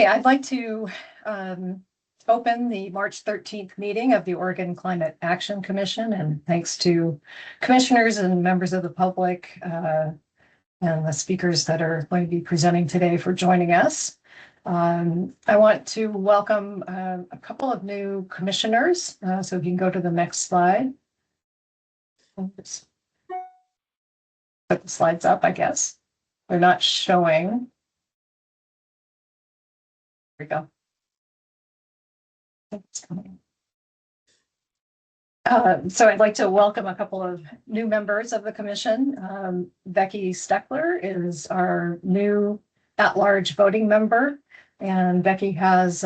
Okay, I'd like to open the March 13th meeting of the Oregon Climate Action Commission, and thanks to commissioners and members of the public and the speakers that are going to be presenting today for joining us. I want to welcome a couple of new commissioners, so if you can go to the next slide. Just put the slides up, I guess. They're not showing. There we go. So I'd like to welcome a couple of new members of the commission. Becky Steckler is our new at-large voting member, and Becky has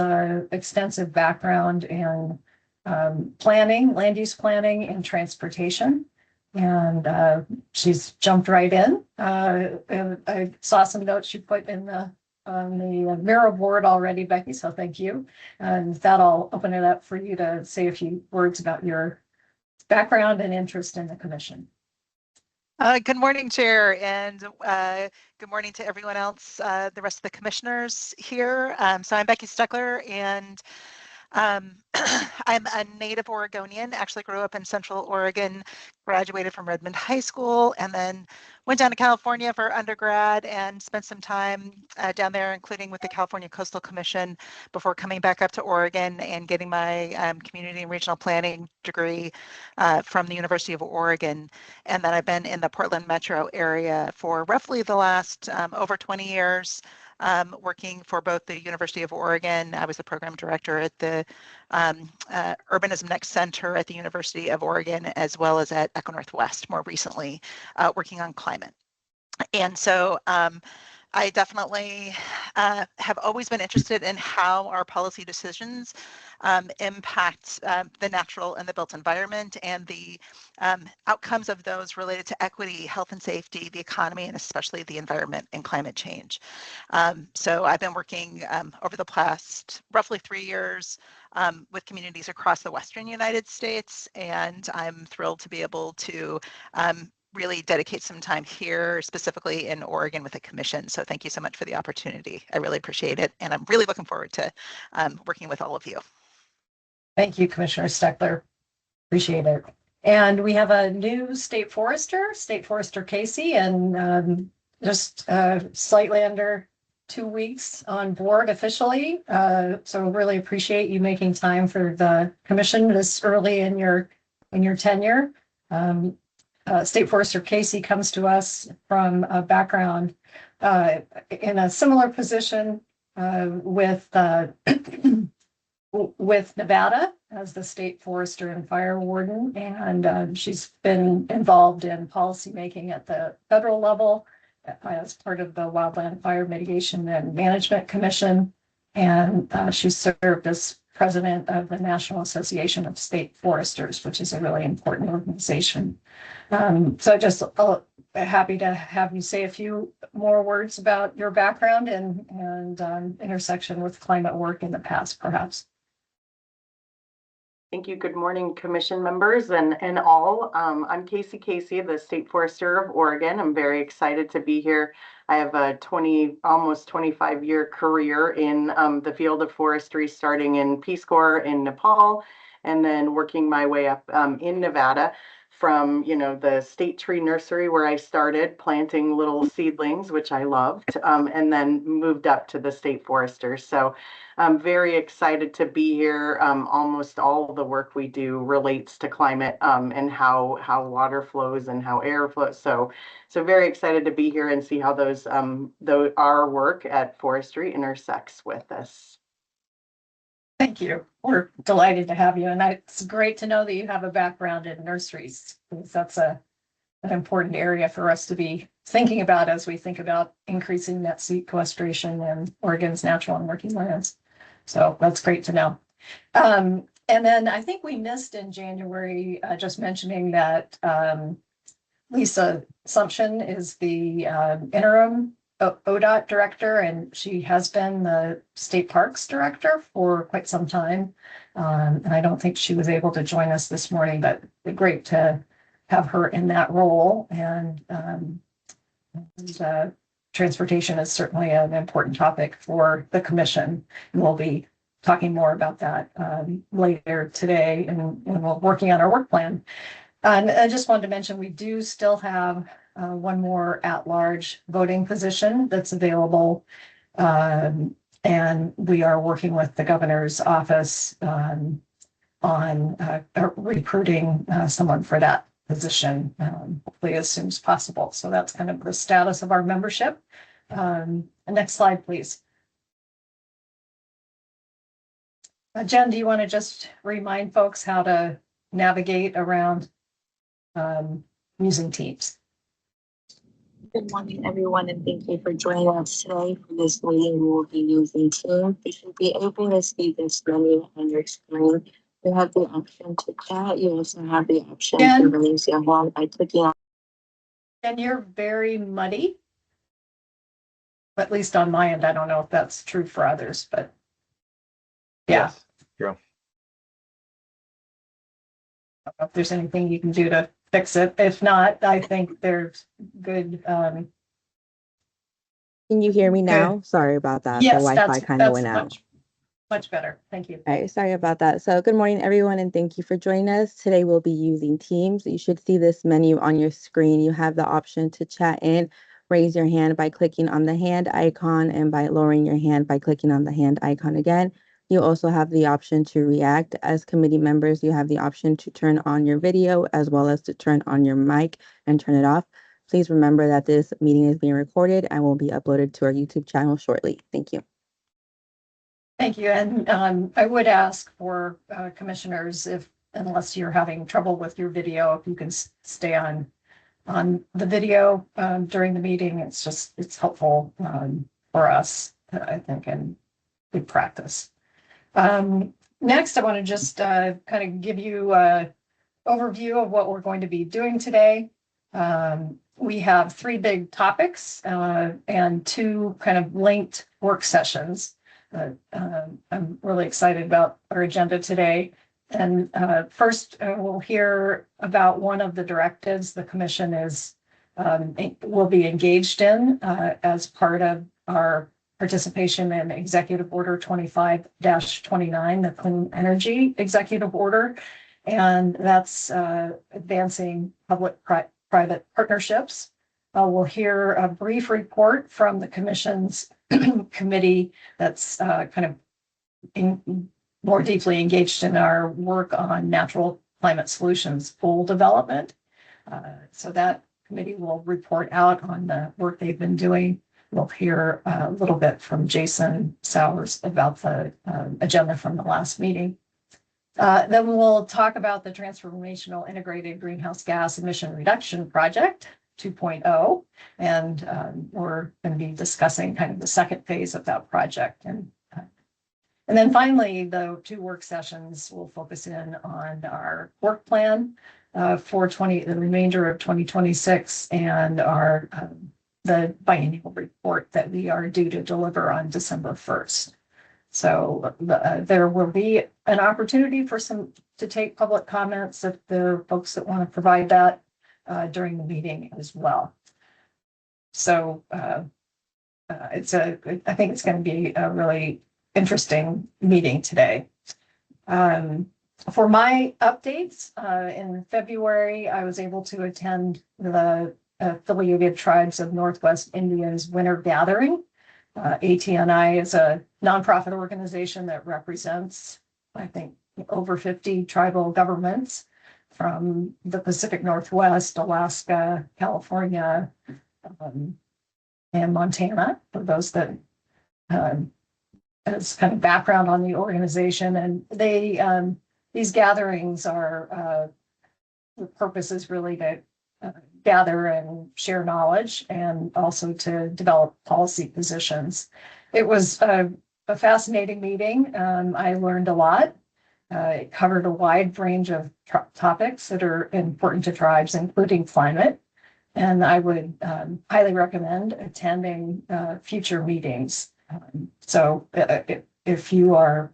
extensive background in planning, land use planning, and transportation. And she's jumped right in. And I saw some notes you put in on the Miro board already, Becky, so thank you. And with that, I'll open it up for you to say a few words about your background and interest in the commission. Good morning, Chair, and good morning to everyone else, the rest of the commissioners here. So I'm Becky Steckler, and I'm a native Oregonian, actually grew up in Central Oregon, graduated from Redmond High School, and then went down to California for undergrad and spent some time down there, including with the California Coastal Commission, before coming back up to Oregon and getting my community and regional planning degree from the University of Oregon. And then I've been in the Portland metro area for roughly the last over 20 years. Working for both the University of Oregon. I was the program director at the Urbanism Next Center at the University of Oregon, as well as at Echo Northwest more recently, working on climate. And so I definitely have always been interested in how our policy decisions impact the natural and the built environment and the outcomes of those related to equity, health and safety, the economy, and especially the environment and climate change. So I've been working over the past roughly 3 years with communities across the Western United States, and I'm thrilled to be able to really dedicate some time here, specifically in Oregon with the commission. So thank you so much for the opportunity. I really appreciate it. And I'm really looking forward to working with all of you. Thank you, Commissioner Steckler. Appreciate it. And we have a new State Forester Casey, and just slightly under 2 weeks on board officially. So really appreciate you making time for the commission this early in your tenure. State Forester Casey comes to us from a background in a similar position with Nevada as the state forester and fire warden, and she's been involved in policymaking at the federal level as part of the Wildland Fire Mitigation and Management Commission, and she served as president of the National Association of State Foresters, which is a really important organization. So just happy to have you say a few more words about your background and intersection with climate work in the past, perhaps. Thank you. Good morning, commission members and all. I'm Casey, the State Forester of Oregon. I'm very excited to be here. I have a almost 25-year career in the field of forestry, starting in Peace Corps in Nepal, and then working my way up in Nevada from, the state tree nursery where I started planting little seedlings, which I loved, and then moved up to the state forester. So I'm very excited to be here. Almost all the work we do relates to climate and how water flows and how air flows. So very excited to be here and see how our work at forestry intersects with this. Thank you. We're delighted to have you, and it's great to know that you have a background in nurseries, because that's an important area for us to be thinking about as we think about increasing net sequestration in Oregon's natural and working lands. So that's great to know. And then I think we missed in January just mentioning that Lisa Sumption is the interim ODOT director, and she has been the state parks director for quite some time. And I don't think she was able to join us this morning, but great to have her in that role. And transportation is certainly an important topic for the commission. And we'll be talking more about that later today and we're working on our work plan. And I just wanted to mention, we do still have one more at-large voting position that's available. And we are working with the governor's office on recruiting someone for that position, hopefully as soon as possible. So that's kind of the status of our membership. Next slide, please. Jen, do you want to just remind folks how to navigate around using Teams? Good morning, everyone, and thank you for joining us today. For this meeting, we will be using Teams. You should be able to see this menu on your screen. You have the option to chat. You also have the option to raise your hand by clicking on. And you're very muddy. At least on my end, I don't know if that's true for others, but yeah. Yes, true. I don't know if there's anything you can do to fix it. If not, I think there's good. Can you hear me now? Sorry about that. Yes, the Wi-Fi kind of went out. Much better. Thank you. All right, sorry about that. So good morning, everyone, and thank you for joining us. Today we'll be using Teams. You should see this menu on your screen. You have the option to chat in, raise your hand by clicking on the hand icon, and by lowering your hand by clicking on the hand icon again. You also have the option to react. As committee members, you have the option to turn on your video as well as to turn on your mic and turn it off. Please remember that this meeting is being recorded and will be uploaded to our YouTube channel shortly. Thank you. Thank you. And I would ask for commissioners, unless you're having trouble with your video, if you can stay on the video during the meeting. It's helpful for us, I think, and good practice. Next, I want to just kind of give you an overview of what we're going to be doing today. We have 3 big topics and 2 kind of linked work sessions. I'm really excited about our agenda today. And first, we'll hear about one of the directives the commission will be engaged in as part of our participation in Executive Order 25-29, the Clean Energy Executive Order. And that's advancing public-private partnerships. We'll hear a brief report from the commission's committee that's kind of more deeply engaged in our work on natural climate solutions goal development. So that committee will report out on the work they've been doing. We'll hear a little bit from Jason Sowers about the agenda from the last meeting. Then we'll talk about the Transformational Integrated Greenhouse Gas Emission Reduction Project 2.0. And we're going to be discussing kind of the second phase of that project. And then finally, the 2 work sessions will focus in on our work plan for the remainder of 2026 and our the biennial report that we are due to deliver on December 1st. So there will be an opportunity for to take public comments if there are folks that want to provide that during the meeting as well. So I think it's going to be a really interesting meeting today. For my updates, in February, I was able to attend the Affiliated Tribes of Northwest India's Winter Gathering. ATNI is a nonprofit organization that represents, I think, over 50 tribal governments from the Pacific Northwest, Alaska, California, and Montana, for those that as kind of background on the organization. And these gatherings are, the purpose is really to gather and share knowledge and also to develop policy positions. It was a fascinating meeting. I learned a lot. It covered a wide range of topics that are important to tribes, including climate. And I would highly recommend attending future meetings. So if you are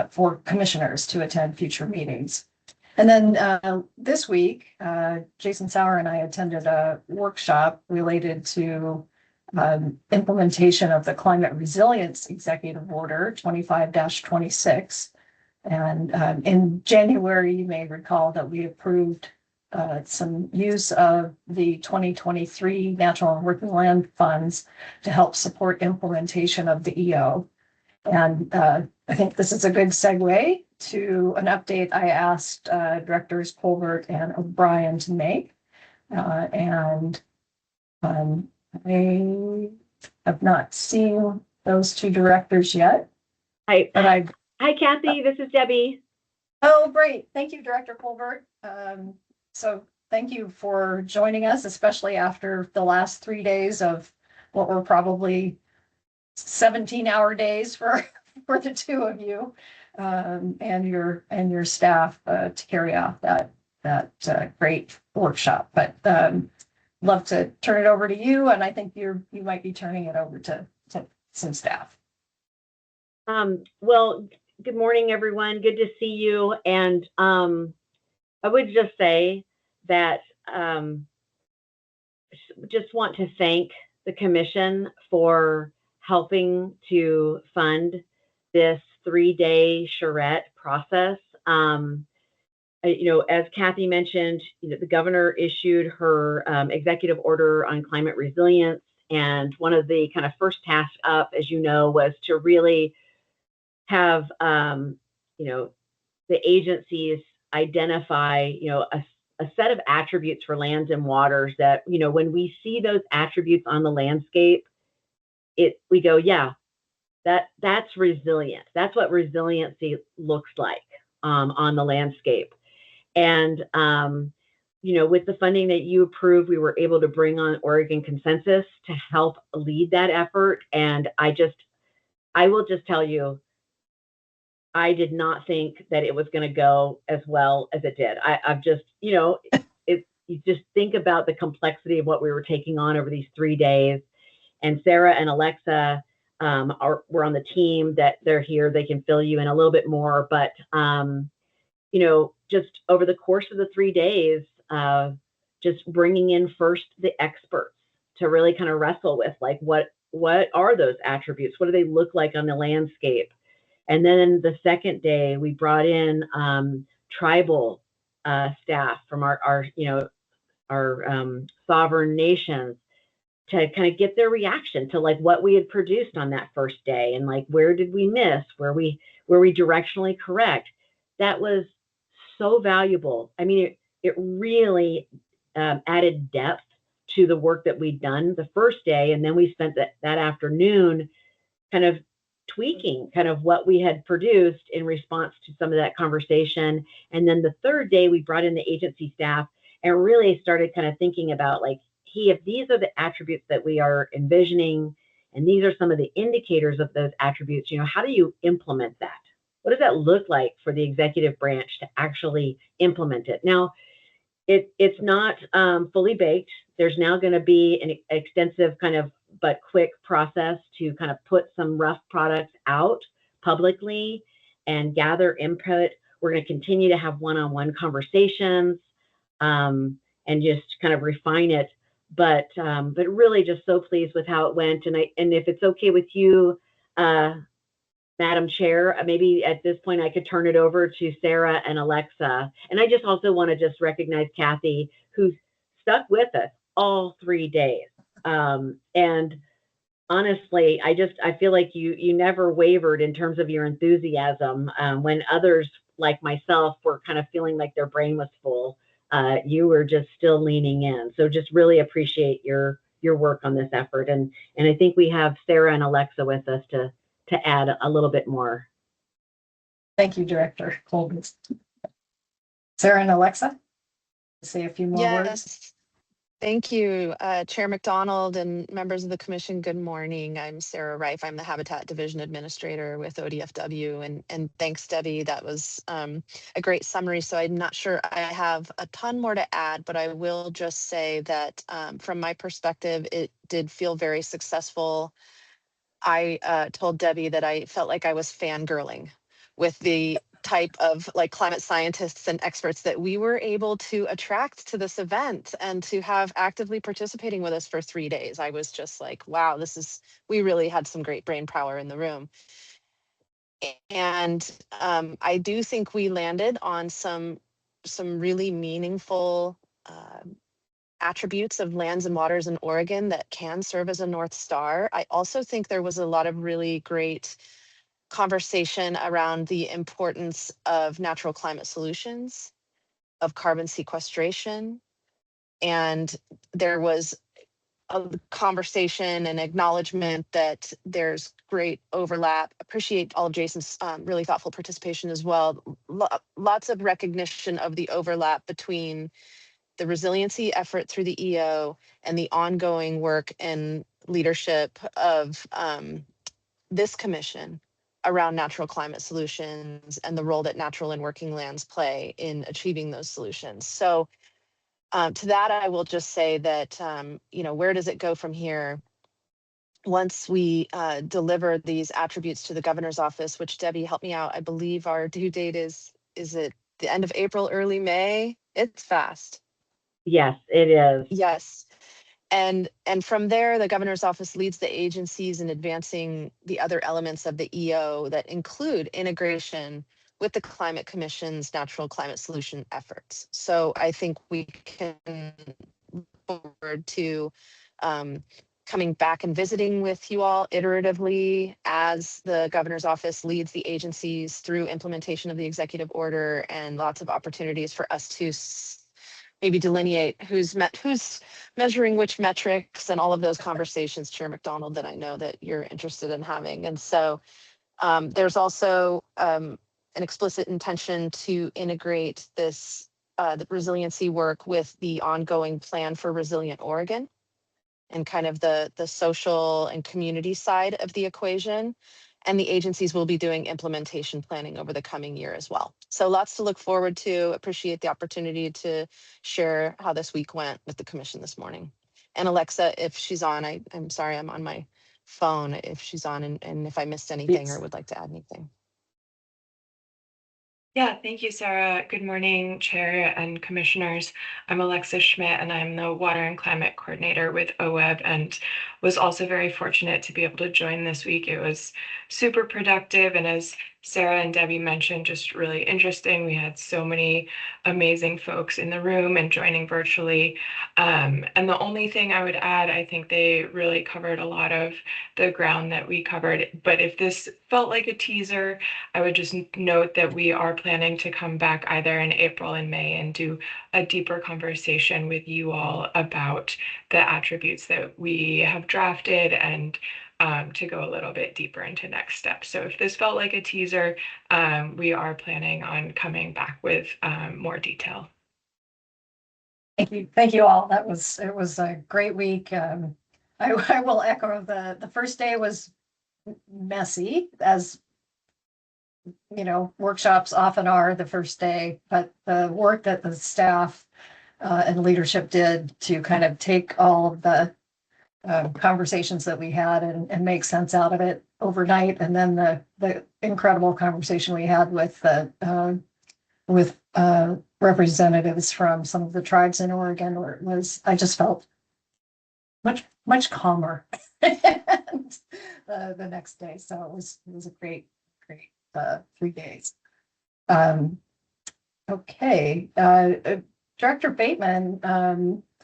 for commissioners to attend future meetings. And then this week, Jason Sauer and I attended a workshop related to implementation of the Climate Resilience Executive Order 25-26. And in January, you may recall that we approved some use of the 2023 Natural and Working Land funds to help support implementation of the EO. And I think this is a good segue to an update I asked Directors Colbert and O'Brien to make. And I have not seen those two directors yet. Hi, But hi, Kathy. This is Debbie. Oh, great. Thank you, Director Colbert. So thank you for joining us, especially after the last 3 days of what were probably 17-hour days for the two of you and your staff to carry out that great workshop. But love to turn it over to you, and I think you might be turning it over to some staff. Well, good morning, everyone. Good to see you. And I would just say that just want to thank the commission for helping to fund this 3-day charrette process. As Kathy mentioned, the governor issued her executive order on climate resilience. And one of the kind of first tasks up, as you know, was to really have, the agencies identify, a set of attributes for lands and waters that, when we see those attributes on the landscape, we go, yeah, that's resilient. That's what resiliency looks like on the landscape. And, with the funding that you approved, we were able to bring on Oregon Consensus to help lead that effort. And I will just tell you, I did not think that it was going to go as well as it did. I've just, you just think about the complexity of what we were taking on over these 3 days. And Sarah and Alexa were on the team that they're here. They can fill you in a little bit more. But, just over the course of the 3 days, just bringing in first the experts to really kind of wrestle with, like, what are those attributes? What do they look like on the landscape? And then the second day, we brought in tribal staff from our sovereign nations to kind of get their reaction to, like, what we had produced on that first day, and, like, where did we miss, were we directionally correct. That was so valuable. I mean, it really added depth to the work that we'd done the first day, and then we spent that afternoon kind of tweaking kind of what we had produced in response to some of that conversation. And then the third day, we brought in the agency staff and really started kind of thinking about, like, hey, if these are the attributes that we are envisioning, and these are some of the indicators of those attributes, how do you implement that? What does that look like for the executive branch to actually implement it? Now, it's not fully baked. There's now going to be an extensive kind of but quick process to kind of put some rough products out publicly and gather input. We're going to continue to have one-on-one conversations and just kind of refine it. But really just so pleased with how it went. And if it's okay with you, Madam Chair, maybe at this point I could turn it over to Sarah and Alexa. And I just also want to just recognize Kathy, who's stuck with us all 3 days. And honestly, I feel like you never wavered in terms of your enthusiasm when others like myself were kind of feeling like their brain was full. You were just still leaning in. So just really appreciate your work on this effort. And I think we have Sarah and Alexa with us to add a little bit more. Thank you, Director Colbert. Sarah and Alexa, say a few more words. Yes, thank you, Chair McDonald and members of the commission. Good morning. I'm Sarah Reif. I'm the Habitat Division Administrator with ODFW. And thanks, Debbie. That was a great summary. So I'm not sure I have a ton more to add, but I will just say that from my perspective, it did feel very successful. I told Debbie that I felt like I was fangirling with the type of like climate scientists and experts that we were able to attract to this event and to have actively participating with us for 3 days. I was just like, wow, we really had some great brain power in the room. And I do think we landed on some really meaningful attributes of lands and waters in Oregon that can serve as a North Star. I also think there was a lot of really great conversation around the importance of natural climate solutions, of carbon sequestration, and there was a conversation and acknowledgement that there's great overlap. Appreciate all of Jason's really thoughtful participation as well. Lots of recognition of the overlap between the resiliency effort through the EO and the ongoing work and leadership of this commission around natural climate solutions and the role that natural and working lands play in achieving those solutions. So to that, I will just say that, where does it go from here? Once we deliver these attributes to the governor's office, which Debbie, help me out, I believe our due date is it the end of April, early May? It's fast. Yes, it is. Yes. And from there, the governor's office leads the agencies in advancing the other elements of the EO that include integration with the Climate Commission's natural climate solution efforts. So I think we can look forward to coming back and visiting with you all iteratively as the governor's office leads the agencies through implementation of the executive order, and lots of opportunities for us to maybe delineate who's measuring which metrics and all of those conversations, Chair McDonald, that I know that you're interested in having. And so there's also an explicit intention to integrate this the resiliency work with the ongoing plan for Resilient Oregon and kind of the social and community side of the equation. And the agencies will be doing implementation planning over the coming year as well. So lots to look forward to. Appreciate the opportunity to share how this week went with the commission this morning. And Alexa, if she's on, I'm sorry, I'm on my phone if she's on, and if I missed anything or would like to add anything. Yeah, thank you, Sarah. Good morning, Chair and Commissioners. I'm Alexa Schmidt, and I'm the Water and Climate Coordinator with OWEB, and was also very fortunate to be able to join this week. It was super productive, and as Sarah and Debbie mentioned, just really interesting. We had so many amazing folks in the room and joining virtually. And the only thing I would add, I think they really covered a lot of the ground that we covered. But if this felt like a teaser, I would just note that we are planning to come back either in April and May and do a deeper conversation with you all about the attributes that we have drafted and to go a little bit deeper into next steps. So if this felt like a teaser, we are planning on coming back with more detail. Thank you all. It was a great week. I will echo the first day was messy, as workshops often are the first day, but the work that the staff and leadership did to kind of take all of the conversations that we had and make sense out of it overnight, and then the incredible conversation we had with representatives from some of the tribes in Oregon, I just felt much calmer the next day. So it was a great 3 days. Okay, Director Bateman.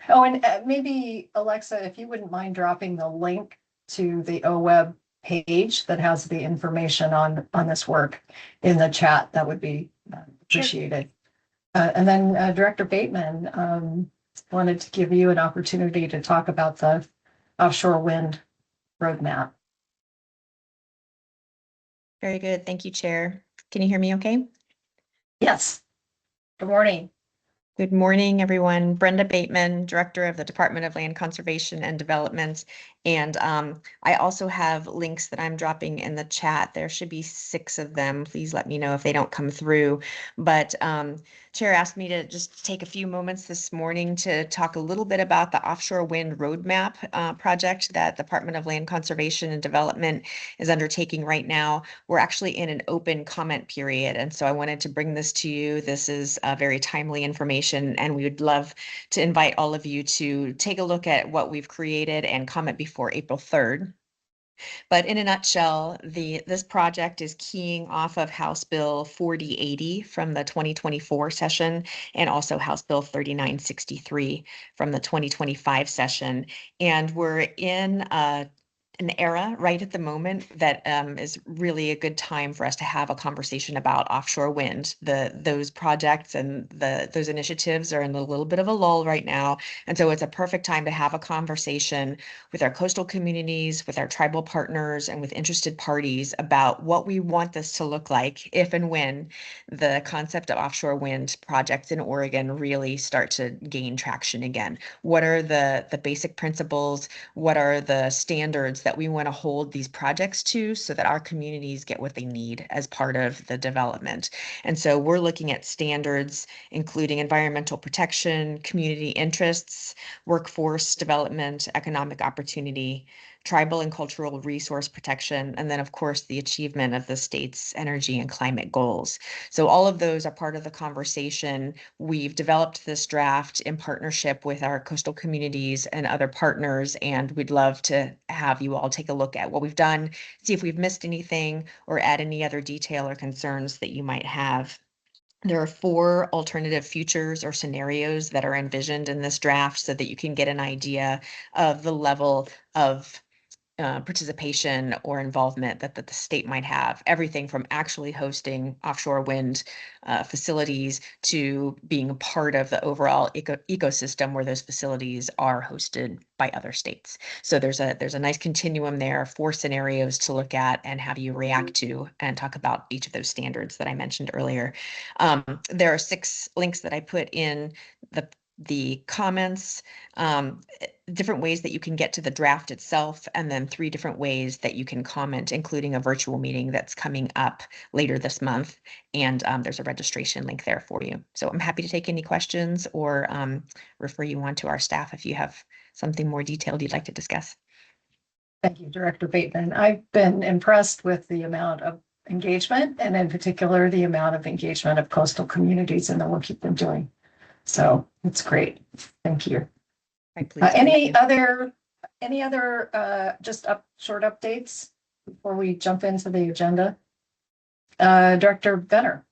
And maybe Alexa, if you wouldn't mind dropping the link to the OWEB page that has the information on this work in the chat, that would be appreciated. Sure. And then Director Bateman, wanted to give you an opportunity to talk about the offshore wind roadmap. Very good. Thank you, Chair. Can you hear me okay? Yes. Good morning. Good morning, everyone. Brenda Bateman, Director of the Department of Land Conservation and Development. And I also have links that I'm dropping in the chat. There should be 6 of them. Please let me know if they don't come through. But Chair asked me to just take a few moments this morning to talk a little bit about the offshore wind roadmap project that the Department of Land Conservation and Development is undertaking right now. We're actually in an open comment period, and so I wanted to bring this to you. This is very timely information, and we would love to invite all of you to take a look at what we've created and comment before April 3rd. But in a nutshell, this project is keying off of House Bill 4080 from the 2024 session and also House Bill 3963 from the 2025 session. And we're in an era right at the moment that is really a good time for us to have a conversation about offshore wind. Those projects and those initiatives are in a little bit of a lull right now. And so it's a perfect time to have a conversation with our coastal communities, with our tribal partners, and with interested parties about what we want this to look like if and when the concept of offshore wind projects in Oregon really start to gain traction again. What are the basic principles? What are the standards that we want to hold these projects to so that our communities get what they need as part of the development? And so we're looking at standards including environmental protection, community interests, workforce development, economic opportunity, tribal and cultural resource protection, and then of course the achievement of the state's energy and climate goals. So all of those are part of the conversation. We've developed this draft in partnership with our coastal communities and other partners, and we'd love to have you all take a look at what we've done, see if we've missed anything, or add any other detail or concerns that you might have. There are 4 alternative futures or scenarios that are envisioned in this draft so that you can get an idea of the level of participation or involvement that the state might have. Everything from actually hosting offshore wind facilities to being a part of the overall ecosystem where those facilities are hosted by other states. So there's a nice continuum there, 4 scenarios to look at and have you react to and talk about each of those standards that I mentioned earlier. There are 6 links that I put in the comments, different ways that you can get to the draft itself, and then 3 different ways that you can comment, including a virtual meeting that's coming up later this month. And there's a registration link there for you. So I'm happy to take any questions or refer you on to our staff if you have something more detailed you'd like to discuss. Thank you, Director Bateman. I've been impressed with the amount of engagement and in particular, the amount of engagement of coastal communities and the work you've been doing. So it's great. Thank you. Any other just short updates before we jump into the agenda? Director Benner.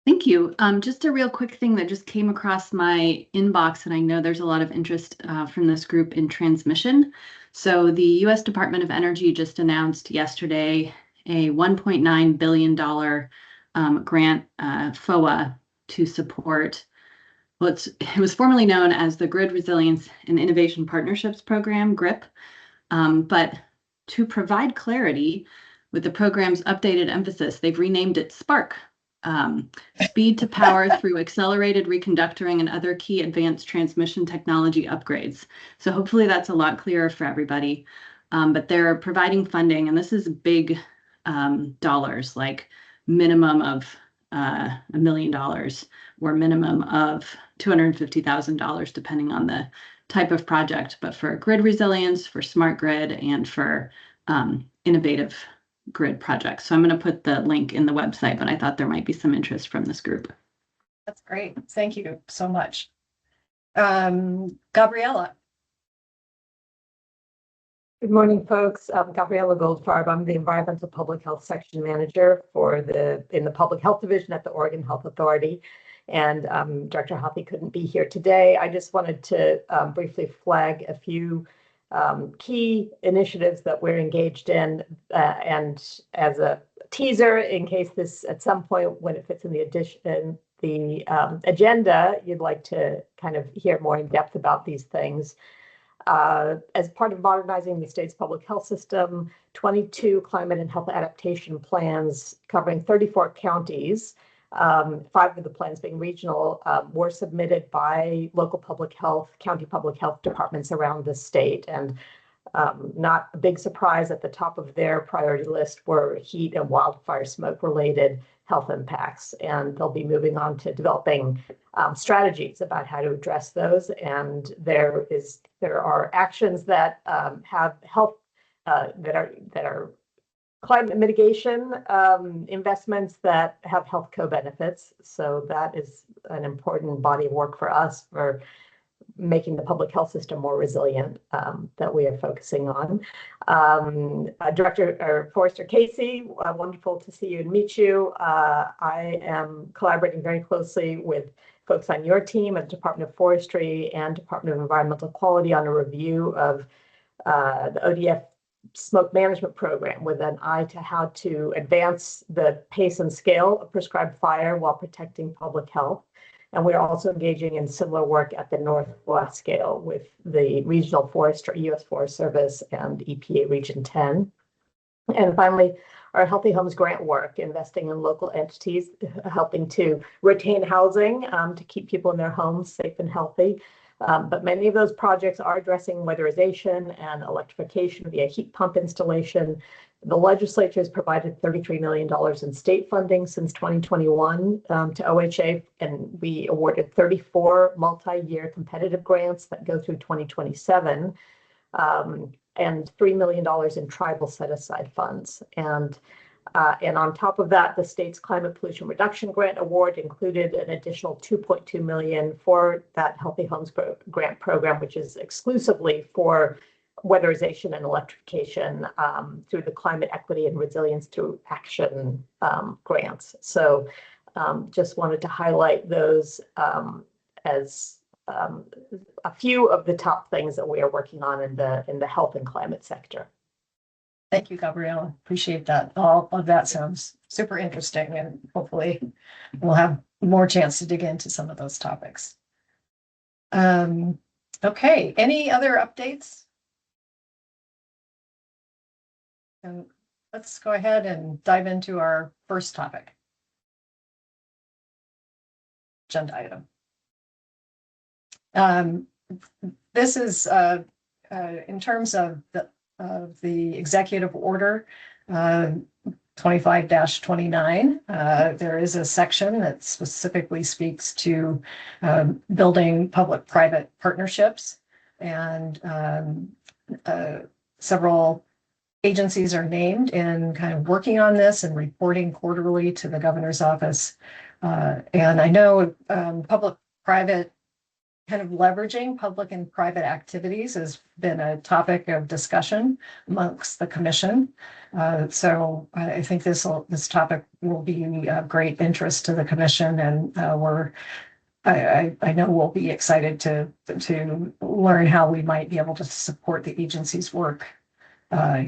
Thank you. Just a real quick thing that just came across my inbox, and I know there's a lot of interest from this group in transmission. So the U.S. Department of Energy just announced yesterday a $1.9 billion grant, FOA, to support it was formerly known as the Grid Resilience and Innovation Partnerships Program, GRIP. But to provide clarity with the program's updated emphasis, they've renamed it SPARK, Speed to Power Through Accelerated Reconductoring and Other Key Advanced Transmission Technology Upgrades. So hopefully that's a lot clearer for everybody. But they're providing funding, and this is big dollars, like minimum of $1 million or minimum of $250,000, depending on the type of project, but for grid resilience, for smart grid, and for innovative grid projects. So I'm going to put the link in the website, but I thought there might be some interest from this group. That's great. Thank you so much. Gabriella. Good morning, folks. I'm Gabriella Goldfarb. I'm the Environmental Public Health Section Manager in the Public Health Division at the Oregon Health Authority. And Director Hoppe couldn't be here today. I just wanted to briefly flag a few key initiatives that we're engaged in, and as a teaser, in case this at some point when it fits in the agenda, you'd like to kind of hear more in depth about these things. As part of modernizing the state's public health system, 22 climate and health adaptation plans covering 34 counties 5 of the plans being regional, were submitted by local public health, county public health departments around the state. And not a big surprise, at the top of their priority list were heat and wildfire smoke related health impacts. And they'll be moving on to developing strategies about how to address those. And there are actions that have health that are climate mitigation investments that have health co-benefits. So that is an important body of work for us for making the public health system more resilient that we are focusing on. Director Forrester Casey, wonderful to see you and meet you. I am collaborating very closely with folks on your team at the Department of Forestry and Department of Environmental Quality on a review of the ODF smoke management program with an eye to how to advance the pace and scale of prescribed fire while protecting public health. And we're also engaging in similar work at the Northwest scale with the Regional Forestry, U.S. Forest Service, and EPA Region 10. And finally, our Healthy Homes grant work, investing in local entities, helping to retain housing to keep people in their homes safe and healthy. But many of those projects are addressing weatherization and electrification via heat pump installation. The legislature has provided $33 million in state funding since 2021 to OHA, and we awarded 34 multi-year competitive grants that go through 2027, and $3 million in tribal set-aside funds. And on top of that, the state's climate pollution reduction grant award included an additional $2.2 million for that Healthy Homes grant program, which is exclusively for weatherization and electrification through the Climate Equity and Resilience Through Action grants. So just wanted to highlight those as a few of the top things that we are working on in the health and climate sector. Thank you, Gabriella. Appreciate that. All of that sounds super interesting, and hopefully we'll have more chance to dig into some of those topics. Okay, any other updates? And let's go ahead and dive into our first topic. Agenda item. This is in terms of the executive order 25-29. There is a section that specifically speaks to building public-private partnerships, and several agencies are named and kind of working on this and reporting quarterly to the governor's office. And I know public-private kind of leveraging public and private activities has been a topic of discussion amongst the commission. So I think this topic will be of great interest to the commission, and I know we'll be excited to learn how we might be able to support the agency's work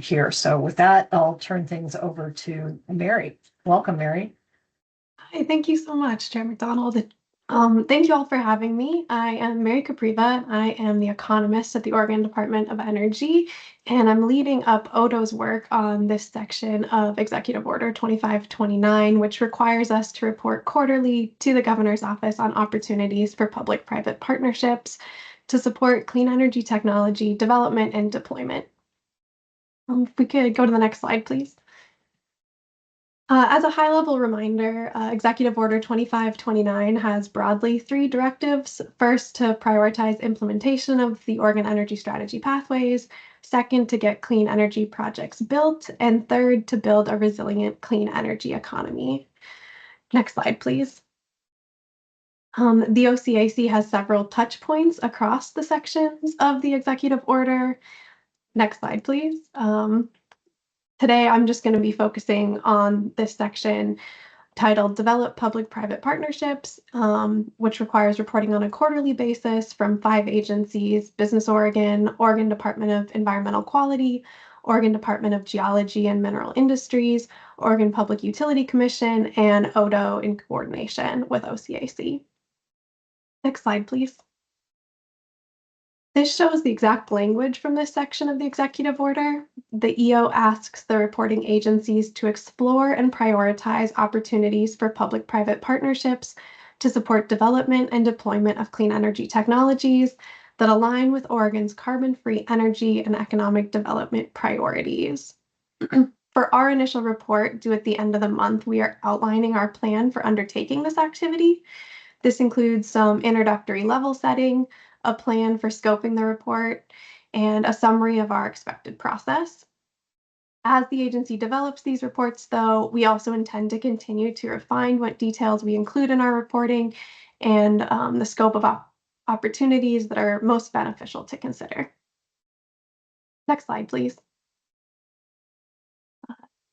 here. So with that, I'll turn things over to Mary. Welcome, Mary. Hi, thank you so much, Chair McDonald. Thank you all for having me. I am Mary Capriva. I am the economist at the Oregon Department of Energy, and I'm leading up ODO's work on this section of Executive Order 2529, which requires us to report quarterly to the governor's office on opportunities for public-private partnerships to support clean energy technology development and deployment. If we could go to the next slide, please. As a high-level reminder, Executive Order 2529 has broadly 3 directives. First, to prioritize implementation of the Oregon Energy Strategy pathways. Second, to get clean energy projects built. And third, to build a resilient clean energy economy. Next slide, please. The OCAC has several touch points across the sections of the executive order. Next slide, please. Today, I'm just going to be focusing on this section titled Develop Public-Private Partnerships, which requires reporting on a quarterly basis from 5 agencies: Business Oregon, Oregon Department of Environmental Quality, Oregon Department of Geology and Mineral Industries, Oregon Public Utility Commission, and ODO in coordination with OCAC. Next slide, please. This shows the exact language from this section of the executive order. The EO asks the reporting agencies to explore and prioritize opportunities for public-private partnerships to support development and deployment of clean energy technologies that align with Oregon's carbon-free energy and economic development priorities. For our initial report due at the end of the month, we are outlining our plan for undertaking this activity. This includes some introductory level setting, a plan for scoping the report, and a summary of our expected process. As the agency develops these reports, though, we also intend to continue to refine what details we include in our reporting and the scope of opportunities that are most beneficial to consider. Next slide, please.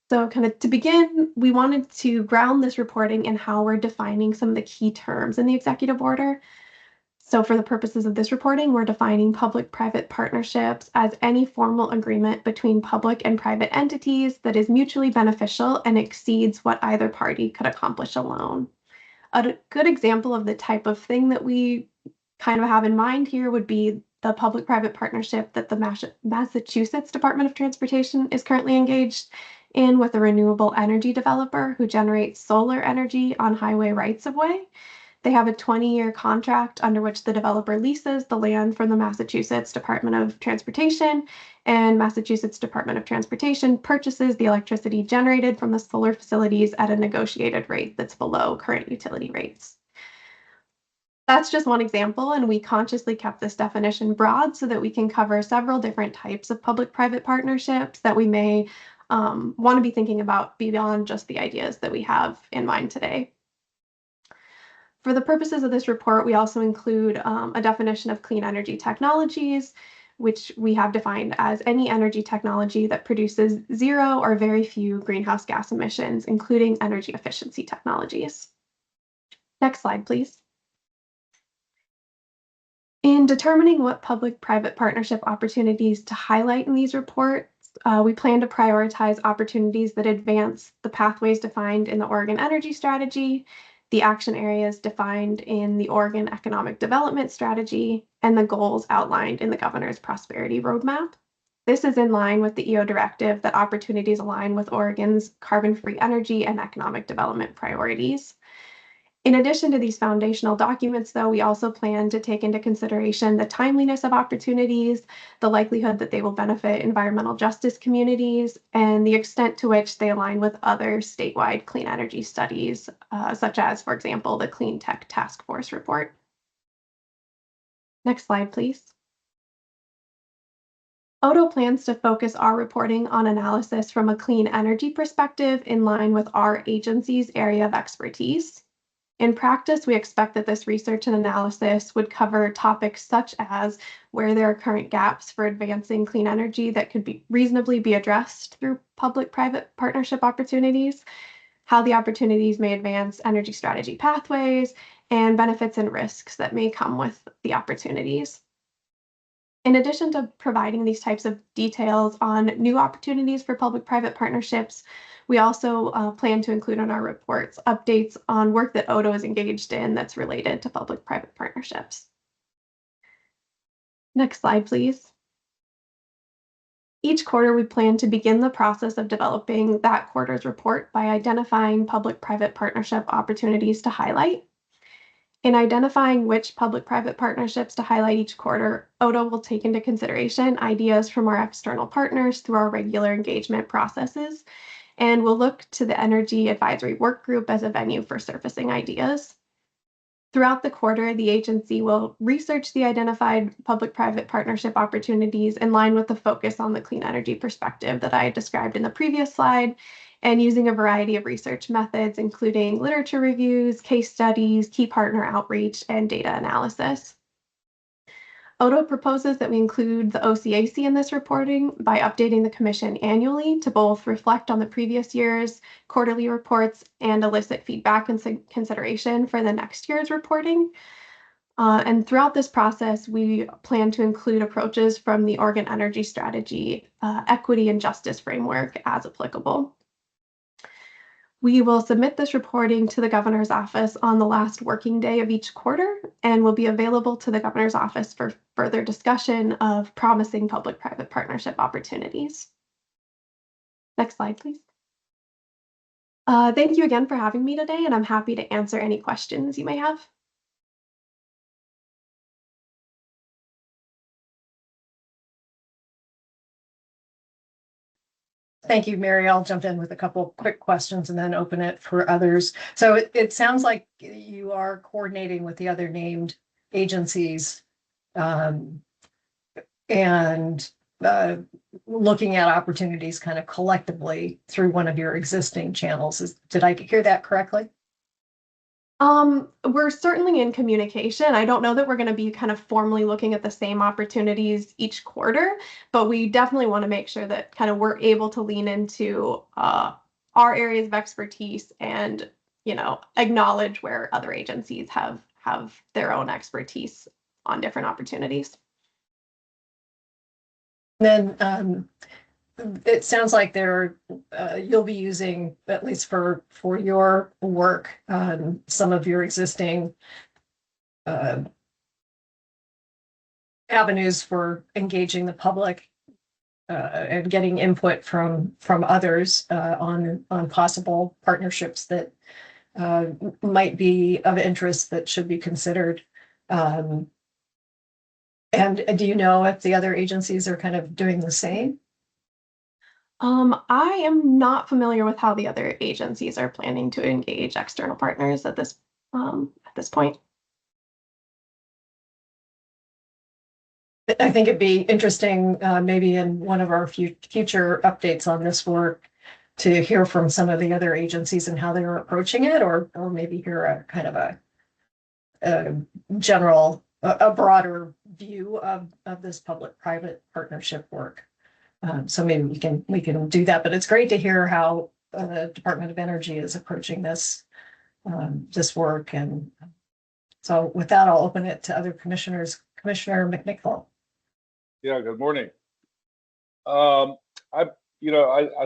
So kind of to begin, we wanted to ground this reporting in how we're defining some of the key terms in the executive order. So for the purposes of this reporting, we're defining public-private partnerships as any formal agreement between public and private entities that is mutually beneficial and exceeds what either party could accomplish alone. A good example of the type of thing that we kind of have in mind here would be the public-private partnership that the Massachusetts Department of Transportation is currently engaged in with a renewable energy developer who generates solar energy on highway rights-of-way. They have a 20-year contract under which the developer leases the land from the Massachusetts Department of Transportation, and Massachusetts Department of Transportation purchases the electricity generated from the solar facilities at a negotiated rate that's below current utility rates. That's just one example, and we consciously kept this definition broad so that we can cover several different types of public-private partnerships that we may want to be thinking about beyond just the ideas that we have in mind today. For the purposes of this report, we also include a definition of clean energy technologies, which we have defined as any energy technology that produces zero or very few greenhouse gas emissions, including energy efficiency technologies. Next slide, please. In determining what public-private partnership opportunities to highlight in these reports, we plan to prioritize opportunities that advance the pathways defined in the Oregon Energy Strategy, the action areas defined in the Oregon Economic Development Strategy, and the goals outlined in the Governor's Prosperity Roadmap. This is in line with the EO directive that opportunities align with Oregon's carbon-free energy and economic development priorities. In addition to these foundational documents, though, we also plan to take into consideration the timeliness of opportunities, the likelihood that they will benefit environmental justice communities, and the extent to which they align with other statewide clean energy studies, such as, for example, the Clean Tech Task Force report. Next slide, please. ODO plans to focus our reporting on analysis from a clean energy perspective in line with our agency's area of expertise. In practice, we expect that this research and analysis would cover topics such as where there are current gaps for advancing clean energy that could be reasonably be addressed through public-private partnership opportunities, how the opportunities may advance energy strategy pathways, and benefits and risks that may come with the opportunities. In addition to providing these types of details on new opportunities for public-private partnerships, we also plan to include in our reports updates on work that ODO is engaged in that's related to public-private partnerships. Next slide, please. Each quarter, we plan to begin the process of developing that quarter's report by identifying public-private partnership opportunities to highlight. In identifying which public-private partnerships to highlight each quarter, ODO will take into consideration ideas from our external partners through our regular engagement processes, and we'll look to the Energy Advisory Work Group as a venue for surfacing ideas. Throughout the quarter, the agency will research the identified public-private partnership opportunities in line with the focus on the clean energy perspective that I described in the previous slide, and using a variety of research methods, including literature reviews, case studies, key partner outreach, and data analysis. ODO proposes that we include the OCAC in this reporting by updating the Commission annually to both reflect on the previous year's quarterly reports and elicit feedback and consideration for the next year's reporting. And throughout this process, we plan to include approaches from the Oregon Energy Strategy, Equity and Justice Framework as applicable. We will submit this reporting to the governor's office on the last working day of each quarter and will be available to the governor's office for further discussion of promising public-private partnership opportunities. Next slide, please. Thank you again for having me today, and I'm happy to answer any questions you may have. Thank you, Mary. I'll jump in with a couple quick questions and then open it for others. So it sounds like you are coordinating with the other named agencies and looking at opportunities kind of collectively through one of your existing channels. Did I hear that correctly? We're certainly in communication. I don't know that we're going to be kind of formally looking at the same opportunities each quarter, but we definitely want to make sure that kind of we're able to lean into our areas of expertise and, you know, acknowledge where other agencies have their own expertise on different opportunities. Then it sounds like you'll be using, at least for your work, some of your existing avenues for engaging the public and getting input from others on possible partnerships that might be of interest that should be considered. And do you know if the other agencies are kind of doing the same? I am not familiar with how the other agencies are planning to engage external partners at this point. I think it'd be interesting, maybe in one of our future updates on this work, to hear from some of the other agencies and how they are approaching it, or maybe hear a kind of a general, a broader view of this public-private partnership work. So maybe we can do that, but it's great to hear how the Department of Energy is approaching this work. And so with that, I'll open it to other commissioners. Commissioner McNichol. Yeah, good morning. I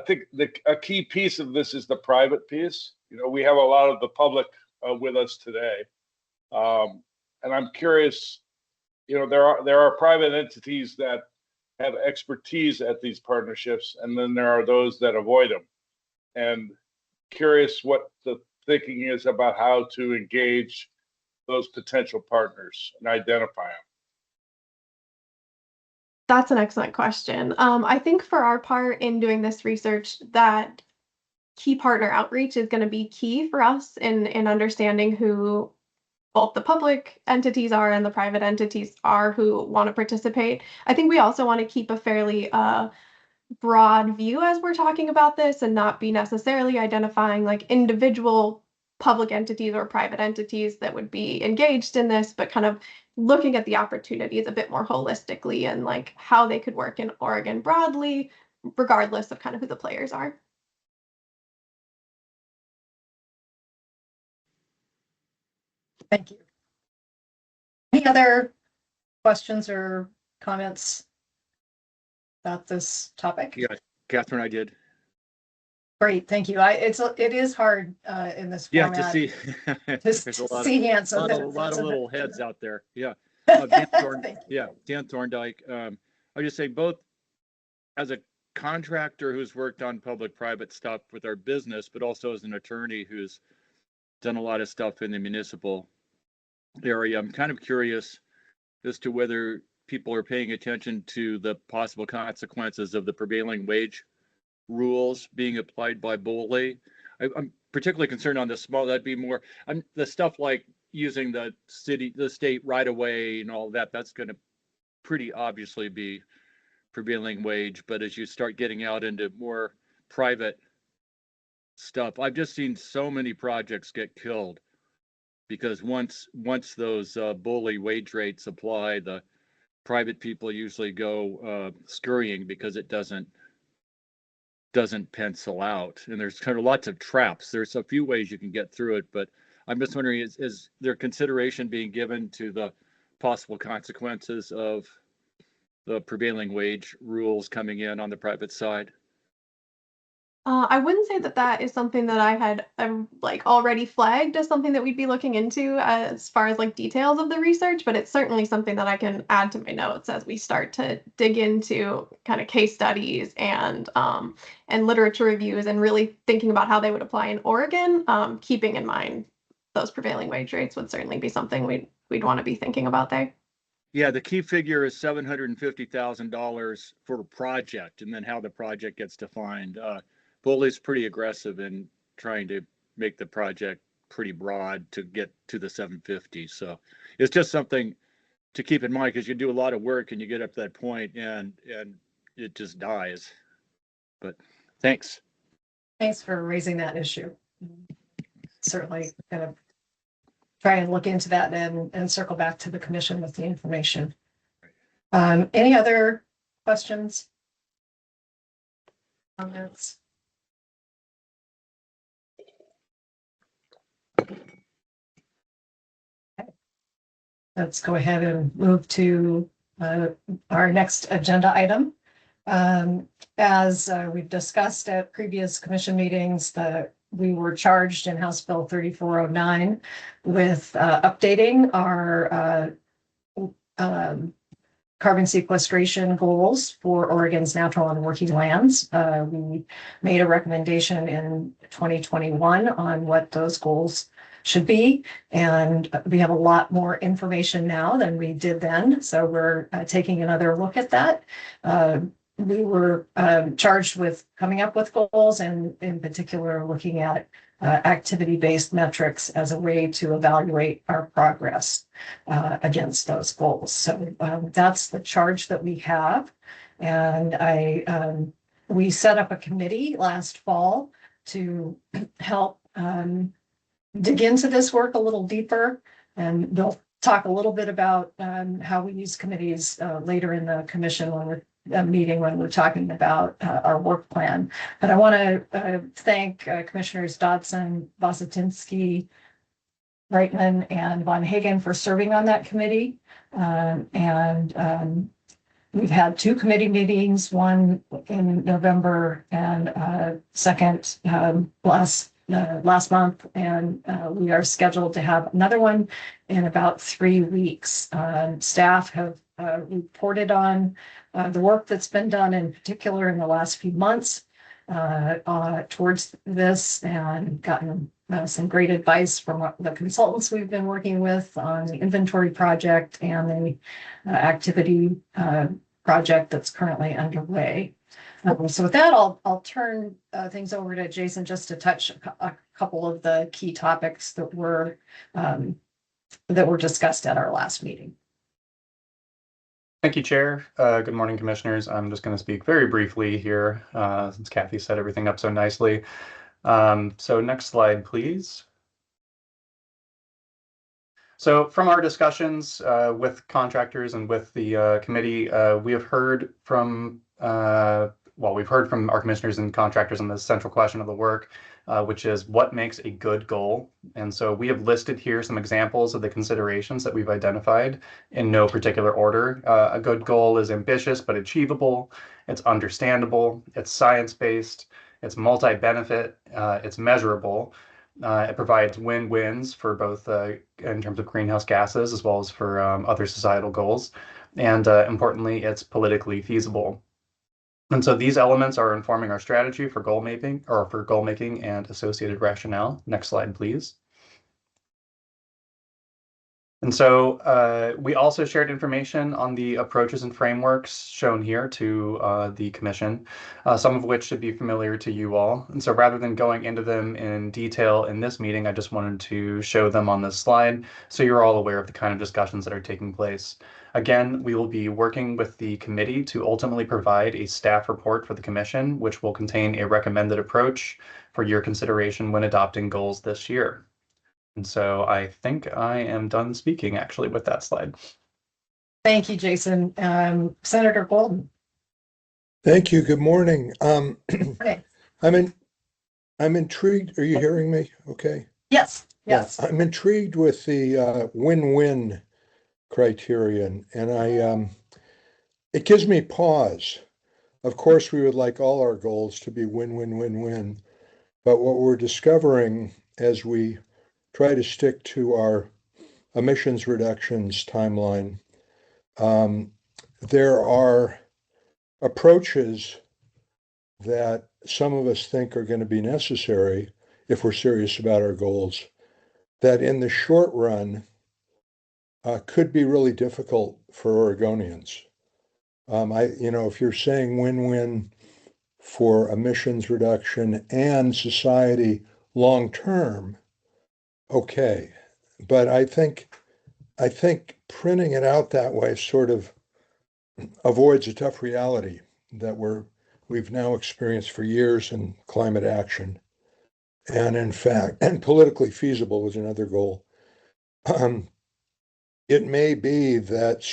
think a key piece of this is the private piece. You know, we have a lot of the public with us today, and I'm curious. You know, there are private entities that have expertise at these partnerships, and then there are those that avoid them. And curious what the thinking is about how to engage those potential partners and identify them. That's an excellent question. I think for our part in doing this research, that key partner outreach is going to be key for us in understanding who both the public entities are and the private entities are who want to participate. I think we also want to keep a fairly broad view as we're talking about this and not be necessarily identifying like individual public entities or private entities that would be engaged in this, but kind of looking at the opportunities a bit more holistically and like how they could work in Oregon broadly, regardless of kind of who the players are. Thank you. Any other questions or comments about this topic? Yeah, Catherine, I did. Great, thank you. It is hard in this format. Yeah, to see. There's a lot of little heads out there. Yeah. Dan Thorndike. I just say both as a contractor who's worked on public-private stuff with our business, but also as an attorney who's done a lot of stuff in the municipal area. I'm kind of curious as to whether people are paying attention to the possible consequences of the prevailing wage rules being applied by BOLI. I'm particularly concerned on the small, that'd be more, the stuff like using the state right away and all that, that's going to pretty obviously be prevailing wage. But as you start getting out into more private stuff, I've just seen so many projects get killed because once those BOLI wage rates apply, the private people usually go scurrying because it doesn't pencil out. And there's kind of lots of traps. There's a few ways you can get through it, but I'm just wondering, is there consideration being given to the possible consequences of the prevailing wage rules coming in on the private side? I wouldn't say that that is something that I had like already flagged as something that we'd be looking into as far as like details of the research, but it's certainly something that I can add to my notes as we start to dig into kind of case studies and literature reviews and really thinking about how they would apply in Oregon. Keeping in mind those prevailing wage rates would certainly be something we'd want to be thinking about there. Yeah, the key figure is $750,000 for a project, and then how the project gets defined. Foley's pretty aggressive in trying to make the project pretty broad to get to the 750. So it's just something to keep in mind, because you do a lot of work and you get up to that point and it just dies. But thanks. Thanks for raising that issue. Certainly gonna try and look into that and circle back to the commission with the information. Any other questions? Comments? Let's go ahead and move to our next agenda item. As we've discussed at previous commission meetings, we were charged in House Bill 3409 with updating our carbon sequestration goals for Oregon's natural and working lands. We made a recommendation in 2021 on what those goals should be, and we have a lot more information now than we did then, so we're taking another look at that. We were charged with coming up with goals, and in particular looking at activity-based metrics as a way to evaluate our progress against those goals. So that's the charge that we have. And we set up a committee last fall to help dig into this work a little deeper. And they'll talk a little bit about how we use committees later in the commission when we're meeting, when we're talking about our work plan. But I want to thank Commissioners Dodson, Bosatinsky, Reitman, and Von Hagen for serving on that committee. We've had 2 committee meetings, one in November and second last month, and we are scheduled to have another one in about 3 weeks. Staff have reported on the work that's been done, in particular in the last few months towards this, and gotten some great advice from the consultants we've been working with on the inventory project and the activity project that's currently underway. So with that, I'll turn things over to Jason just to touch a couple of the key topics that were discussed at our last meeting. Thank you, Chair. Good morning, Commissioners. I'm just going to speak very briefly here since Kathy set everything up so nicely. So next slide, please. So from our discussions with contractors and with the committee, we have heard from we've heard from our commissioners and contractors on the central question of the work, which is what makes a good goal. And so we have listed here some examples of the considerations that we've identified in no particular order. A good goal is ambitious but achievable. It's understandable. It's science-based. It's multi-benefit. It's measurable. It provides win-wins for both in terms of greenhouse gases as well as for other societal goals. And importantly, it's politically feasible. And so these elements are informing our strategy for goal making and associated rationale. Next slide, please. And so we also shared information on the approaches and frameworks shown here to the Commission, some of which should be familiar to you all. And so rather than going into them in detail in this meeting, I just wanted to show them on this slide so you're all aware of the kind of discussions that are taking place. Again, we will be working with the committee to ultimately provide a staff report for the Commission, which will contain a recommended approach for your consideration when adopting goals this year. And so I think I am done speaking actually with that slide. Thank you, Jason. Senator Golden. Thank you. Good morning. Okay. I'm intrigued. Are you hearing me? Okay. Yes. Yes. Yeah, I'm intrigued with the win-win criterion, and it gives me pause Of course, we would like all our goals to be win, win, win, win. But what we're discovering as we try to stick to our emissions reductions timeline, there are approaches that some of us think are going to be necessary if we're serious about our goals, that in the short run could be really difficult for Oregonians. If you're saying win-win for emissions reduction and society long-term, okay. But I think printing it out that way sort of avoids a tough reality that we've now experienced for years in climate action. And in fact, and politically feasible was another goal. It may be that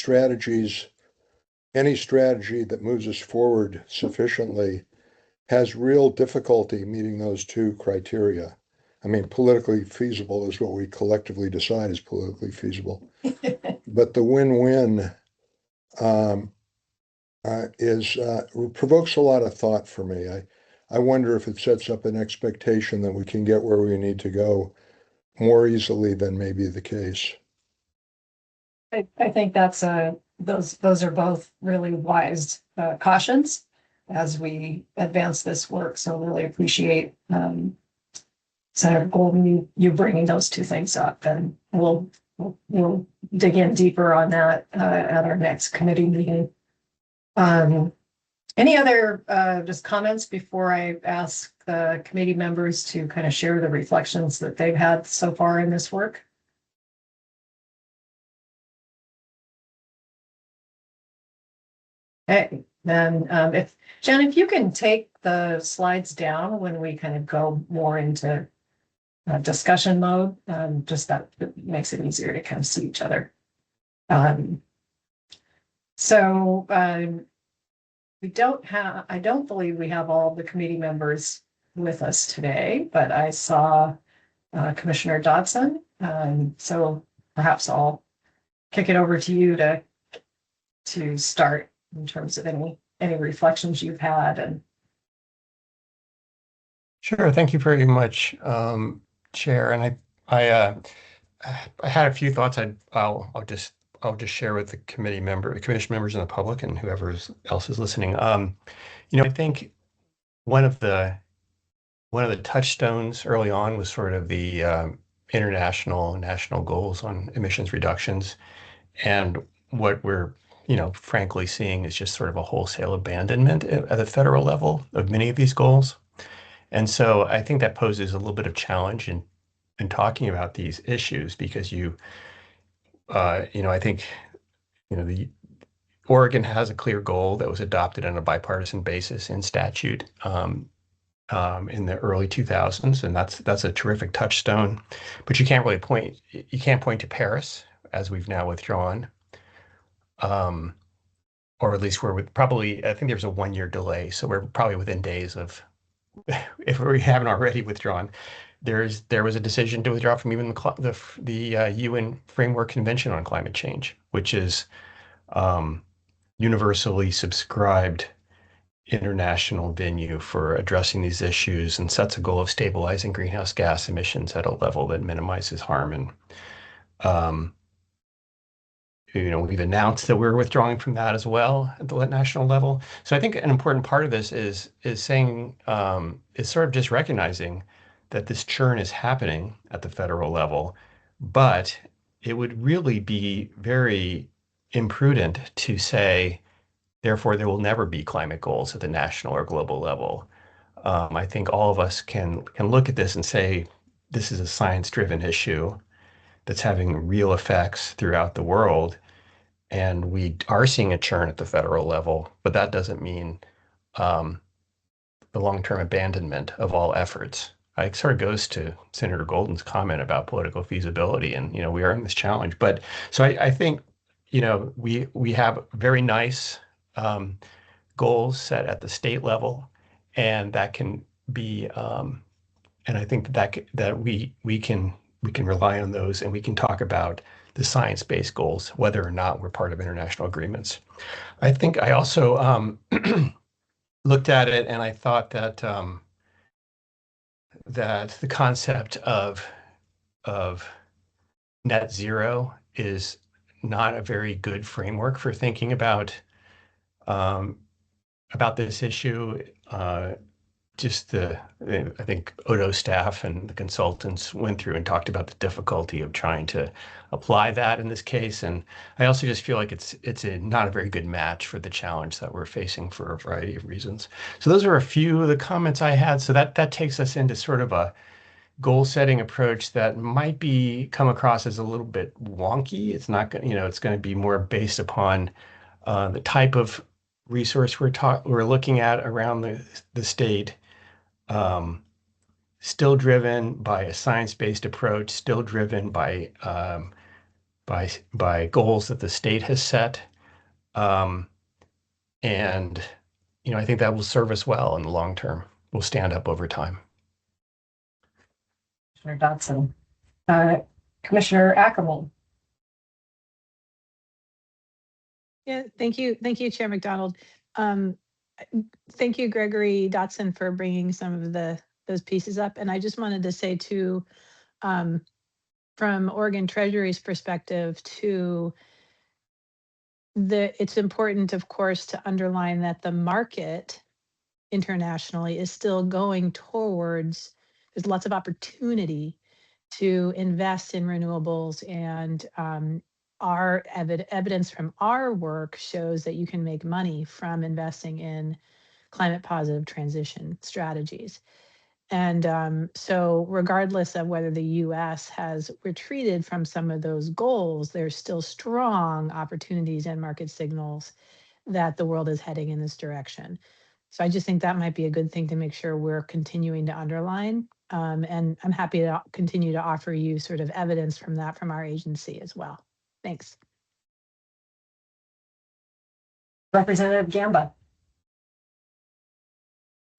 any strategy that moves us forward sufficiently has real difficulty meeting those two criteria. I mean, politically feasible is what we collectively decide is politically feasible. But the win-win provokes a lot of thought for me. I wonder if it sets up an expectation that we can get where we need to go more easily than may be the case. I think that's those are both really wise cautions as we advance this work. So really appreciate Senator Golden, you bringing those two things up, and we'll dig in deeper on that at our next committee meeting. Any other just comments before I ask the committee members to kind of share the reflections that they've had so far in this work? Okay, then if Jen, if you can take the slides down when we kind of go more into discussion mode, just that makes it easier to kind of see each other. I don't believe we have all the committee members with us today, but I saw Commissioner Dodson. So perhaps I'll kick it over to you to start in terms of any reflections you've had. And sure, thank you very much, Chair. And I had a few thoughts. I'll just share with the commission members and the public and whoever else is listening. I think one of the touchstones early on was sort of the international and national goals on emissions reductions, and what we're frankly seeing is just sort of a wholesale abandonment at the federal level of many of these goals. And so I think that poses a little bit of challenge in talking about these issues, because I think the Oregon has a clear goal that was adopted on a bipartisan basis in statute in the early 2000s, and that's a terrific touchstone. But you can't point to Paris, as we've now withdrawn, or at least I think there's a 1-year delay, so we're probably within days of, if we haven't already withdrawn. There was a decision to withdraw from even the UN Framework Convention on Climate Change, which is universally subscribed international venue for addressing these issues, and sets a goal of stabilizing greenhouse gas emissions at a level that minimizes harm. And we've announced that we're withdrawing from that as well at the national level. So I think an important part of this is saying, is sort of just recognizing that this churn is happening at the federal level, but it would really be very imprudent to say, therefore, there will never be climate goals at the national or global level. I think all of us can look at this and say, this is a science-driven issue that's having real effects throughout the world. And we are seeing a churn at the federal level, but that doesn't mean the long-term abandonment of all efforts. It sort of goes to Senator Golden's comment about political feasibility, and we are in this challenge. But so I think we have very nice goals set at the state level, and that can be, and I think that we can rely on those, and we can talk about the science-based goals, whether or not we're part of international agreements. I think I also looked at it and I thought that that the concept of net zero is not a very good framework for thinking about this issue. I think Odo staff and the consultants went through and talked about the difficulty of trying to apply that in this case. And I also just feel like it's not a very good match for the challenge that we're facing for a variety of reasons. So those are a few of the comments I had. So that takes us into sort of a goal setting approach that might come across as a little bit wonky. It's not going, it's going to be more based upon the type of resource we're looking at around the state. Still driven by a science-based approach, still driven by goals that the state has set. And, I think that will serve us well in the long term. We'll stand up over time. Commissioner Dotson. Commissioner Ackerman. Yeah, thank you. Thank you, Chair McDonald. Thank you, Gregory Dotson, for bringing some of those pieces up. And I just wanted to say too, from Oregon Treasury's perspective, it's important, of course, to underline that the market internationally is still going towards, there's lots of opportunity to invest in renewables, and our evidence from our work shows that you can make money from investing in climate positive transition strategies. And so regardless of whether the US has retreated from some of those goals, there's still strong opportunities and market signals that the world is heading in this direction. So I just think that might be a good thing to make sure we're continuing to underline. And I'm happy to continue to offer you sort of evidence from that from our agency as well. Thanks. Representative Gamba.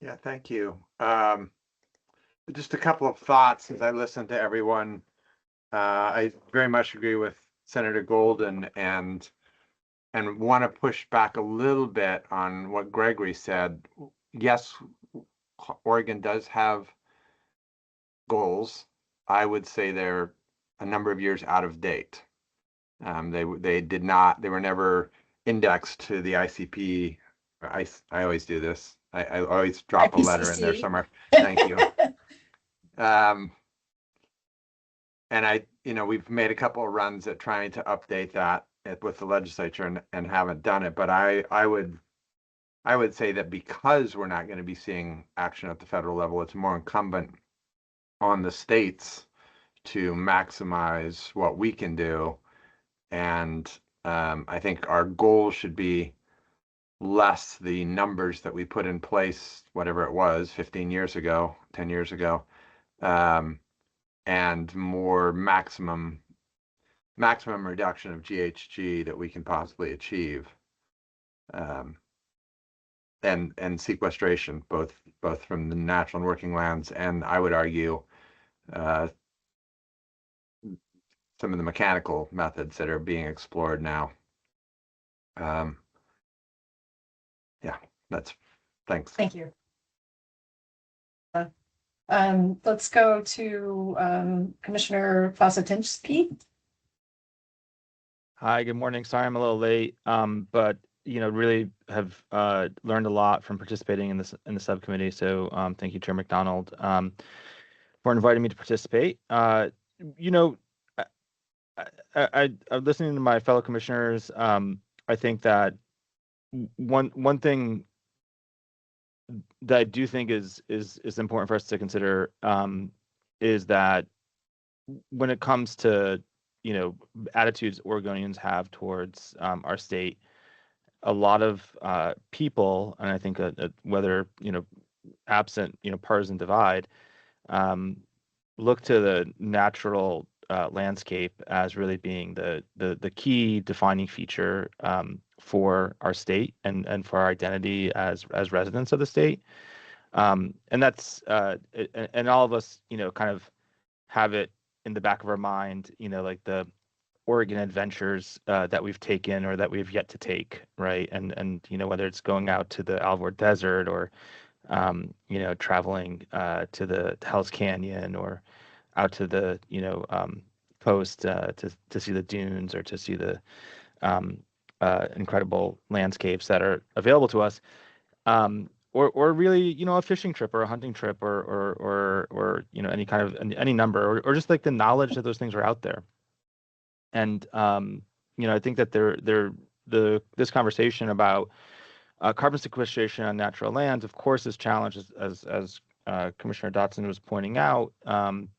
Yeah, thank you. Just a couple of thoughts as I listened to everyone. I very much agree with Senator Golden and want to push back a little bit on what Gregory said. Yes, Oregon does have goals. I would say they're a number of years out of date. They were never indexed to the ICP. I always do this. I always drop a letter in there somewhere. Thank you. And we've made a couple of runs at trying to update that with the legislature and haven't done it. But I would say that because we're not going to be seeing action at the federal level, it's more incumbent on the states to maximize what we can do. And I think our goal should be less the numbers that we put in place, whatever it was, 15 years ago, 10 years ago, and more maximum reduction of GHG that we can possibly achieve, and sequestration, both from the natural and working lands, and I would argue some of the mechanical methods that are being explored now. Yeah, thanks. Thank you. Let's go to Commissioner Fossatinsky. Hi, good morning. Sorry I'm a little late, but really have learned a lot from participating in the subcommittee. So thank you, Chair McDonald, for inviting me to participate. I'm listening to my fellow commissioners. I think that one thing that I do think is important for us to consider is that when it comes to attitudes Oregonians have towards our state, a lot of people, and I think whether absent partisan divide, look to the natural landscape as really being the key defining feature for our state and for our identity as residents of the state, and that's and all of us kind of have it in the back of our mind, like the Oregon adventures that we've taken or that we've yet to take, right? And you know, whether it's going out to the Alvord Desert or you know, traveling to the Hell's Canyon or out to the coast to see the dunes or to see the incredible landscapes that are available to us, or really, you know, a fishing trip or a hunting trip or you know, any kind of any number or just like the knowledge that those things are out there. And you know, I think that this conversation about carbon sequestration on natural lands, of course, is challenged as Commissioner Dotson was pointing out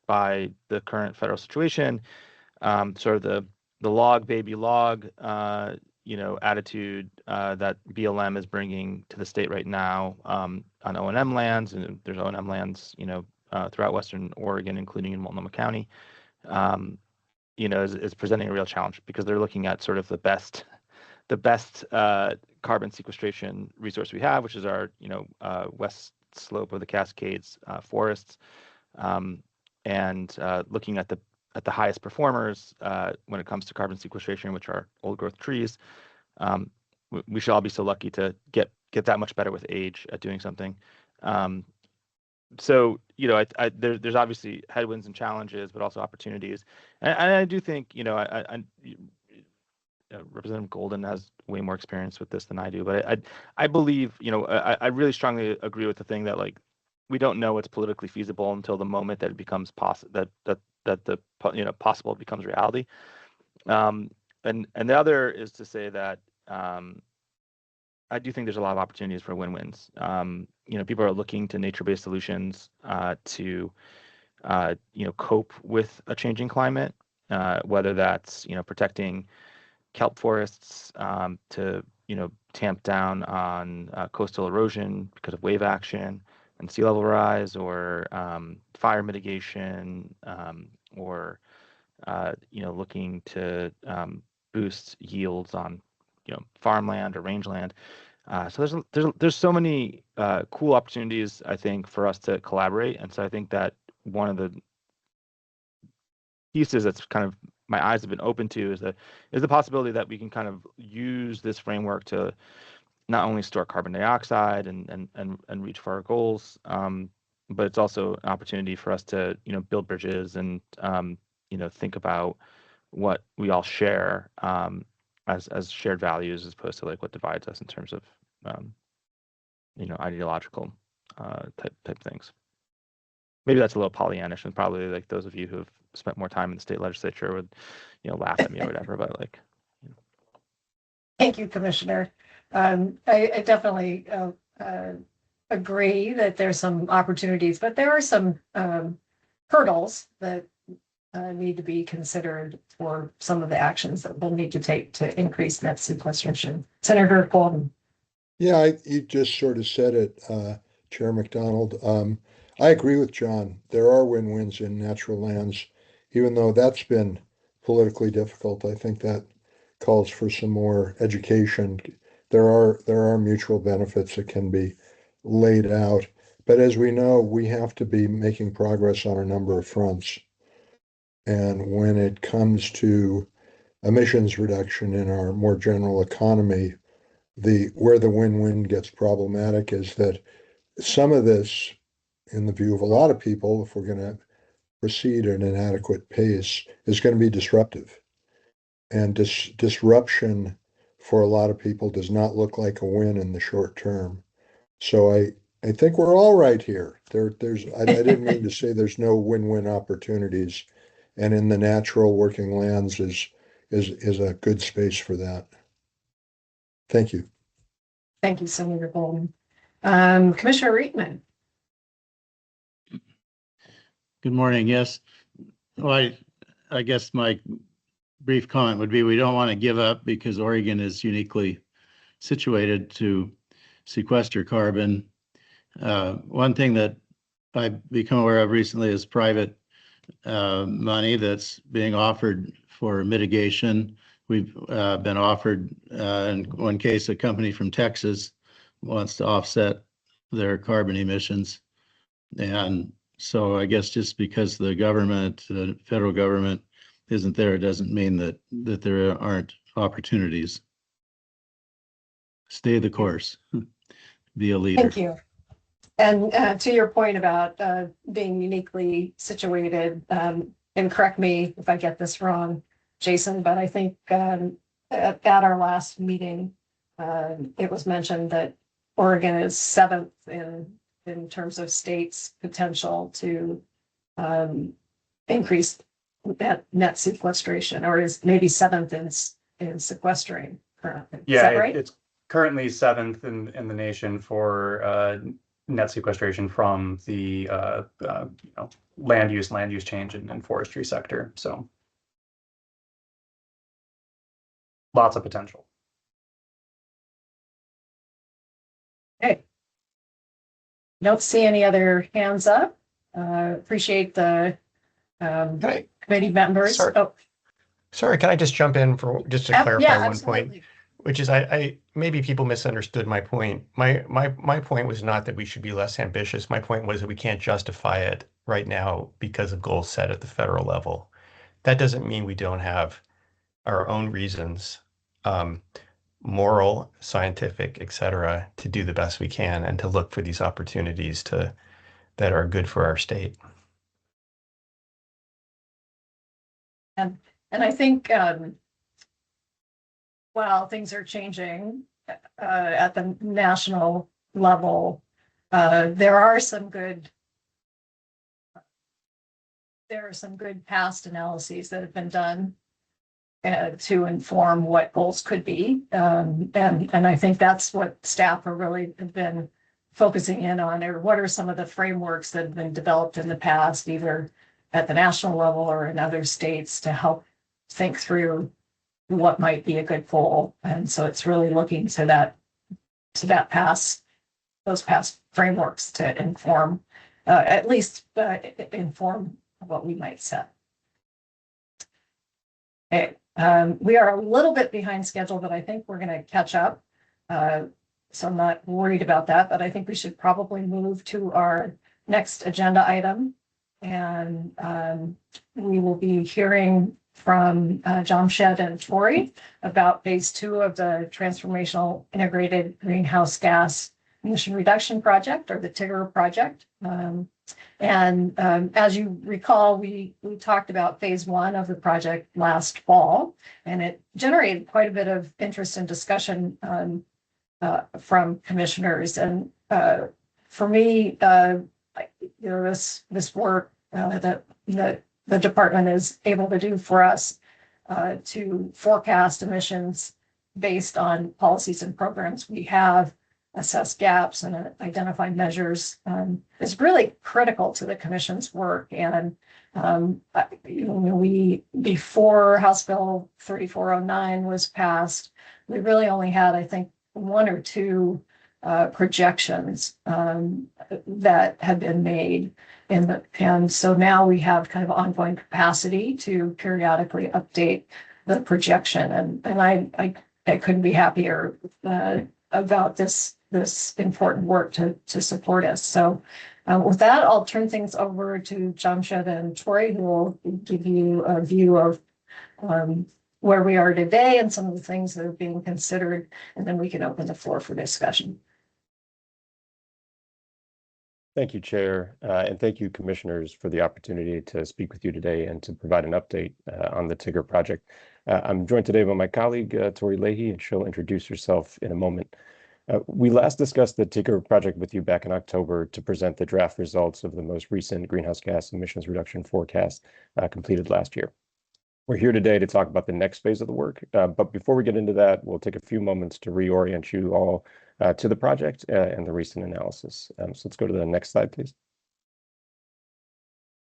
by the current federal situation, sort of the log baby log, you know, attitude that BLM is bringing to the state right now on O&M lands, and there's O&M lands, you know, throughout Western Oregon, including in Multnomah County. You know, is presenting a real challenge because they're looking at sort of the best carbon sequestration resource we have, which is our, you know, west slope of the Cascades forests, and looking at the highest performers when it comes to carbon sequestration, which are old growth trees. We should all be so lucky to get that much better with age at doing something. So, you know, there's obviously headwinds and challenges, but also opportunities. And I do think, you know, Representative Golden has way more experience with this than I do, but I believe, you know, I really strongly agree with the thing that, like, we don't know what's politically feasible until the moment that it becomes possible, that the possible becomes reality. And the other is to say that I do think there's a lot of opportunities for win-wins. You know, people are looking to nature-based solutions to cope with a changing climate, whether that's, you know, protecting kelp forests to, you know, tamp down on coastal erosion because of wave action and sea level rise, or fire mitigation, or you know, looking to boost yields on, you know, farmland or rangeland. So there's so many cool opportunities, I think, for us to collaborate. And so I think that one of the pieces that's kind of my eyes have been open to is the possibility that we can kind of use this framework to not only store carbon dioxide and reach for our goals, but it's also an opportunity for us to, you know, build bridges and you know, think about what we all share as shared values, as opposed to like what divides us in terms of you know, ideological type things. Maybe that's a little Pollyannish, and probably like those of you who have spent more time in the state legislature would, you know, laugh at me or whatever. But like, you know. Thank you, Commissioner. I definitely agree that there's some opportunities, but there are some hurdles that need to be considered for some of the actions that we'll need to take to increase net sequestration. Senator Golden. Yeah, you just sort of said it, Chair McDonald. I agree with John. There are win-wins in natural lands, even though that's been politically difficult. I think that calls for some more education. There are mutual benefits that can be laid out. But as we know, we have to be making progress on a number of fronts. And when it comes to emissions reduction in our more general economy, where the win-win gets problematic is that some of this, in the view of a lot of people, if we're going to proceed at an adequate pace, is going to be disruptive. And disruption for a lot of people does not look like a win in the short term. So I think we're all right here. I didn't mean to say there's no win-win opportunities, and in the natural working lands is a good space for that. Thank you. Thank you, Senator Golden. Commissioner Reitman. Good morning. Yes. Well, I guess my brief comment would be we don't want to give up because Oregon is uniquely situated to sequester carbon. One thing that I've become aware of recently is private money that's being offered for mitigation. We've been offered, in one case, a company from Texas wants to offset their carbon emissions. And so I guess just because the government, the federal government, isn't there doesn't mean that there aren't opportunities. Stay the course. Be a leader. Thank you. And to your point about being uniquely situated, and correct me if I get this wrong, Jason, but I think at our last meeting, it was mentioned that Oregon is 7th in terms of states' potential to increase net sequestration, or is maybe 7th in sequestering currently. Is Yeah, that right? it's currently 7th in the nation for net sequestration from the land use change and forestry sector. So lots of potential. Okay. Don't see any other hands up. Appreciate the committee members. Sorry. Oh, Sorry, can I just jump in for just to clarify yeah, one absolutely. point, which is I maybe people misunderstood my point. My point was not that we should be less ambitious. My point was that we can't justify it right now because of goals set at the federal level. That doesn't mean we don't have our own reasons, moral, scientific, et cetera, to do the best we can and to look for these opportunities that are good for our state. And I think while things are changing at the national level, there are some good past analyses that have been done to inform what goals could be. And I think that's what staff are really have been focusing in on, or what are some of the frameworks that have been developed in the past, either at the national level or in other states, to help think through what might be a good goal. And so it's really looking to those past frameworks to inform, at least inform what we might set. Okay, we are a little bit behind schedule, but I think we're going to catch up. So I'm not worried about that, but I think we should probably move to our next agenda item. And we will be hearing from Jamshed and Tori about phase 2 of the Transformational Integrated Greenhouse Gas Emission Reduction Project, or the TIGR project. As you recall, we talked about phase 1 of the project last fall, and it generated quite a bit of interest and discussion from commissioners. And for me, this work that the department is able to do for us to forecast emissions based on policies and programs we have, assess gaps and identify measures is really critical to the commission's work. And before House Bill 3409 was passed, we really only had, I think, 1 or 2 projections that had been made and so now we have kind of ongoing capacity to periodically update the projection, and I couldn't be happier about this important work to support us. So with that, I'll turn things over to Jamshed and Tori, who will give you a view of where we are today and some of the things that are being considered, and then we can open the floor for discussion. Thank you, Chair, and thank you, Commissioners, for the opportunity to speak with you today and to provide an update on the TIGR project. I'm joined today by my colleague, Tori Leahy, and she'll introduce herself in a moment. We last discussed the TIGR project with you back in October to present the draft results of the most recent greenhouse gas emissions reduction forecast completed last year. We're here today to talk about the next phase of the work, but before we get into that, we'll take a few moments to reorient you all to the project and the recent analysis. So let's go to the next slide, please.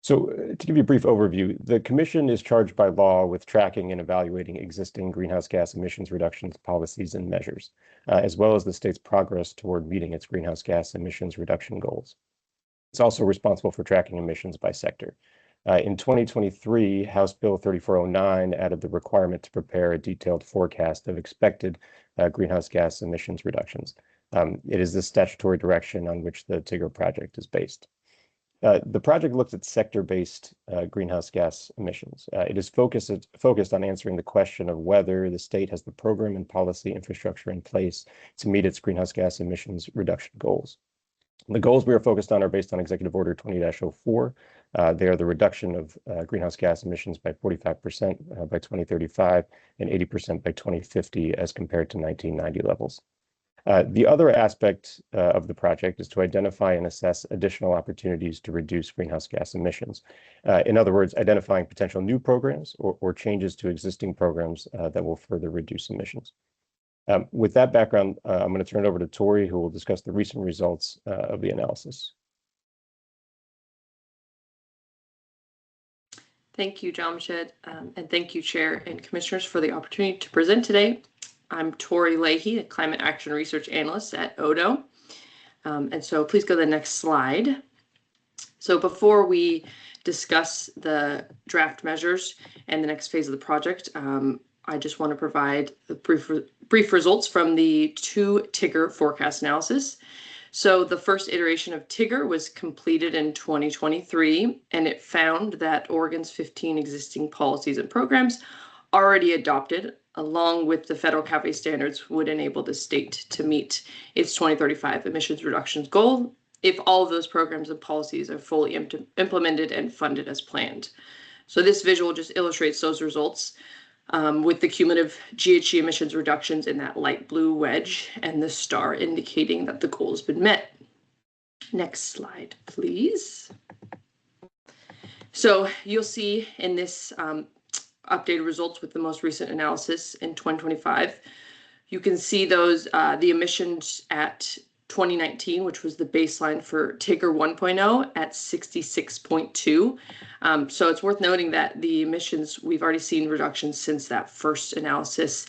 So to give you a brief overview, the Commission is charged by law with tracking and evaluating existing greenhouse gas emissions reductions policies and measures, as well as the state's progress toward meeting its greenhouse gas emissions reduction goals. It's also responsible for tracking emissions by sector. In 2023, House Bill 3409 added the requirement to prepare a detailed forecast of expected greenhouse gas emissions reductions. It is the statutory direction on which the TIGR project is based. The project looks at sector-based greenhouse gas emissions. It is focused on answering the question of whether the state has the program and policy infrastructure in place to meet its greenhouse gas emissions reduction goals. The goals we are focused on are based on Executive Order 20-04. They are the reduction of greenhouse gas emissions by 45% by 2035 and 80% by 2050 as compared to 1990 levels. The other aspect of the project is to identify and assess additional opportunities to reduce greenhouse gas emissions. In other words, identifying potential new programs or changes to existing programs that will further reduce emissions. With that background, I'm going to turn it over to Tori, who will discuss the recent results of the analysis. Thank you, Jamshed, and thank you, Chair and Commissioners, for the opportunity to present today. I'm Tori Leahy, a Climate Action Research Analyst at ODO. And so please go to the next slide. So before we discuss the draft measures and the next phase of the project, I just want to provide the brief results from the 2 TIGR forecast analysis. So the first iteration of TIGR was completed in 2023, and it found that Oregon's 15 existing policies and programs already adopted, along with the federal CAFE standards, would enable the state to meet its 2035 emissions reductions goal if all of those programs and policies are fully implemented and funded as planned. So this visual just illustrates those results with the cumulative GHG emissions reductions in that light blue wedge and the star indicating that the goal has been met. Next slide, please. So you'll see in this updated results with the most recent analysis in 2025, you can see those the emissions at 2019, which was the baseline for TIGR 1.0 at 66.2. So it's worth noting that the emissions, we've already seen reductions since that first analysis,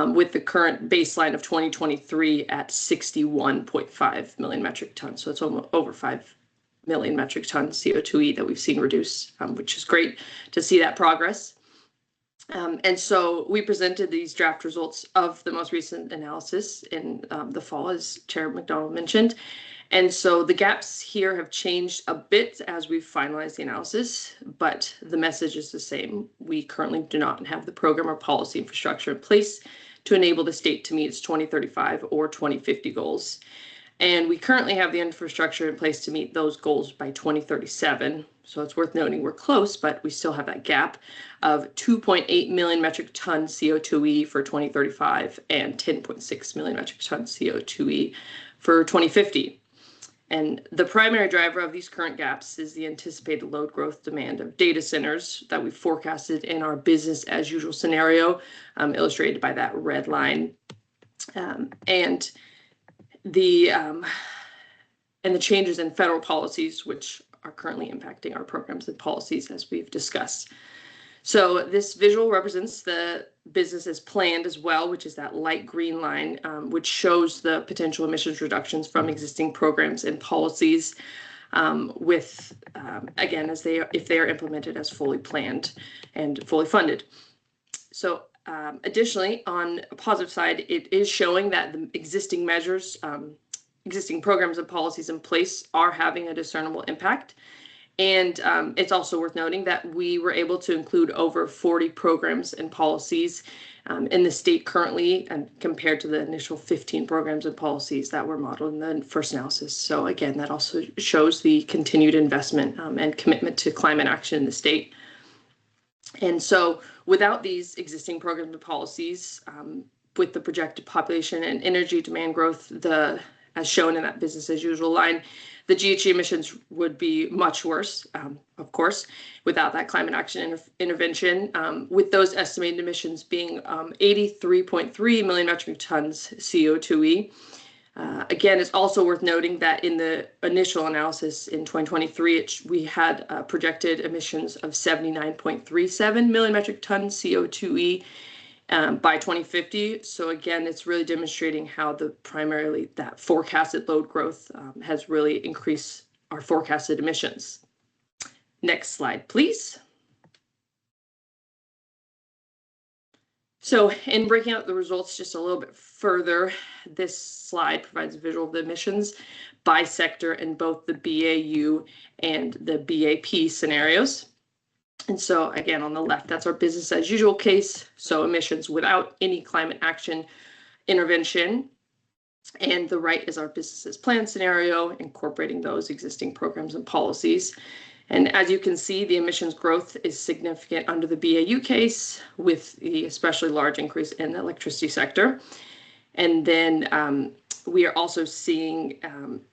with the current baseline of 2023 at 61.5 million metric tons. So it's almost over 5 million metric tons CO2e that we've seen reduce, which is great to see that progress. And so we presented these draft results of the most recent analysis in the fall, as Chair McDonald mentioned. And so the gaps here have changed a bit as we've finalized the analysis, but the message is the same. We currently do not have the program or policy infrastructure in place to enable the state to meet its 2035 or 2050 goals. And we currently have the infrastructure in place to meet those goals by 2037. So it's worth noting we're close, but we still have that gap of 2.8 million metric tons CO2e for 2035 and 10.6 million metric tons CO2e for 2050. And the primary driver of these current gaps is the anticipated load growth demand of data centers that we forecasted in our business as usual scenario, illustrated by that red line. And the changes in federal policies, which are currently impacting our programs and policies, as we've discussed. So this visual represents the business as planned as well, which is that light green line, which shows the potential emissions reductions from existing programs and policies again, if they are implemented as fully planned and fully funded. So additionally, on a positive side, it is showing that the existing measures, existing programs and policies in place are having a discernible impact. And it's also worth noting that we were able to include over 40 programs and policies in the state currently, and compared to the initial 15 programs and policies that were modeled in the first analysis. So again, that also shows the continued investment and commitment to climate action in the state. And so without these existing programs and policies, with the projected population and energy demand growth, as shown in that business as usual line, the GHG emissions would be much worse, of course, without that climate action intervention, with those estimated emissions being 83.3 million metric tons CO2e. Again, it's also worth noting that in the initial analysis in 2023, we had projected emissions of 79.37 million metric tons CO2e by 2050. So again, it's really demonstrating how primarily that forecasted load growth has really increased our forecasted emissions. Next slide, please. So in breaking out the results just a little bit further, this slide provides a visual of the emissions by sector in both the BAU and the BAP scenarios. And so again, on the left, that's our business as usual case. So emissions without any climate action intervention. And the right is our business as planned scenario, incorporating those existing programs and policies. And as you can see, the emissions growth is significant under the BAU case, with the especially large increase in the electricity sector. And then we are also seeing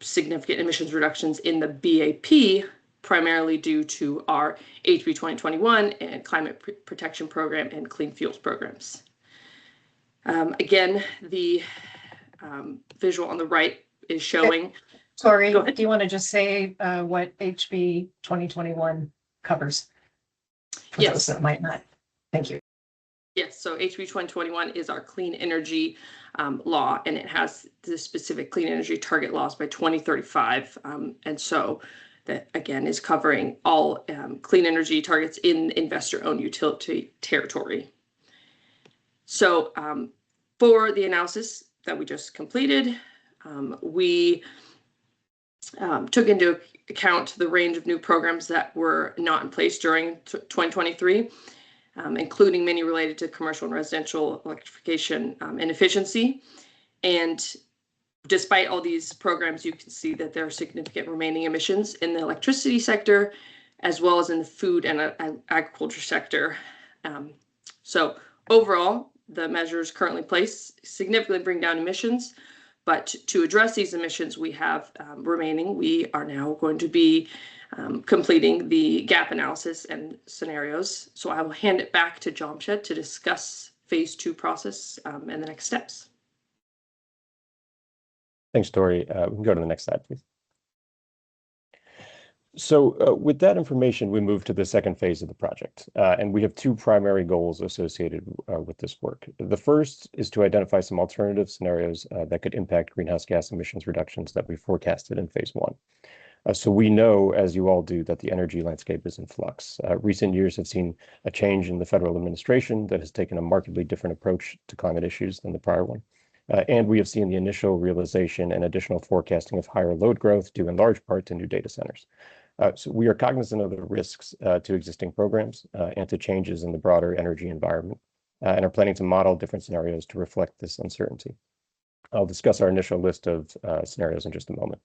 significant emissions reductions in the BAP, primarily due to our HB 2021 and Climate Protection Program and Clean Fuels programs. Again, the visual on the right is showing. Tori, do you want to just say what HB 2021 covers? For Yes. those that might not. Thank you. Yes, so HB 2021 is our clean energy law, and it has the specific clean energy target laws by 2035. And so that, again, is covering all clean energy targets in investor-owned utility territory. So for the analysis that we just completed, we took into account the range of new programs that were not in place during 2023, including many related to commercial and residential electrification and efficiency. And despite all these programs, you can see that there are significant remaining emissions in the electricity sector, as well as in the food and agriculture sector. So overall, the measures currently placed significantly bring down emissions, but to address these emissions we have remaining, we are now going to be completing the gap analysis and scenarios. So I will hand it back to Jamshed to discuss phase 2 process and the next steps. Thanks, Tori. We can go to the next slide, please. So with that information, we move to the second phase of the project, and we have two primary goals associated with this work. The first is to identify some alternative scenarios that could impact greenhouse gas emissions reductions that we forecasted in phase 1. So we know, as you all do, that the energy landscape is in flux. Recent years have seen a change in the federal administration that has taken a markedly different approach to climate issues than the prior one. And we have seen the initial realization and additional forecasting of higher load growth due in large part to new data centers. So we are cognizant of the risks to existing programs and to changes in the broader energy environment, and are planning to model different scenarios to reflect this uncertainty. I'll discuss our initial list of scenarios in just a moment.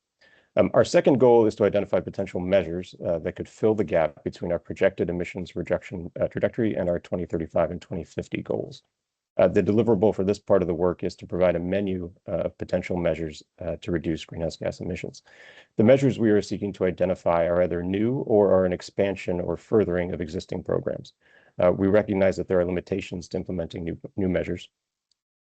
Our second goal is to identify potential measures that could fill the gap between our projected emissions reduction trajectory and our 2035 and 2050 goals. The deliverable for this part of the work is to provide a menu of potential measures to reduce greenhouse gas emissions. The measures we are seeking to identify are either new or are an expansion or furthering of existing programs. We recognize that there are limitations to implementing new measures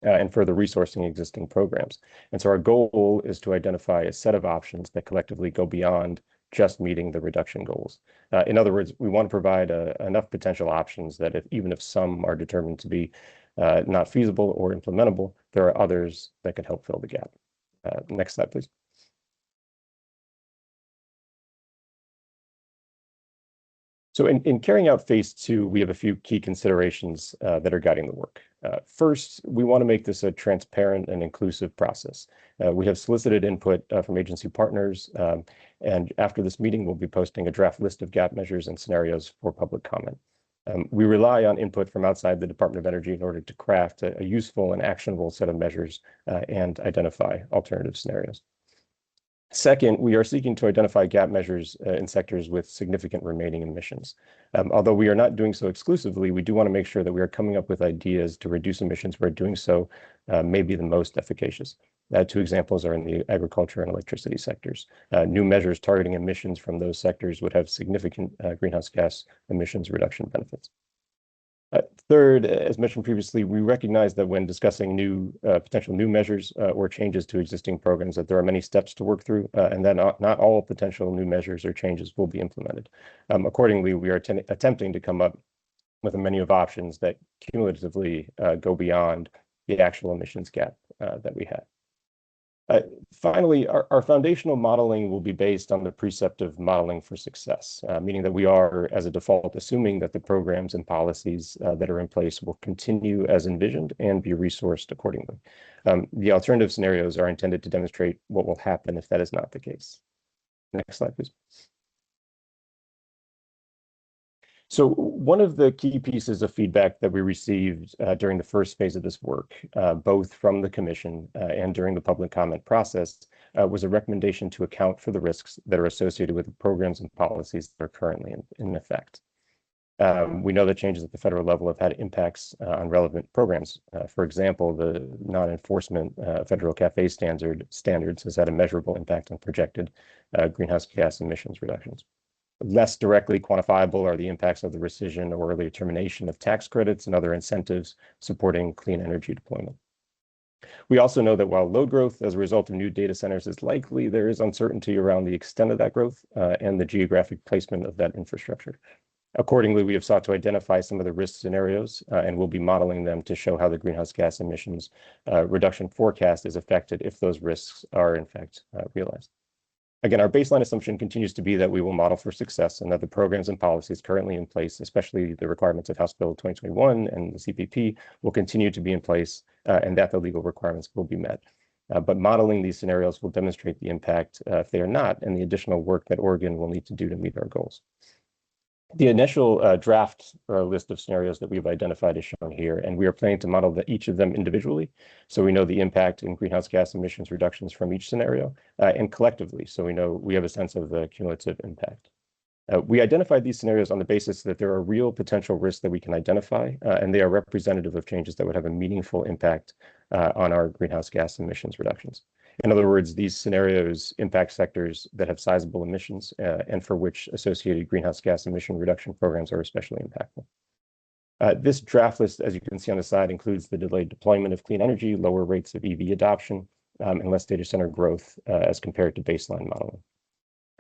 and further resourcing existing programs. And so our goal is to identify a set of options that collectively go beyond just meeting the reduction goals. In other words, we want to provide enough potential options that even if some are determined to be not feasible or implementable, there are others that could help fill the gap. Next slide, please. So in carrying out phase 2, we have a few key considerations that are guiding the work. First, we want to make this a transparent and inclusive process. We have solicited input from agency partners, and after this meeting, we'll be posting a draft list of gap measures and scenarios for public comment. We rely on input from outside the Department of Energy in order to craft a useful and actionable set of measures and identify alternative scenarios. Second, we are seeking to identify gap measures in sectors with significant remaining emissions. Although we are not doing so exclusively, we do want to make sure that we are coming up with ideas to reduce emissions where doing so may be the most efficacious. Two examples are in the agriculture and electricity sectors. New measures targeting emissions from those sectors would have significant greenhouse gas emissions reduction benefits. Third, as mentioned previously, we recognize that when discussing potential new measures or changes to existing programs, that there are many steps to work through, and that not all potential new measures or changes will be implemented. Accordingly, we are attempting to come up with a menu of options that cumulatively go beyond the actual emissions gap that we have. Finally, our foundational modeling will be based on the precept of modeling for success, meaning that we are, as a default, assuming that the programs and policies that are in place will continue as envisioned and be resourced accordingly. The alternative scenarios are intended to demonstrate what will happen if that is not the case. Next slide, please. So one of the key pieces of feedback that we received during the first phase of this work, both from the Commission and during the public comment process, was a recommendation to account for the risks that are associated with the programs and policies that are currently in effect. We know that changes at the federal level have had impacts on relevant programs. For example, the non-enforcement federal CAFE standards has had a measurable impact on projected greenhouse gas emissions reductions. Less directly quantifiable are the impacts of the rescission or early termination of tax credits and other incentives supporting clean energy deployment. We also know that while load growth as a result of new data centers is likely, there is uncertainty around the extent of that growth and the geographic placement of that infrastructure. Accordingly, we have sought to identify some of the risk scenarios and we'll be modeling them to show how the greenhouse gas emissions reduction forecast is affected if those risks are in fact realized. Again, our baseline assumption continues to be that we will model for success and that the programs and policies currently in place, especially the requirements of House Bill 2021 and the CPP, will continue to be in place and that the legal requirements will be met. But modeling these scenarios will demonstrate the impact if they are not and the additional work that Oregon will need to do to meet our goals. The initial draft list of scenarios that we've identified is shown here, and we are planning to model each of them individually. So we know the impact in greenhouse gas emissions reductions from each scenario and collectively. So we know we have a sense of the cumulative impact. We identified these scenarios on the basis that there are real potential risks that we can identify, and they are representative of changes that would have a meaningful impact on our greenhouse gas emissions reductions. In other words, these scenarios impact sectors that have sizable emissions and for which associated greenhouse gas emission reduction programs are especially impactful. This draft list, as you can see on the side, includes the delayed deployment of clean energy, lower rates of EV adoption, and less data center growth as compared to baseline modeling.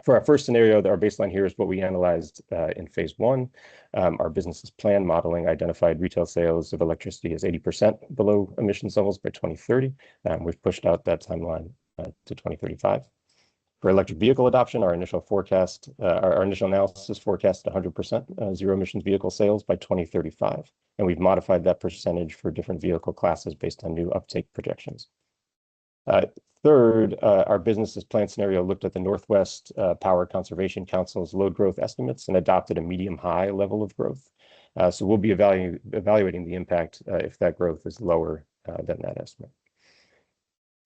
For our first scenario, our baseline here is what we analyzed in phase one. Our business's plan modeling identified retail sales of electricity as 80% below emissions levels by 2030. We've pushed out that timeline to 2035. For electric vehicle adoption, our initial forecast, our initial analysis forecast 100% zero emissions vehicle sales by 2035. And we've modified that percentage for different vehicle classes based on new uptake projections. Third, our business's plan scenario looked at the Northwest Power Conservation Council's load growth estimates and adopted a medium-high level of growth. So we'll be evaluating the impact if that growth is lower than that estimate.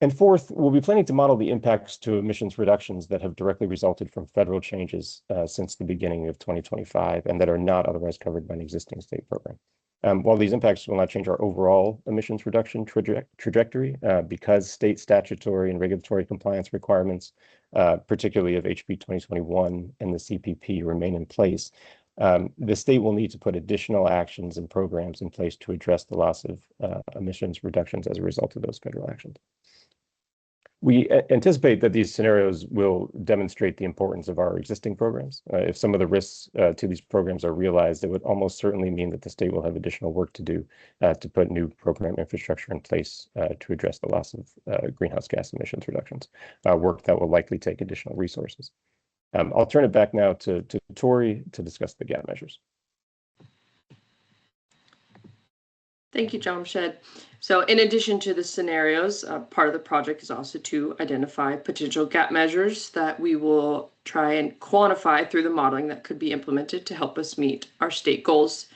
And fourth, we'll be planning to model the impacts to emissions reductions that have directly resulted from federal changes since the beginning of 2025 and that are not otherwise covered by an existing state program. While these impacts will not change our overall emissions reduction trajectory, because state statutory and regulatory compliance requirements, particularly of HB 2021 and the CPP, remain in place, the state will need to put additional actions and programs in place to address the loss of emissions reductions as a result of those federal actions. We anticipate that these scenarios will demonstrate the importance of our existing programs. If some of the risks to these programs are realized, it would almost certainly mean that the state will have additional work to do to put new program infrastructure in place to address the loss of greenhouse gas emissions reductions, work that will likely take additional resources. I'll turn it back now to Tori to discuss the gap measures. Thank you, Jamshed. So in addition to the scenarios, part of the project is also to identify potential gap measures that we will try and quantify through the modeling that could be implemented to help us meet our state goals.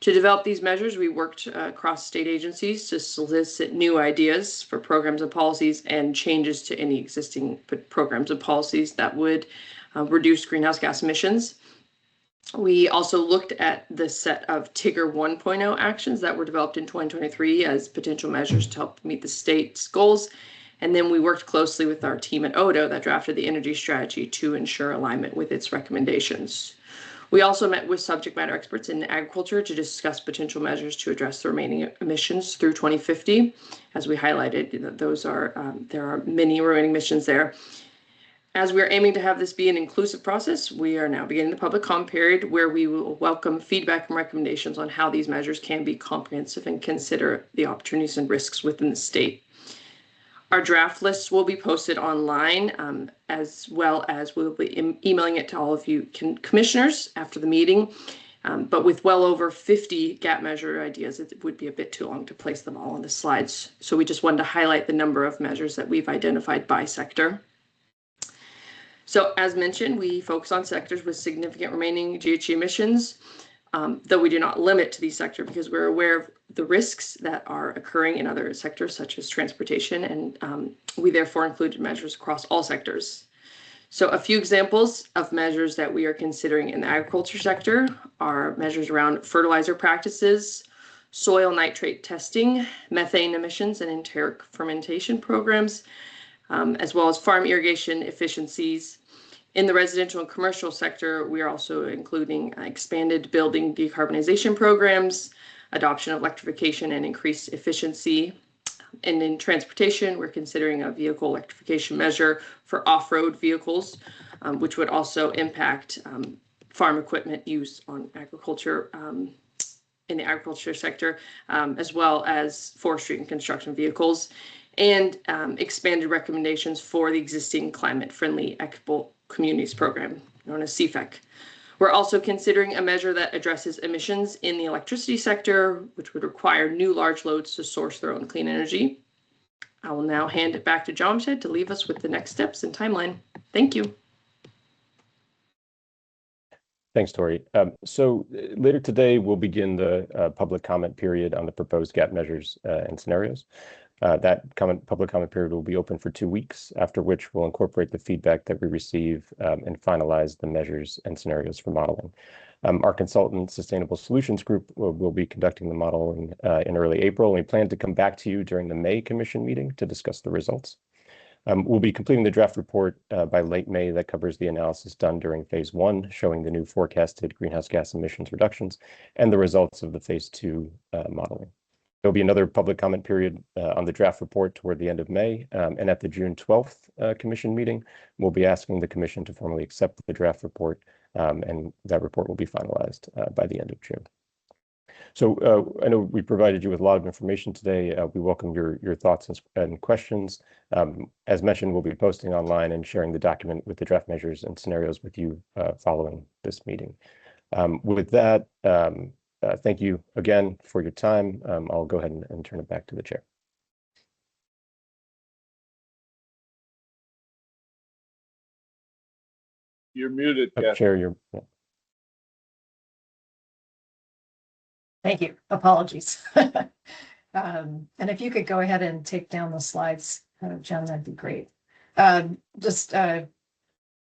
To develop these measures, we worked across state agencies to solicit new ideas for programs and policies and changes to any existing programs and policies that would reduce greenhouse gas emissions. We also looked at the set of TIGR 1.0 actions that were developed in 2023 as potential measures to help meet the state's goals. And then we worked closely with our team at ODO that drafted the energy strategy to ensure alignment with its recommendations. We also met with subject matter experts in agriculture to discuss potential measures to address the remaining emissions through 2050. As we highlighted, there are many remaining emissions there. As we are aiming to have this be an inclusive process, we are now beginning the public comment period where we will welcome feedback and recommendations on how these measures can be comprehensive and consider the opportunities and risks within the state. Our draft lists will be posted online, as well as we'll be emailing it to all of you commissioners after the meeting. But with well over 50 gap measure ideas, it would be a bit too long to place them all on the slides. So we just wanted to highlight the number of measures that we've identified by sector. So as mentioned, we focus on sectors with significant remaining GHG emissions, though we do not limit to these sectors because we're aware of the risks that are occurring in other sectors such as transportation, and we therefore included measures across all sectors. So a few examples of measures that we are considering in the agriculture sector are measures around fertilizer practices, soil nitrate testing, methane emissions and enteric fermentation programs, as well as farm irrigation efficiencies. In the residential and commercial sector, we are also including expanded building decarbonization programs, adoption of electrification and increased efficiency. And in transportation, we're considering a vehicle electrification measure for off-road vehicles, which would also impact farm equipment use on agriculture in the agriculture sector, as well as forestry and construction vehicles, and expanded recommendations for the existing climate-friendly equitable communities program, known as CFEC. We're also considering a measure that addresses emissions in the electricity sector, which would require new large loads to source their own clean energy. I will now hand it back to Jamshed to leave us with the next steps and timeline. Thank you. Thanks, Tori. So later today, we'll begin the public comment period on the proposed gap measures and scenarios. That public comment period will be open for 2 weeks, after which we'll incorporate the feedback that we receive and finalize the measures and scenarios for modeling. Our consultant Sustainable Solutions Group will be conducting the modeling in early April, and we plan to come back to you during the May Commission meeting to discuss the results. We'll be completing the draft report by late May that covers the analysis done during phase 1, showing the new forecasted greenhouse gas emissions reductions and the results of the phase 2 modeling. There'll be another public comment period on the draft report toward the end of May, and at the June 12th Commission meeting, we'll be asking the Commission to formally accept the draft report, and that report will be finalized by the end of June. So I know we provided you with a lot of information today. We welcome your thoughts and questions. As mentioned, we'll be posting online and sharing the document with the draft measures and scenarios with you following this meeting. With that, thank you again for your time. I'll go ahead and turn it back to the chair. You're muted, Kathy. Chair, you're. Yeah. Thank you. Apologies. And if you could go ahead and take down the slides, Jen, that'd be great. Just I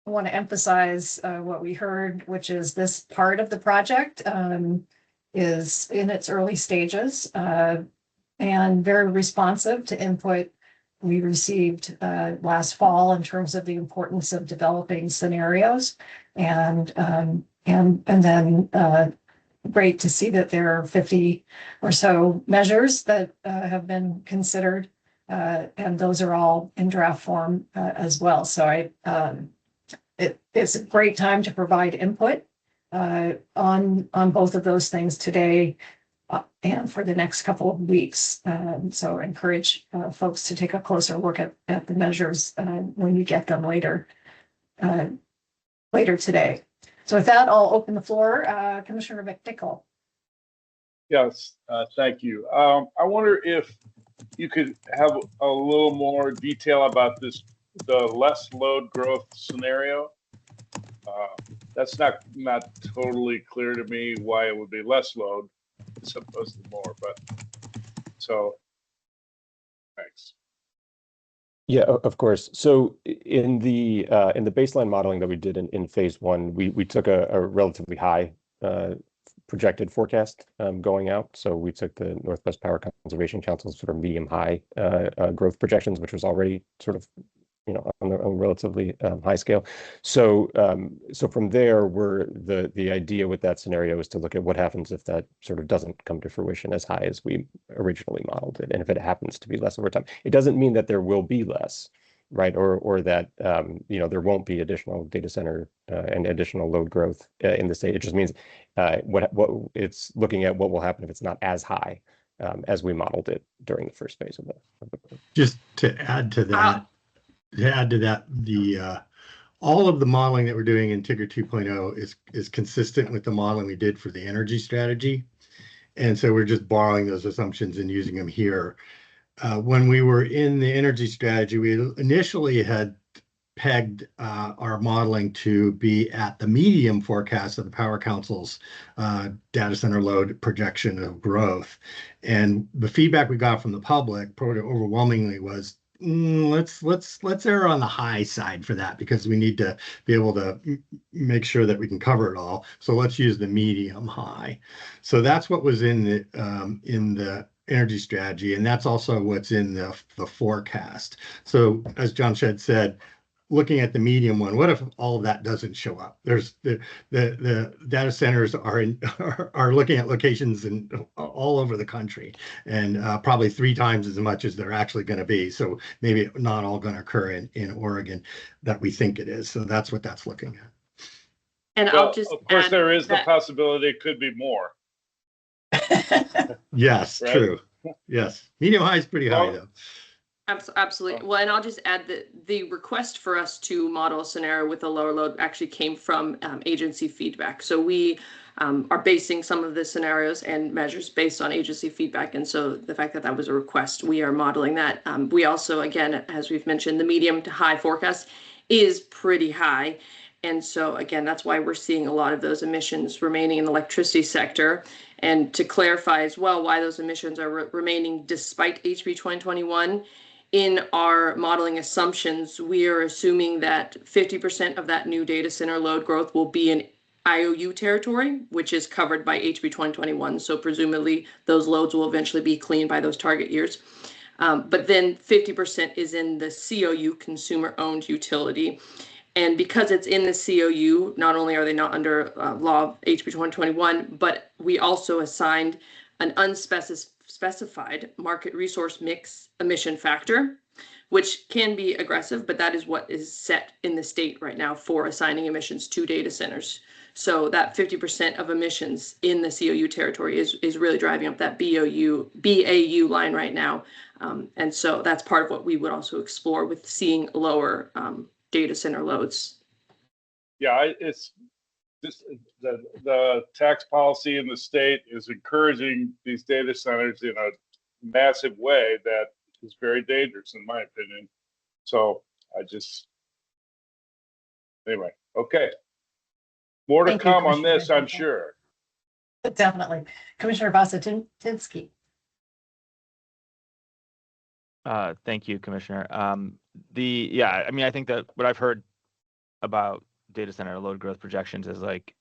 want to emphasize what we heard, which is this part of the project is in its early stages and very responsive to input we received last fall in terms of the importance of developing scenarios, and then great to see that there are 50 or so measures that have been considered, and those are all in draft form as well. So it's a great time to provide input on both of those things today and for the next couple of weeks. So I encourage folks to take a closer look at the measures when you get them later today. So with that, I'll open the floor. Commissioner McNichol. Yes, thank you. I wonder if you could have a little more detail about the less load growth scenario. That's not totally clear to me why it would be less load as opposed to more, but so thanks. Yeah, of course. So in the baseline modeling that we did in phase 1, we took a relatively high projected forecast going out. So we took the Northwest Power Conservation Council's sort of medium high growth projections, which was already sort of on a relatively high scale. So from there, the idea with that scenario is to look at what happens if that sort of doesn't come to fruition as high as we originally modeled it, and if it happens to be less over time. It doesn't mean that there will be less, right? Or that there won't be additional data center and additional load growth in the state. It just means what it's looking at what will happen if it's not as high as we modeled it during the first phase of the. Just to add to that, the all of the modeling that we're doing in Tigger 2.0 is consistent with the modeling we did for the energy strategy. And so we're just borrowing those assumptions and using them here. When we were in the energy strategy, we initially had pegged our modeling to be at the medium forecast of the Power Council's data center load projection of growth. And the feedback we got from the public probably overwhelmingly was, let's err on the high side for that, because we need to be able to make sure that we can cover it all. So let's use the medium high. So that's what was in the energy strategy, and that's also what's in the forecast. So as John Shedd said, looking at the medium one, what if all of that doesn't show up? There's the data centers are looking at locations in all over the country, and probably 3 times as much as they're actually going to be. So maybe not all going to occur in Oregon that we think it is. So that's what that's looking at. And Well, I'll just of course, add there is the that- possibility it could be more. Yes, Right. true. Yes, medium high is pretty high Well, though. Absolutely. Well, and I'll just add that the request for us to model a scenario with a lower load actually came from agency feedback. So we are basing some of the scenarios and measures based on agency feedback. And so the fact that that was a request, we are modeling that. We also, again, as we've mentioned, the medium to high forecast is pretty high. And so, again, that's why we're seeing a lot of those emissions remaining in the electricity sector. And to clarify as well why those emissions are remaining despite HB 2021, in our modeling assumptions, we are assuming that 50% of that new data center load growth will be in IOU territory, which is covered by HB 2021. So presumably those loads will eventually be cleaned by those target years. But then 50% is in the COU, consumer-owned utility. And because it's in the COU, not only are they not under law of HB 2021, but we also assigned an unspecified market resource mix emission factor, which can be aggressive, but that is what is set in the state right now for assigning emissions to data centers. So that 50% of emissions in the COU territory is really driving up that BAU line right now. And so that's part of what we would also explore with seeing lower data center loads. Yeah, it's just the tax policy in the state is encouraging these data centers in a massive way that is very dangerous, in my opinion. So anyway, okay. More to Thank you, come on Commissioner this, I'm Baker. sure. Definitely. Commissioner Basatinsky. Thank you, Commissioner. I mean, I think that what I've heard about data center load growth projections is like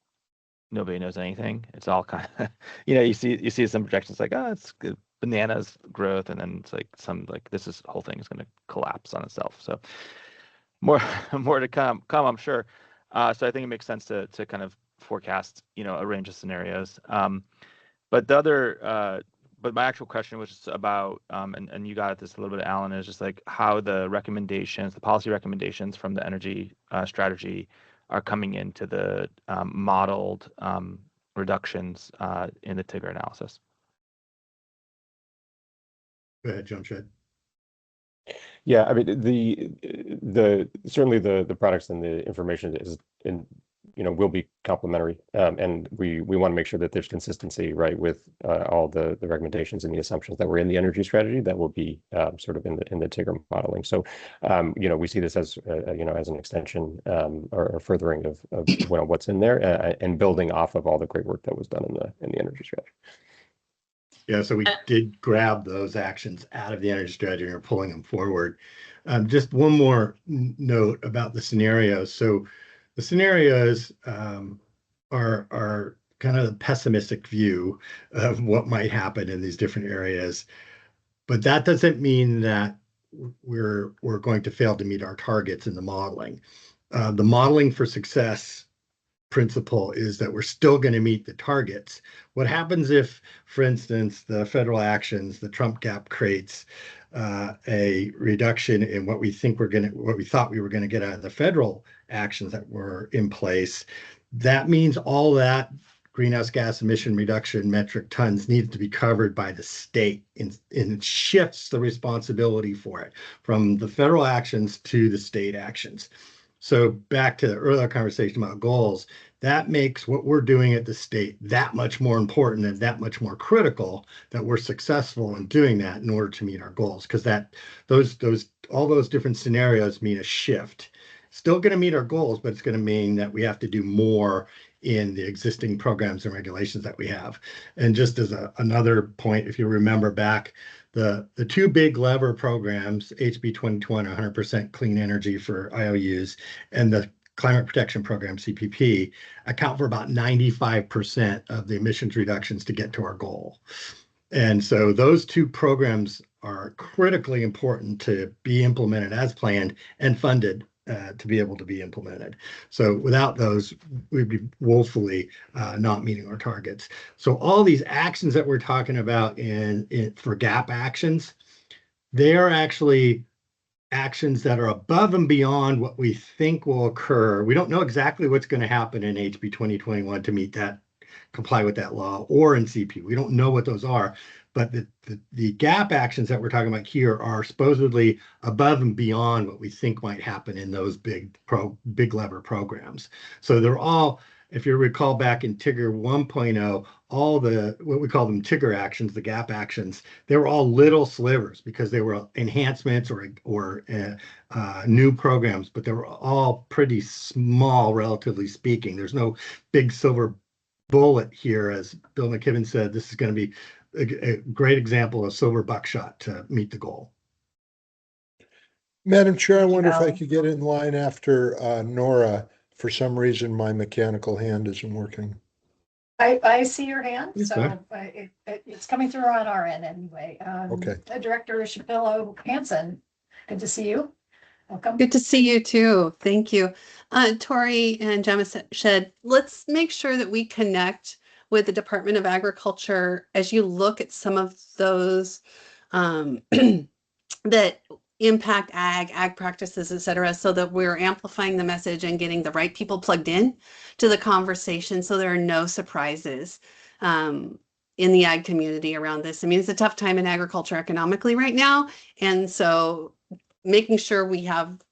nobody knows anything. It's all kind of, you see some projections like, oh, it's good, bananas growth, and then it's like this whole thing is going to collapse on itself. So more to come, I'm sure. So I think it makes sense to kind of forecast, a range of scenarios. But my actual question was just about, and you got at this a little bit, Alan, is just like how the policy recommendations from the energy strategy are coming into the modeled reductions in the Tigger analysis. Go ahead, John Shedd. Yeah, I mean, the certainly the products and the information is will be complementary, and we want to make sure that there's consistency, right, with all the recommendations and the assumptions that were in the energy strategy that will be sort of in the Tigger modeling. So we see this as as an extension or furthering of what's in there, and building off of all the great work that was done in the energy strategy. Yeah, so we did grab those actions out of the energy strategy and are pulling them forward. Just one more note about the scenarios. So the scenarios are kind of the pessimistic view of what might happen in these different areas, but that doesn't mean that we're going to fail to meet our targets in the modeling. The modeling for success principle is that we're still going to meet the targets. What happens if, for instance, the federal actions, the Trump gap creates a reduction in what we thought we were going to get out of the federal actions that were in place? That means all that greenhouse gas emission reduction metric tons needs to be covered by the state, and it shifts the responsibility for it from the federal actions to the state actions. So back to the earlier conversation about goals, that makes what we're doing at the state that much more important and that much more critical that we're successful in doing that in order to meet our goals. Because all those different scenarios mean a shift. Still going to meet our goals, but it's going to mean that we have to do more in the existing programs and regulations that we have. And just as another point, if you remember back, the two big lever programs, HB 2020, 100% clean energy for IOUs, and the Climate Protection Program, CPP, account for about 95% of the emissions reductions to get to our goal. And so those two programs are critically important to be implemented as planned and funded to be able to be implemented. So without those, we'd be woefully not meeting our targets. So all these actions that we're talking about for GAP actions, they are actually actions that are above and beyond what we think will occur. We don't know exactly what's going to happen in HB 2021 to meet that, comply with that law, or in CP. We don't know what those are, but the GAP actions that we're talking about here are supposedly above and beyond what we think might happen in those big lever programs. So they're all, if you recall back in Tigger 1.0, all what we call them Tigger actions, the GAP actions, they were all little slivers because they were enhancements or new programs, but they were all pretty small, relatively speaking. There's no big silver bullet here. As Bill McKibben said, this is going to be a great example of silver buckshot to meet the goal. Madam Chair, I wonder if I could get in line after Nora. For some reason, my mechanical hand isn't working. I see your hand, Okay. so it's coming through on our end anyway. Okay. Director Shapiro Hansen, good to see you. Welcome. Good to see you too. Thank you. Tori and Jamshed, let's make sure that we connect with the Department of Agriculture as you look at some of those that impact ag practices, et cetera, so that we're amplifying the message and getting the right people plugged in to the conversation so there are no surprises in the ag community around this. I mean, it's a tough time in agriculture economically right now. And so making sure we have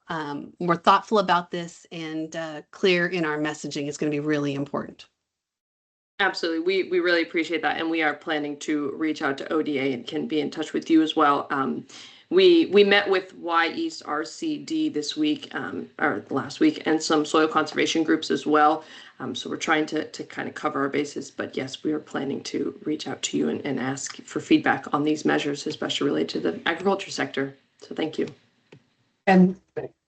more thoughtful about this and clear in our messaging is going to be really important. Absolutely. We really appreciate that. And we are planning to reach out to ODA and can be in touch with you as well. We met with Y East RCD this week, or last week, and some soil conservation groups as well. So we're trying to kind of cover our bases. But yes, we are planning to reach out to you and ask for feedback on these measures, especially related to the agriculture sector. So thank you. And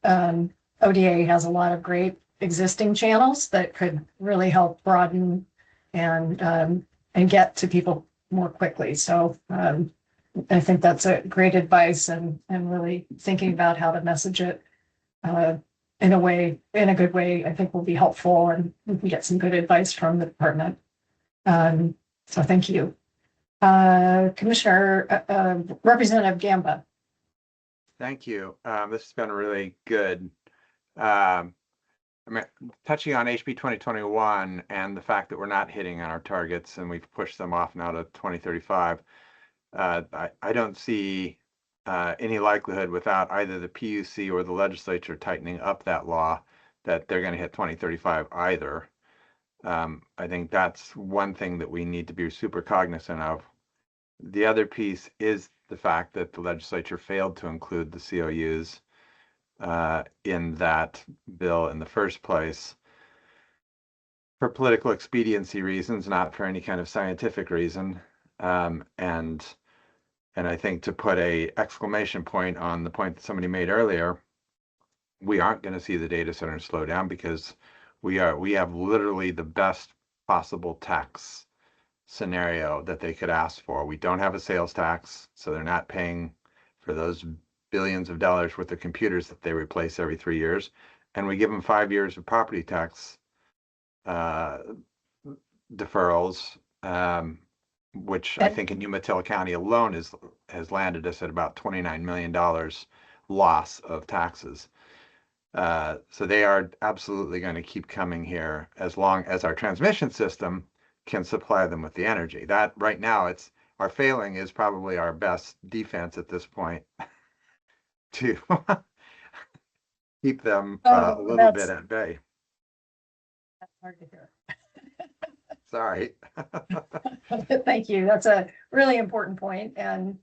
ODA has a lot of great existing channels that could really help broaden and get to people more quickly. So I think that's a great advice, and really thinking about how to message it in a good way, I think will be helpful, and we can get some good advice from the department. So thank you. Commissioner, Representative Gamba. Thank you. This has been really good. I mean, touching on HB 2021 and the fact that we're not hitting on our targets and we've pushed them off now to 2035, I don't see any likelihood without either the PUC or the legislature tightening up that law that they're going to hit 2035 either. I think that's one thing that we need to be super cognizant of. The other piece is the fact that the legislature failed to include the COUs in that bill in the first place for political expediency reasons, not for any kind of scientific reason. And I think to put a exclamation point on the point that somebody made earlier, we aren't going to see the data center slow down because we have literally the best possible tax scenario that they could ask for. We don't have a sales tax, so they're not paying for those billions of dollars worth of computers that they replace every 3 years. And we give them 5 years of property tax deferrals, which I think in Umatilla County alone has landed us at about $29 million loss of taxes. So they are absolutely going to keep coming here as long as our transmission system can supply them with the energy. That right now, it's our failing is probably our best defense at this point to keep them a little bit at bay. That's hard to hear. Sorry. Thank you. That's a really important point. And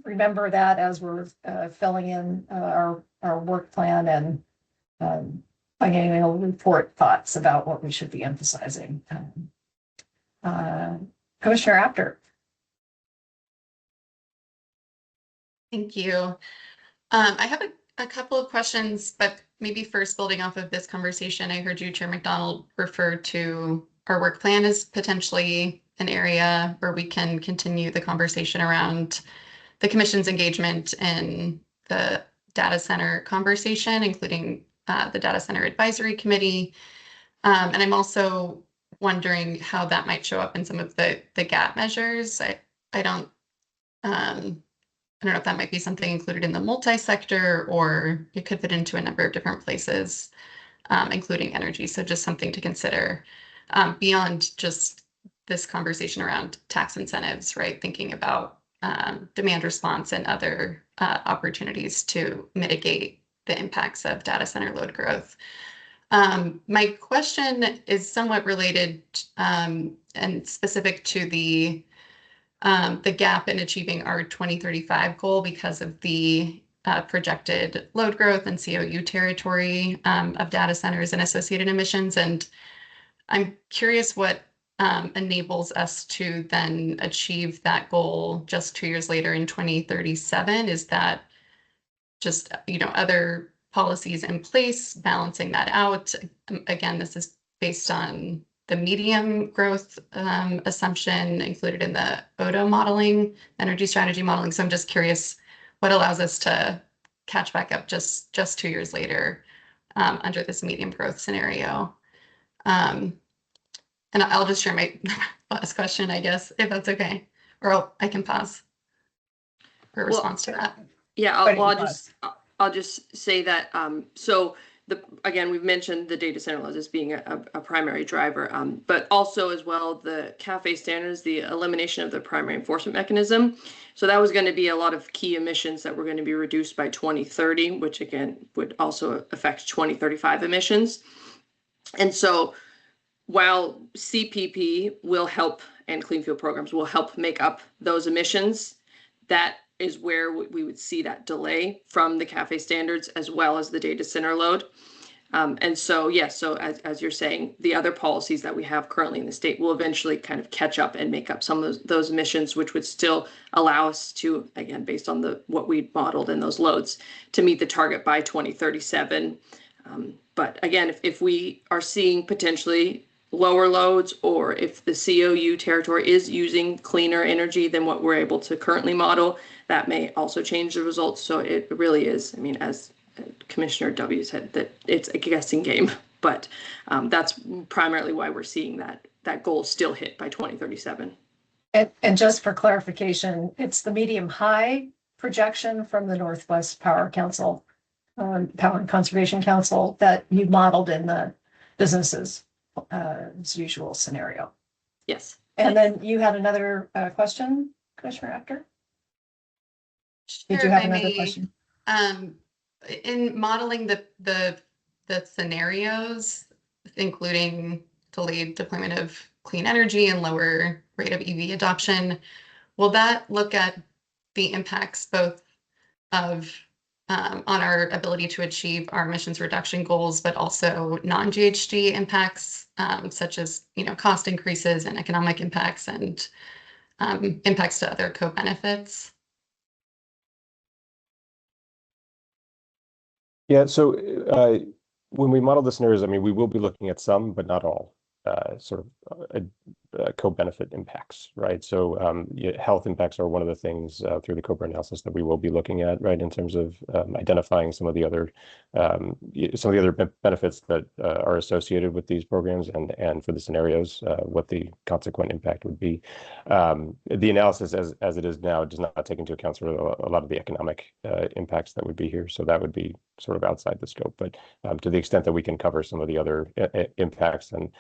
remember that as we're filling in our work plan and biennial report thoughts about what we should be emphasizing. Commissioner Apter. Thank you. I have a couple of questions, but maybe first building off of this conversation, I heard you, Chair McDonald, refer to our work plan as potentially an area where we can continue the conversation around the Commission's engagement in the data center conversation, including the Data Center Advisory Committee. And I'm also wondering how that might show up in some of the gap measures. I don't know if that might be something included in the multi-sector, or it could fit into a number of different places, including energy. So just something to consider beyond just this conversation around tax incentives, right? Thinking about demand response and other opportunities to mitigate the impacts of data center load growth. My question is somewhat related and specific to the gap in achieving our 2035 goal because of the projected load growth and COU territory of data centers and associated emissions. And I'm curious what enables us to then achieve that goal just 2 years later in 2037. Is that just, other policies in place balancing that out? Again, this is based on the medium growth assumption included in the ODO modeling, energy strategy modeling. So I'm just curious what allows us to catch back up just 2 years later under this medium growth scenario. And I'll just share my last question, I guess, if that's okay, or I can pause for a response to that. Yeah, I'll just say that, so again, we've mentioned the data center laws as being a primary driver, but also as well, the CAFE standards, the elimination of the primary enforcement mechanism. So that was going to be a lot of key emissions that were going to be reduced by 2030, which again, would also affect 2035 emissions. And so while CPP will help and clean fuel programs will help make up those emissions, that is where we would see that delay from the CAFE standards as well as the data center load. And so, yes, so as you're saying, the other policies that we have currently in the state will eventually kind of catch up and make up some of those emissions, which would still allow us to, again, based on what we modeled in those loads, to meet the target by 2037. But again, if we are seeing potentially lower loads, or if the COU territory is using cleaner energy than what we're able to currently model, that may also change the results. So it really is, I mean, as Commissioner W said, that it's a guessing game, but that's primarily why we're seeing that goal still hit by 2037. And just for clarification, it's the medium high projection from the Northwest Power Council, Power and Conservation Council, that you modeled in the businesses as usual scenario. Yes. And then you had another question, Commissioner Apter? Did you Sure, have if I another may. question? In modeling the scenarios, including delayed deployment of clean energy and lower rate of EV adoption, will that look at the impacts both of on our ability to achieve our emissions reduction goals, but also non-GHG impacts, such as cost increases and economic impacts and impacts to other co-benefits? Yeah, so when we model the scenarios, I mean, we will be looking at some, but not all, sort of co-benefit impacts, right? So health impacts are one of the things through the COBRA analysis that we will be looking at, right, in terms of identifying some of the other benefits that are associated with these programs, and for the scenarios, what the consequent impact would be. The analysis as it is now does not take into account sort of a lot of the economic impacts that would be here. So that would be sort of outside the scope. But to the extent that we can cover some of the other impacts, and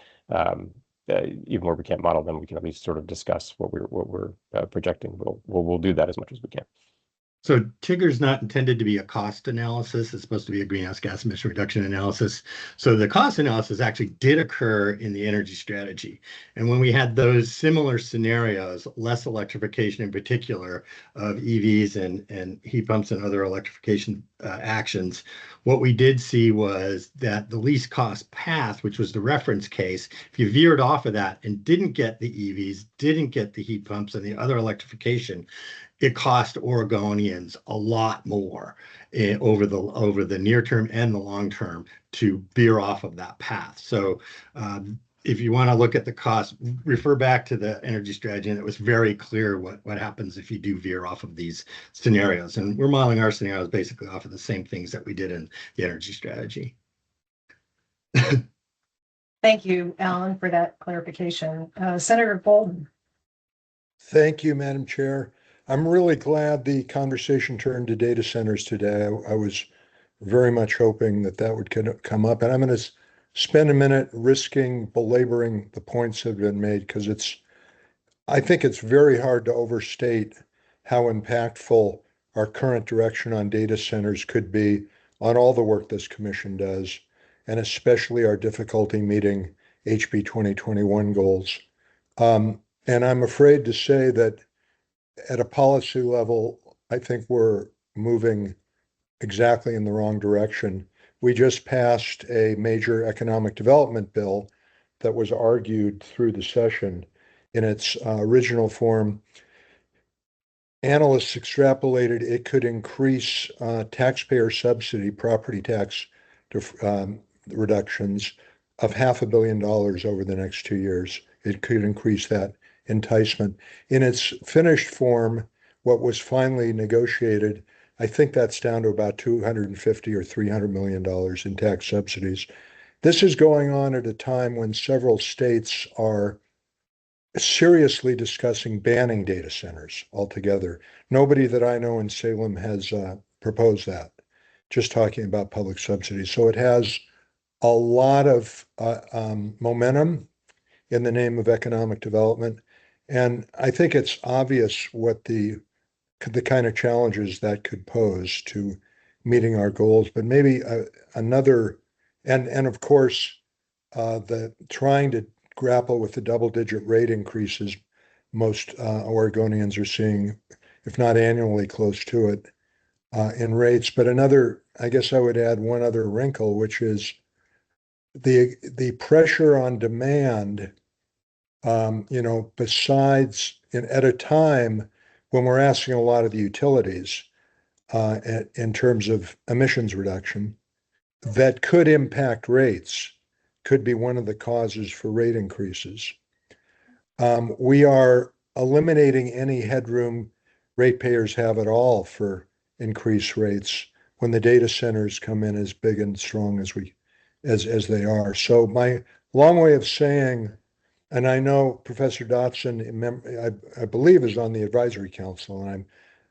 even where we can't model them, we can at least sort of discuss what we're projecting. We'll do that as much as we can. So TIGR's not intended to be a cost analysis. It's supposed to be a greenhouse gas emission reduction analysis. So the cost analysis actually did occur in the energy strategy. And when we had those similar scenarios, less electrification in particular of EVs and heat pumps and other electrification actions, what we did see was that the least cost path, which was the reference case, if you veered off of that and didn't get the EVs, didn't get the heat pumps and the other electrification, it cost Oregonians a lot more over the near term and the long term to veer off of that path. So if you want to look at the cost, refer back to the energy strategy, and it was very clear what happens if you do veer off of these scenarios. And we're modeling our scenarios basically off of the same things that we did in the energy strategy. Thank you, Alan, for that clarification. Senator Golden. Thank you, Madam Chair. I'm really glad the conversation turned to data centers today. I was very much hoping that would come up, and I'm going to spend a minute risking belaboring the points that have been made, because I think it's very hard to overstate how impactful our current direction on data centers could be on all the work this commission does, and especially our difficulty meeting HB 2021 goals. And I'm afraid to say that at a policy level, I think we're moving exactly in the wrong direction. We just passed a major economic development bill that was argued through the session. In its original form, analysts extrapolated it could increase taxpayer subsidy, property tax reductions of $500 million over the next 2 years. It could increase that enticement. In its finished form, what was finally negotiated, I think that's down to about $250 or $300 million in tax subsidies. This is going on at a time when several states are seriously discussing banning data centers altogether. Nobody that I know in Salem has proposed that, just talking about public subsidies. So it has a lot of momentum in the name of economic development. And I think it's obvious what the kind of challenges that could pose to meeting our goals. But maybe another, and of course, the trying to grapple with the double-digit rate increases most Oregonians are seeing, if not annually, close to it in rates. But another, I guess I would add one other wrinkle, which is the pressure on demand. Besides at a time when we're asking a lot of the utilities in terms of emissions reduction, that could impact rates, could be one of the causes for rate increases. We are eliminating any headroom ratepayers have at all for increased rates when the data centers come in as big and strong as they are. So my long way of saying, and I know Professor Dotson, I believe, is on the advisory council, and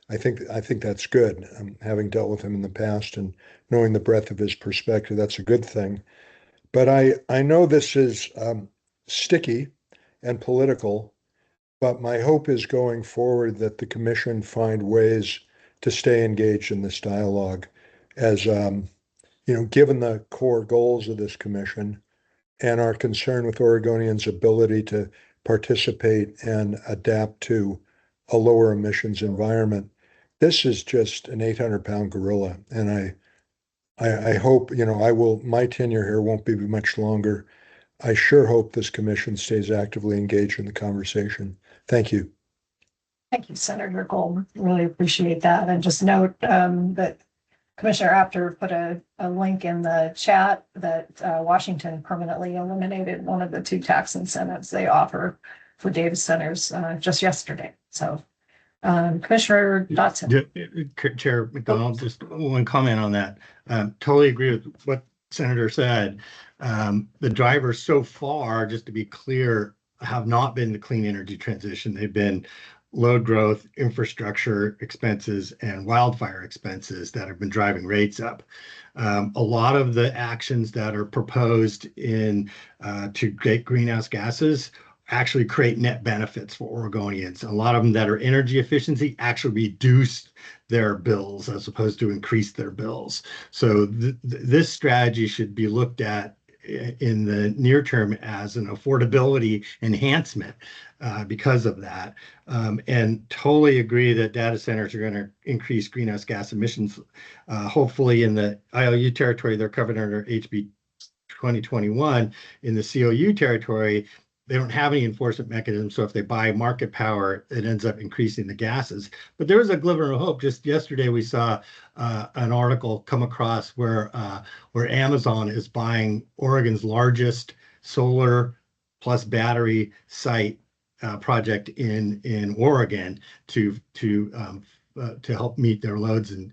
I think that's good. Having dealt with him in the past and knowing the breadth of his perspective, that's a good thing. But I know this is sticky and political, but my hope is going forward that the commission find ways to stay engaged in this dialogue, as given the core goals of this commission and our concern with Oregonians' ability to participate and adapt to a lower emissions environment. This is just an 800-pound gorilla, and I hope, my tenure here won't be much longer. I sure hope this commission stays actively engaged in the conversation. Thank you. Thank you, Senator Golden. Really appreciate that. And just note that Commissioner Apter put a link in the chat that Washington permanently eliminated one of the 2 tax incentives they offer for data centers just yesterday. So Commissioner Dotson. Chair McDonald, just one comment on that. Totally agree with what Senator said. The drivers so far, just to be clear, have not been the clean energy transition. They've been load growth, infrastructure expenses, and wildfire expenses that have been driving rates up. A lot of the actions that are proposed to create greenhouse gases actually create net benefits for Oregonians. A lot of them that are energy efficiency actually reduce their bills as opposed to increase their bills. So this strategy should be looked at in the near term as an affordability enhancement because of that. And totally agree that data centers are going to increase greenhouse gas emissions. Hopefully in the ILU territory, they're covered under HB 2021. In the COU territory, they don't have any enforcement mechanism. So if they buy market power, it ends up increasing the gases. But there is a glimmer of hope. Just yesterday, we saw an article come across where Amazon is buying Oregon's largest solar plus battery site project in Oregon to help meet their loads in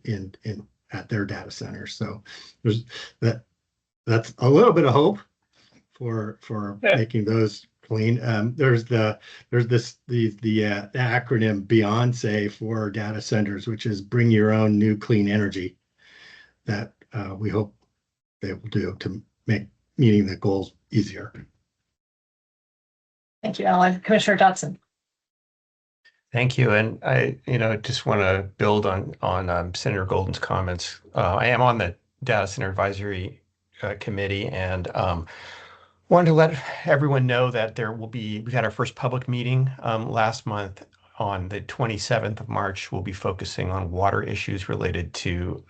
at their data centers. So there's that's a little bit of hope for making those clean. There's the acronym Beyonce for data centers, which is bring your own new clean energy, that we hope they will do to make meeting the goals easier. Thank you, Alan. Commissioner Dotson. Thank you. And I, just want to build on Senator Golden's comments. I am on the Data Center Advisory Committee, and wanted to let everyone know that we've had our first public meeting last month. On the 27th of March, we'll be focusing on water issues related to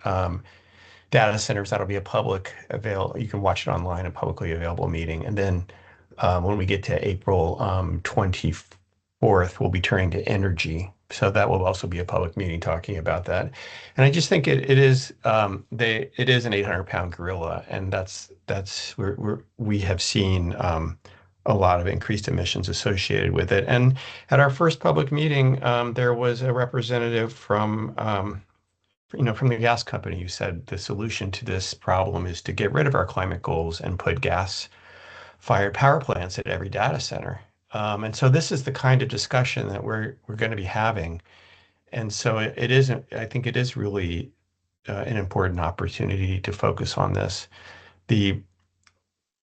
data centers. That'll be you can watch it online, a publicly available meeting. And then when we get to April 24th, we'll be turning to energy. So that will also be a public meeting talking about that. And I just think it is an 800-pound gorilla, and we have seen a lot of increased emissions associated with it. And at our first public meeting, there was a representative from the gas company who said the solution to this problem is to get rid of our climate goals and put gas-fired power plants at every data center. And so this is the kind of discussion that we're going to be having. And so I think it is really an important opportunity to focus on this.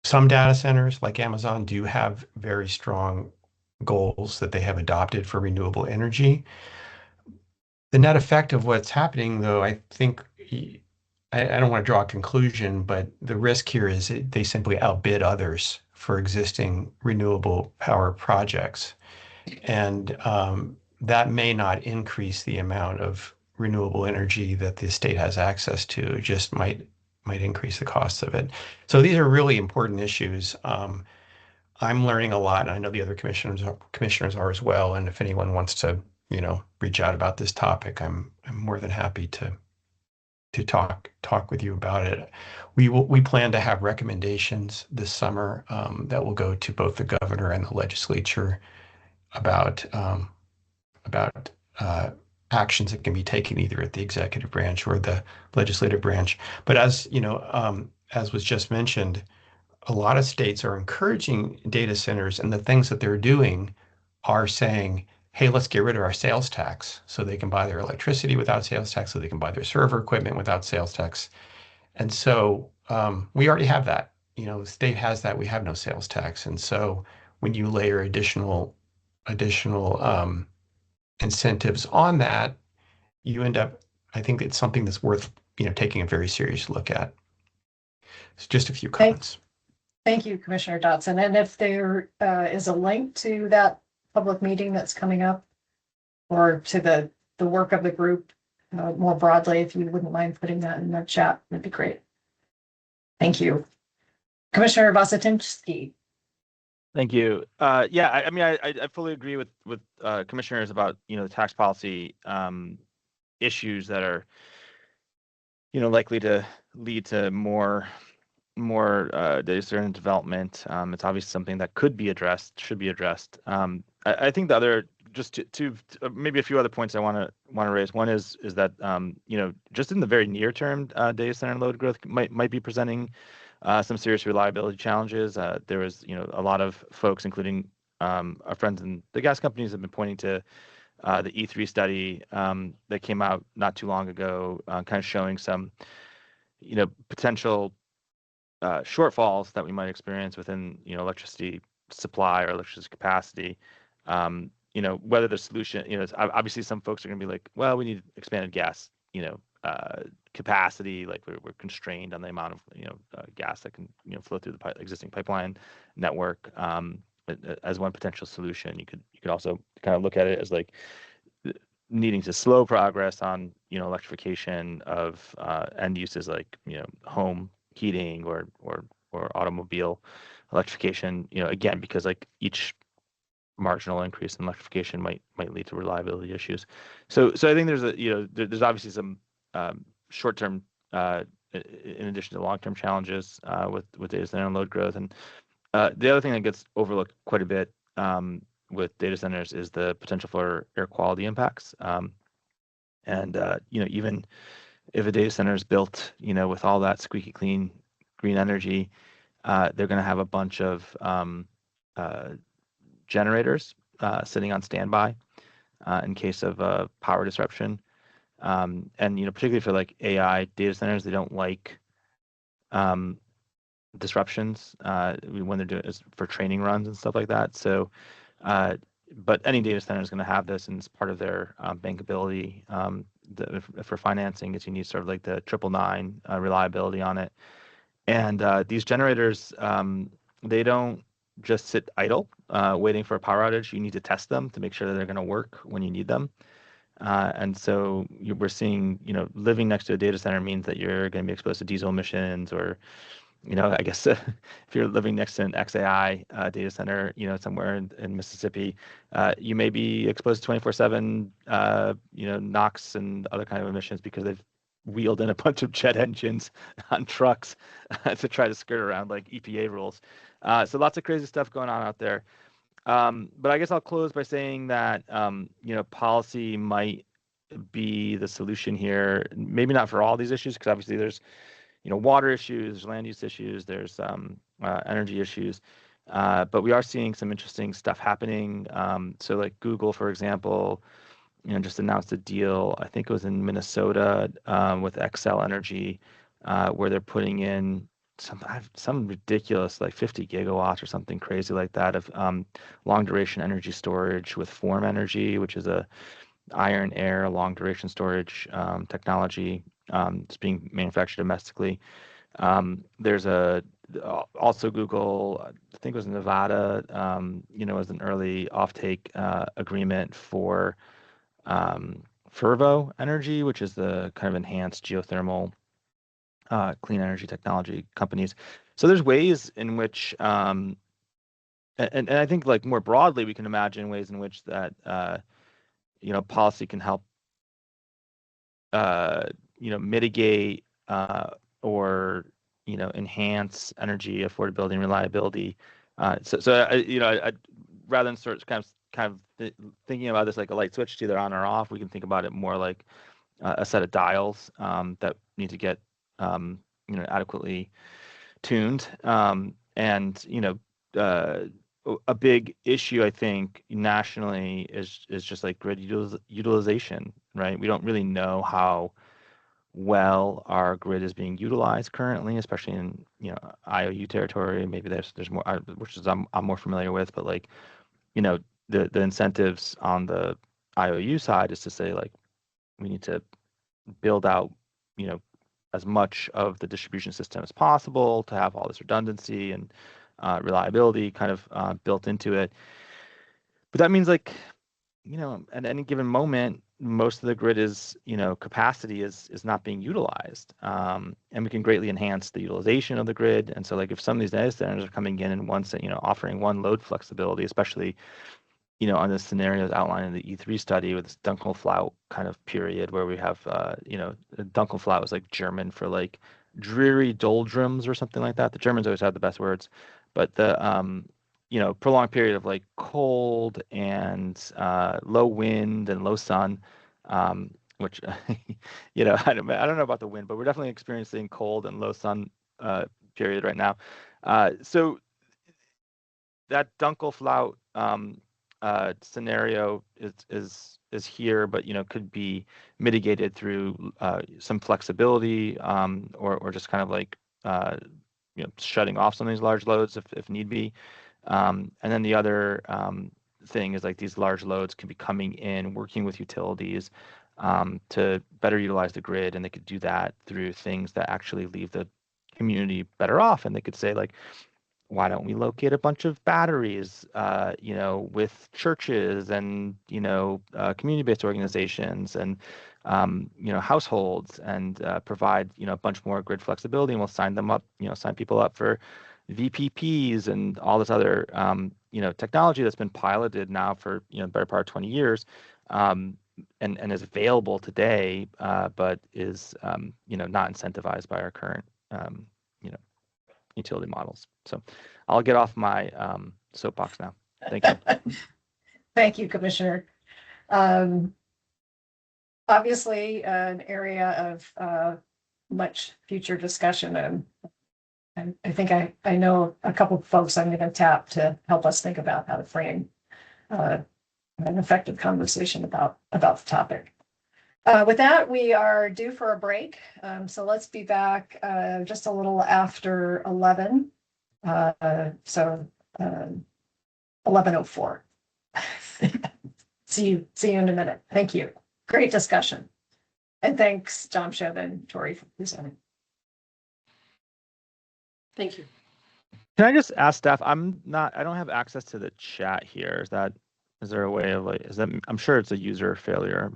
Some data centers like Amazon do have very strong goals that they have adopted for renewable energy. The net effect of what's happening, though, I think, I don't want to draw a conclusion, but the risk here is they simply outbid others for existing renewable power projects. And that may not increase the amount of renewable energy that the state has access to. It just might increase the cost of it. So these are really important issues. I'm learning a lot, and I know the other commissioners are as well. And if anyone wants to, reach out about this topic, I'm more than happy to talk with you about it. We plan to have recommendations this summer that will go to both the governor and the legislature about actions that can be taken either at the executive branch or the legislative branch. But as was just mentioned, a lot of states are encouraging data centers, and the things that they're doing are saying, hey, let's get rid of our sales tax so they can buy their electricity without sales tax, so they can buy their server equipment without sales tax. And so we already have that. The state has that. We have no sales tax. And so when you layer additional incentives on that, you end up, I think it's something that's worth, taking a very serious look at. It's just a few comments. Thank you, Commissioner Dotson. And if there is a link to that public meeting that's coming up, or to the work of the group more broadly, if you wouldn't mind putting that in the chat, that'd be great. Thank you. Commissioner Vozatinsky. Thank you. I fully agree with commissioners about the tax policy issues that are likely to lead to more data center development. It's obviously something that should be addressed. I think the other, just to maybe a few other points I want to raise. One is that just in the very near term, data center load growth might be presenting some serious reliability challenges. There was a lot of folks, including our friends in the gas companies, have been pointing to the E3 study that came out not too long ago, kind of showing some, potential shortfalls that we might experience within, electricity supply or electricity capacity. Whether the solution, obviously some folks are going to be like, well, we need expanded gas, capacity, like we're constrained on the amount of, gas that can, flow through the existing pipeline network. As one potential solution, you could also kind of look at it as like needing to slow progress on, electrification of end uses like, home heating or automobile electrification, again, because like each marginal increase in electrification might lead to reliability issues. So I think there's there's obviously some short-term in addition to long-term challenges with data center and load growth. And the other thing that gets overlooked quite a bit with data centers is the potential for air quality impacts. Even if a data center is built, with all that squeaky clean green energy, they're going to have a bunch of generators sitting on standby in case of a power disruption. And particularly for like AI data centers, they don't like disruptions when they're doing it for training runs and stuff like that. So, but any data center is going to have this, and it's part of their bankability for financing. Is you need sort of like the 999 reliability on it. And these generators, they don't just sit idle waiting for a power outage. You need to test them to make sure that they're going to work when you need them. And so we're seeing, living next to a data center means that you're going to be exposed to diesel emissions, or, I guess if you're living next to an XAI data center, somewhere in Mississippi, you may be exposed to 24/7, NOx and other kind of emissions because they've wheeled in a bunch of jet engines on trucks to try to skirt around like EPA rules. So lots of crazy stuff going on out there. But I guess I'll close by saying that, policy might be the solution here. Maybe not for all these issues, because obviously there's, water issues, there's land use issues, there's energy issues. But we are seeing some interesting stuff happening. So like Google, for example, just announced a deal, I think it was in Minnesota, with Xcel Energy, where they're putting in some ridiculous, like 50 gigawatts or something crazy like that of long duration energy storage with Form Energy, which is a iron air long duration storage technology. It's being manufactured domestically. There's also Google, I think it was in Nevada, as an early offtake agreement for Fervo Energy, which is the kind of enhanced geothermal clean energy technology companies. So there's ways in which, and I think like more broadly, we can imagine ways in which that, policy can help, mitigate or, enhance energy affordability and reliability. So rather than sort of kind of thinking about this like a light switch, it's either on or off, we can think about it more like a set of dials that need to get adequately tuned. A big issue, I think, nationally is just like grid utilization, right? We don't really know how well our grid is being utilized currently, especially in IOU territory. Maybe there's more, which is I'm more familiar with, but like the incentives on the IOU side is to say like we need to build out as much of the distribution system as possible to have all this redundancy and reliability kind of built into it. But that means like at any given moment, most of the grid is capacity is not being utilized, and we can greatly enhance the utilization of the grid. And so like if some of these data centers are coming in and offering one load flexibility, especially on the scenarios outlined in the E3 study with this Dunkelflaut kind of period where we have, Dunkelflaut was like German for like dreary doldrums or something like that. The Germans always had the best words, but the, prolonged period of like cold and low wind and low sun, which, I don't know about the wind, but we're definitely experiencing cold and low sun period right now. So that Dunkelflaut scenario is here, but could be mitigated through some flexibility, or just kind of like shutting off some of these large loads if need be. And then the other thing is like these large loads can be coming in, working with utilities to better utilize the grid, and they could do that through things that actually leave the community better off. And they could say like, why don't we locate a bunch of batteries, with churches and, community-based organizations and, households, and provide, a bunch more grid flexibility, and we'll sign them up, sign people up for VPPs and all this other, technology that's been piloted now for, the better part of 20 years, and is available today, but is, not incentivized by our current, utility models. So I'll get off my soapbox now. Thank you. Thank you, Commissioner. Obviously, an area of much future discussion, and I think I know a couple of folks I'm going to tap to help us think about how to frame an effective conversation about the topic. With that, we are due for a break. So let's be back just a little after 11. So 11:04. See you in a minute. Thank you. Great discussion. And thanks, John Shoven and Tori, for presenting. Thank you. Can I just ask staff? I don't have access to the chat here. Is there a way of I'm sure it's a user failure.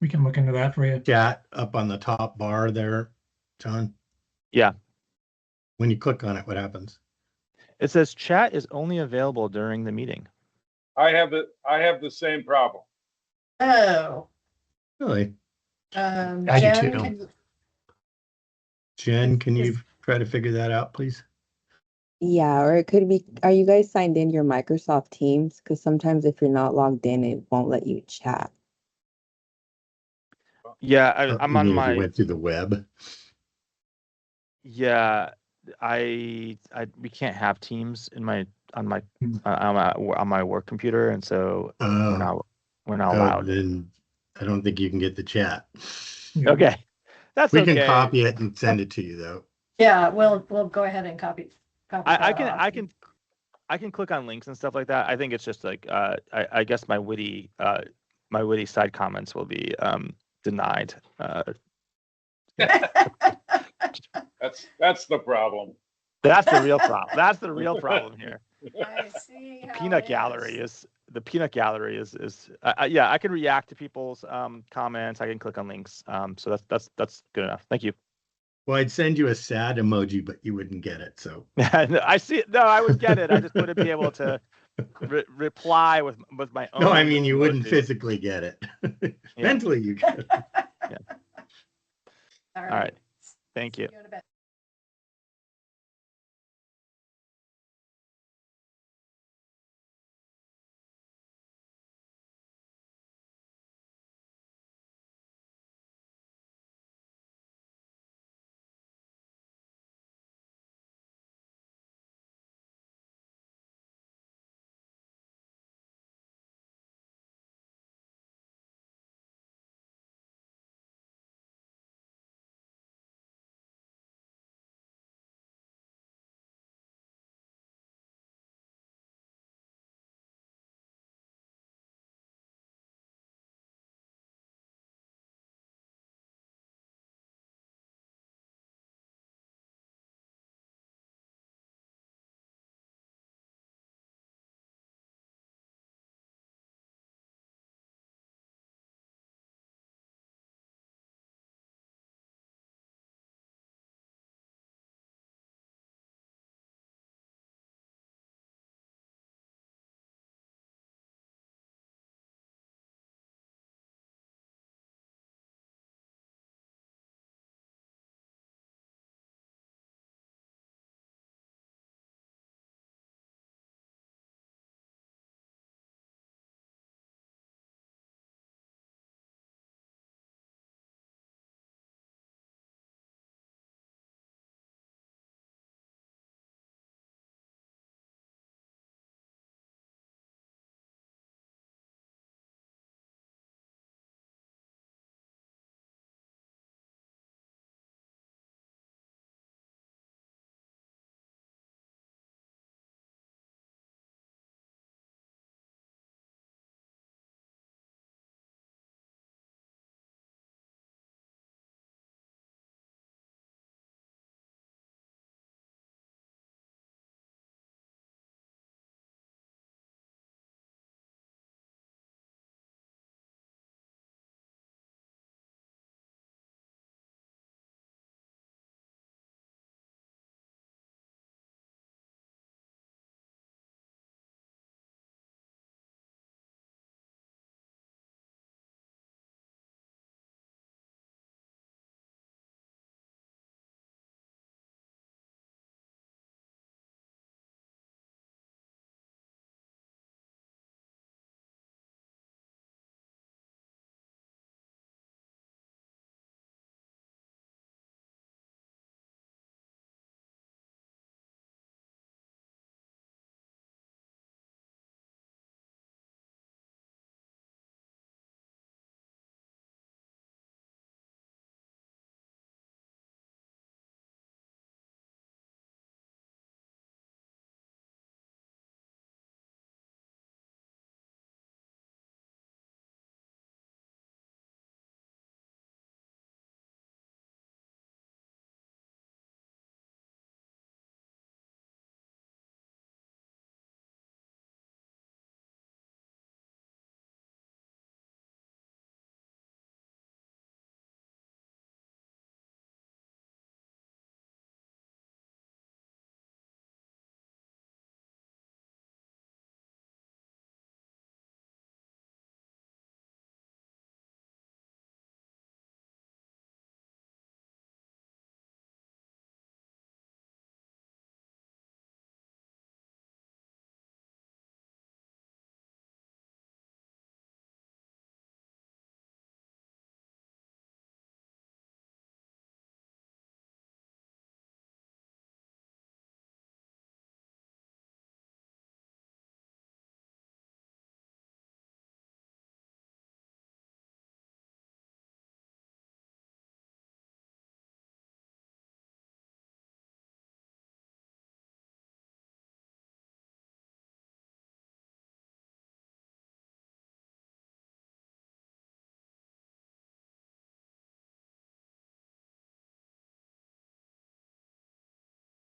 We can look into that for you. Chat up on the top bar there, John. Yeah. When you click on it, what happens? It says chat is only available during the meeting. I have the same problem. Oh. Really? I do too. Jen, can you try to figure that out, please? Yeah, or it could be, are you guys signed in your Microsoft Teams? Because sometimes if you're not logged in, it won't let you chat. Yeah, I'm on my. You went through the web. Yeah, we can't have Teams on my work computer, and so we're not allowed. Then I don't think you can get the chat. Okay, that's we okay. can copy it and send it to you though. Yeah, we'll go ahead and copy. I can click on links and stuff like that. I think it's just like I guess my witty side comments will be denied. That's the problem. That's the real problem. That's the real problem here. I see. Peanut gallery is yeah. I can react to people's comments. I can click on links. So that's good enough. Thank you. Well, I'd send you a sad emoji, but you wouldn't get it. So I see it. No, I would get it. I just wouldn't be able to reply with my own. No, I mean you wouldn't physically get it. Mentally, you get it. Yeah. All right. Thank you.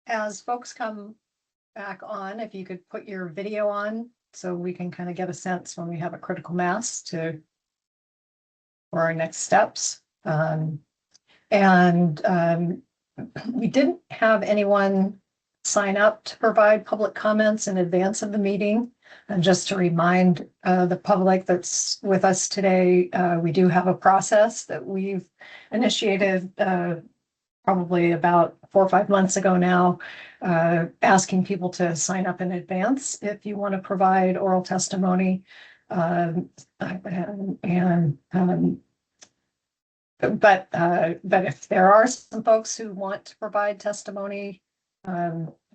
as folks come back on, if you could put your video on so we can kind of get a sense when we have a critical mass for our next steps. We didn't have anyone sign up to provide public comments in advance of the meeting. And just to remind the public that's with us today, we do have a process that we've initiated probably about 4 or 5 months ago now, asking people to sign up in advance if you want to provide oral testimony. But if there are some folks who want to provide testimony,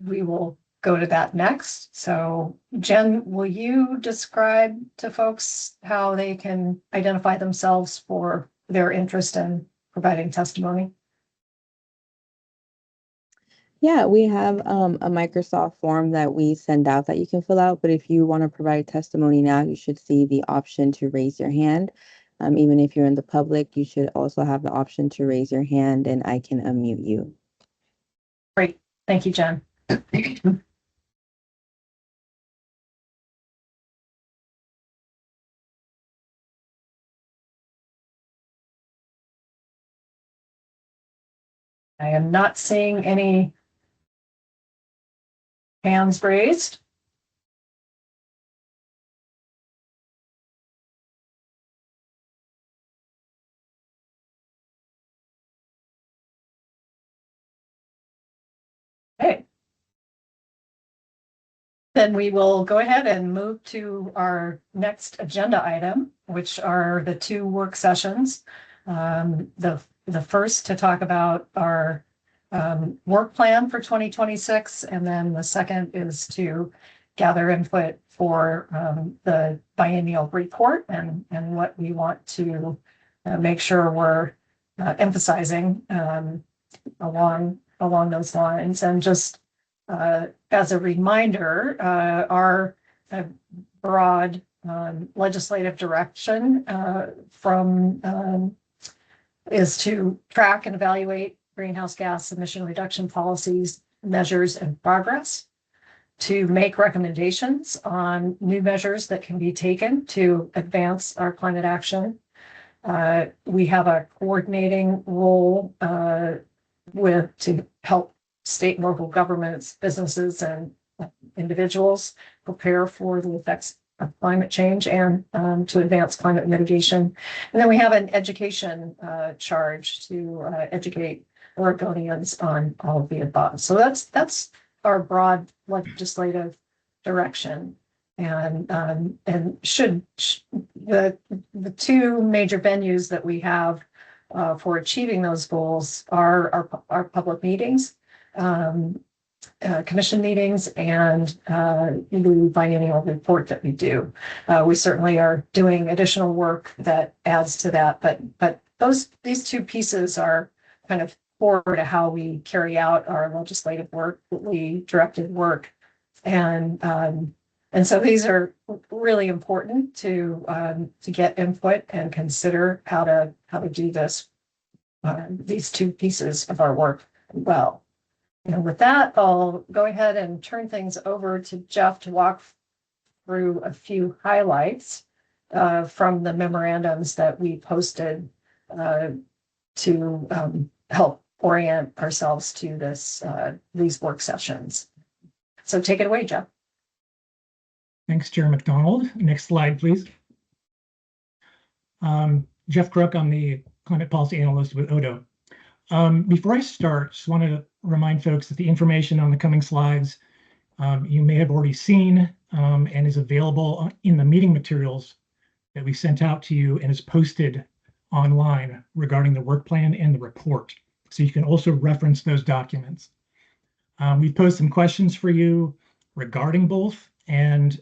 we will go to that next. So Jen, will you describe to folks how they can identify themselves for their interest in providing testimony? Yeah, we have a Microsoft form that we send out that you can fill out. But if you want to provide testimony now, you should see the option to raise your hand. Even if you're in the public, you should also have the option to raise your hand and I can unmute you. Great. Thank you, Jen. I am not seeing any hands raised. Okay. Then we will go ahead and move to our next agenda item, which are the 2 work sessions. The first to talk about our work plan for 2026, and then the second is to gather input for the biennial report and what we want to make sure we're emphasizing along those lines. And just as a reminder, our broad legislative direction is to track and evaluate greenhouse gas emission reduction policies, measures, and progress, to make recommendations on new measures that can be taken to advance our climate action. We have a coordinating role to help state and local governments, businesses, and individuals prepare for the effects of climate change and to advance climate mitigation. And then we have an education charge to educate Oregonians on all of the above. So that's our broad legislative direction. And the 2 major venues that we have for achieving those goals are our public meetings, commission meetings, and the biennial report that we do. We certainly are doing additional work that adds to that, but these 2 pieces are kind of core to how we carry out our legislative work, directed work, and so these are really important to get input and consider how to do this, these 2 pieces of our work well. And with that, I'll go ahead and turn things over to Jeff to walk through a few highlights from the memorandums that we posted to help orient ourselves to these work sessions. So take it away, Jeff. Thanks, Chair McDonald. Next slide, please. Jeff Crook, I'm the climate policy analyst with ODO. Before I start, just wanted to remind folks that the information on the coming slides you may have already seen and is available in the meeting materials that we sent out to you and is posted online regarding the work plan and the report. So you can also reference those documents. We've posed some questions for you regarding both and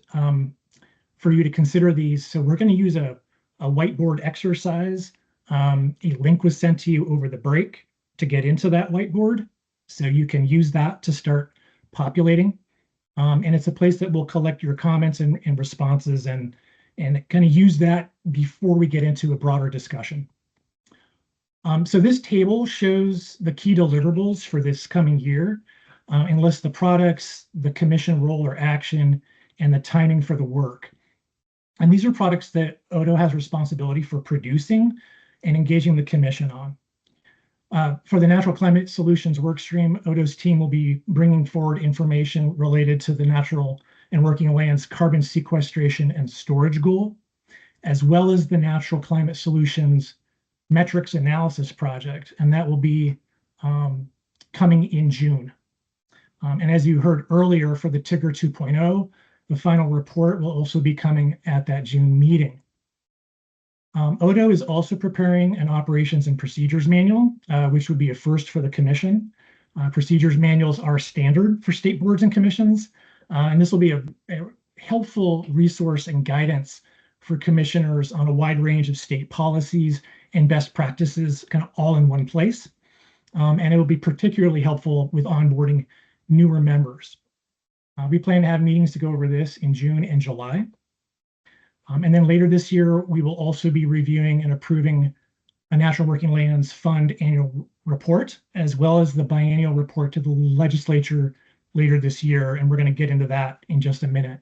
for you to consider these. So we're going to use a whiteboard exercise. A link was sent to you over the break to get into that whiteboard. So you can use that to start populating. And it's a place that will collect your comments and responses and kind of use that before we get into a broader discussion. So this table shows the key deliverables for this coming year. and lists the products, the commission role or action, and the timing for the work. And these are products that Odo has responsibility for producing and engaging the commission on. For the Natural Climate Solutions workstream, Odo's team will be bringing forward information related to the Natural and Working Lands carbon sequestration and storage goal, as well as the Natural Climate Solutions metrics analysis project, and that will be coming in June. And as you heard earlier for the TIGR 2.0, the final report will also be coming at that June meeting. Odo is also preparing an operations and procedures manual, which would be a first for the commission. Procedures manuals are standard for state boards and commissions, and this will be a helpful resource and guidance for commissioners on a wide range of state policies and best practices, kind of all in one place. And it will be particularly helpful with onboarding newer members. We plan to have meetings to go over this in June and July. And then later this year, we will also be reviewing and approving a National Working Lands Fund annual report, as well as the biennial report to the legislature later this year. And we're going to get into that in just a minute.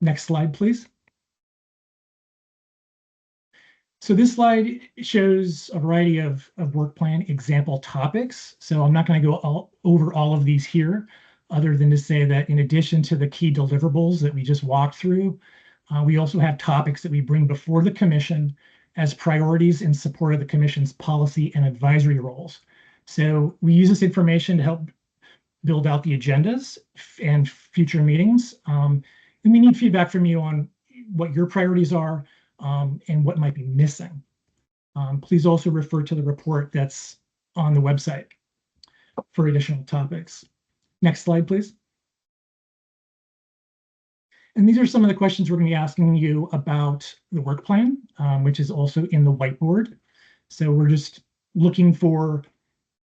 Next slide, please. So this slide shows a variety of work plan example topics. So I'm not going to go over all of these here, other than to say that in addition to the key deliverables that we just walked through, we also have topics that we bring before the commission as priorities in support of the commission's policy and advisory roles. So we use this information to help build out the agendas and future meetings. And we need feedback from you on what your priorities are and what might be missing. Please also refer to the report that's on the website for additional topics. Next slide, please. And these are some of the questions we're going to be asking you about the work plan, which is also in the whiteboard. So we're just looking for,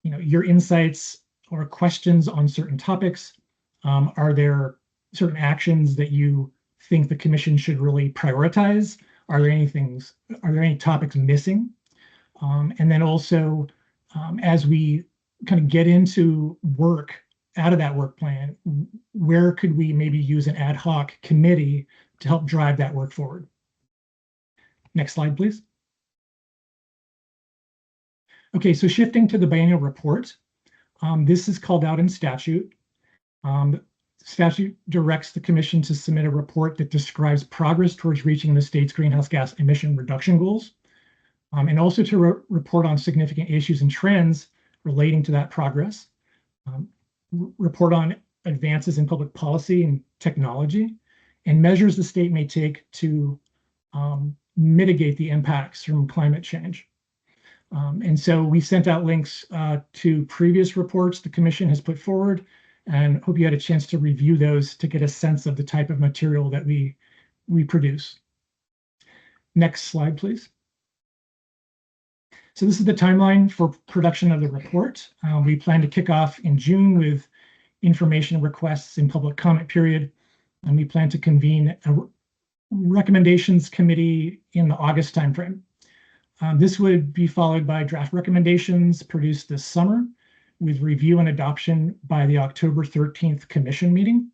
your insights or questions on certain topics. Are there certain actions that you think the commission should really prioritize? Are there any topics missing? And then also, as we kind of get into work out of that work plan, where could we maybe use an ad hoc committee to help drive that work forward? Next slide, please. Okay, so shifting to the biennial report, this is called out in statute. Statute directs the commission to submit a report that describes progress towards reaching the state's greenhouse gas emission reduction goals, and also to report on significant issues and trends relating to that progress. Report on advances in public policy and technology, and measures the state may take to mitigate the impacts from climate change. And so we sent out links to previous reports the commission has put forward, and hope you had a chance to review those to get a sense of the type of material that we produce. Next slide, please. So this is the timeline for production of the report. We plan to kick off in June with information requests in public comment period, and we plan to convene a recommendations committee in the August timeframe. This would be followed by draft recommendations produced this summer, with review and adoption by the October 13th commission meeting.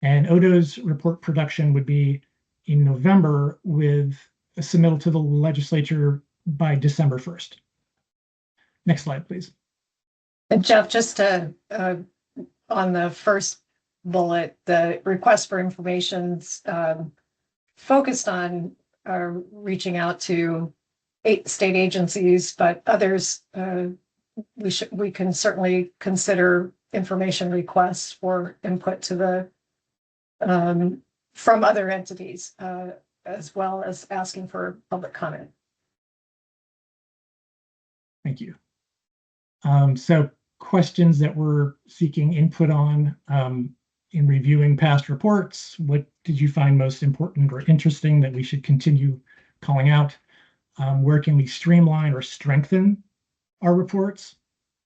And Odo's report production would be in November, with a submittal to the legislature by December 1st. Next slide, please. And Jeff, just to, on the first bullet, the request for information's focused on reaching out to 8 state agencies, but others, we can certainly consider information requests for input to the from other entities, as well as asking for public comment. Thank you. So questions that we're seeking input on in reviewing past reports. What did you find most important or interesting that we should continue calling out? Where can we streamline or strengthen our reports?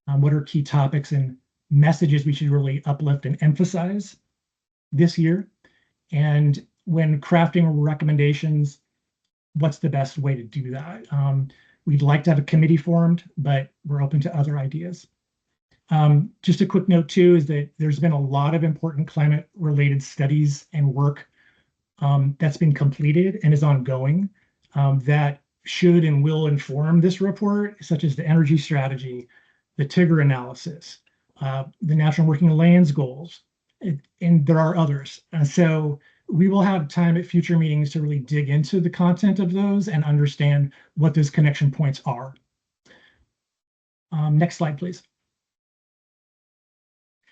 What are key topics and messages we should really uplift and emphasize this year? And when crafting recommendations, what's the best way to do that? We'd like to have a committee formed, but we're open to other ideas. Just a quick note too is that there's been a lot of important climate related studies and work that's been completed and is ongoing that should and will inform this report, such as the energy strategy, the TIGR analysis, the National Working Lands goals, and there are others. And so we will have time at future meetings to really dig into the content of those and understand what those connection points are. Next slide, please.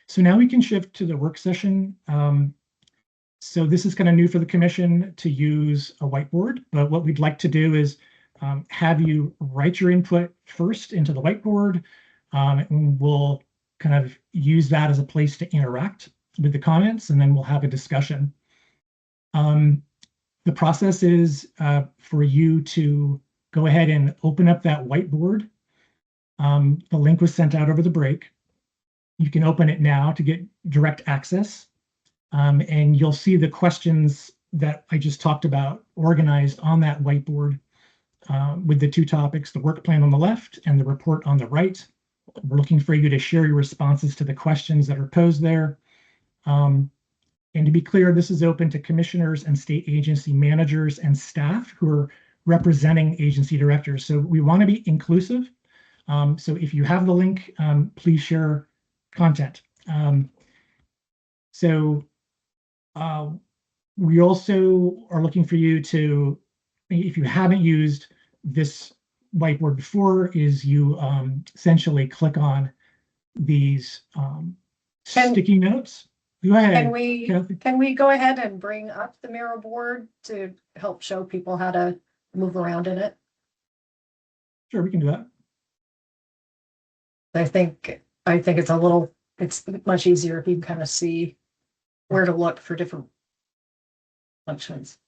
So now we can shift to the work session. So this is kind of new for the commission to use a whiteboard, but what we'd like to do is have you write your input first into the whiteboard, and we'll kind of use that as a place to interact with the comments, and then we'll have a discussion. The process is for you to go ahead and open up that whiteboard. The link was sent out over the break. You can open it now to get direct access, and you'll see the questions that I just talked about organized on that whiteboard with the two topics, the work plan on the left and the report on the right. We're looking for you to share your responses to the questions that are posed there. And to be clear, this is open to commissioners and state agency managers and staff who are representing agency directors. So we want to be inclusive. So if you have the link, please share content. We also are looking for you to, if you haven't used this whiteboard before, is you essentially click on these sticky notes. Go ahead. Can we go ahead and bring up the Miro board to help show people how to move around in it? Sure, we can do that. I think it's much easier if you can kind of see where to look for different functions.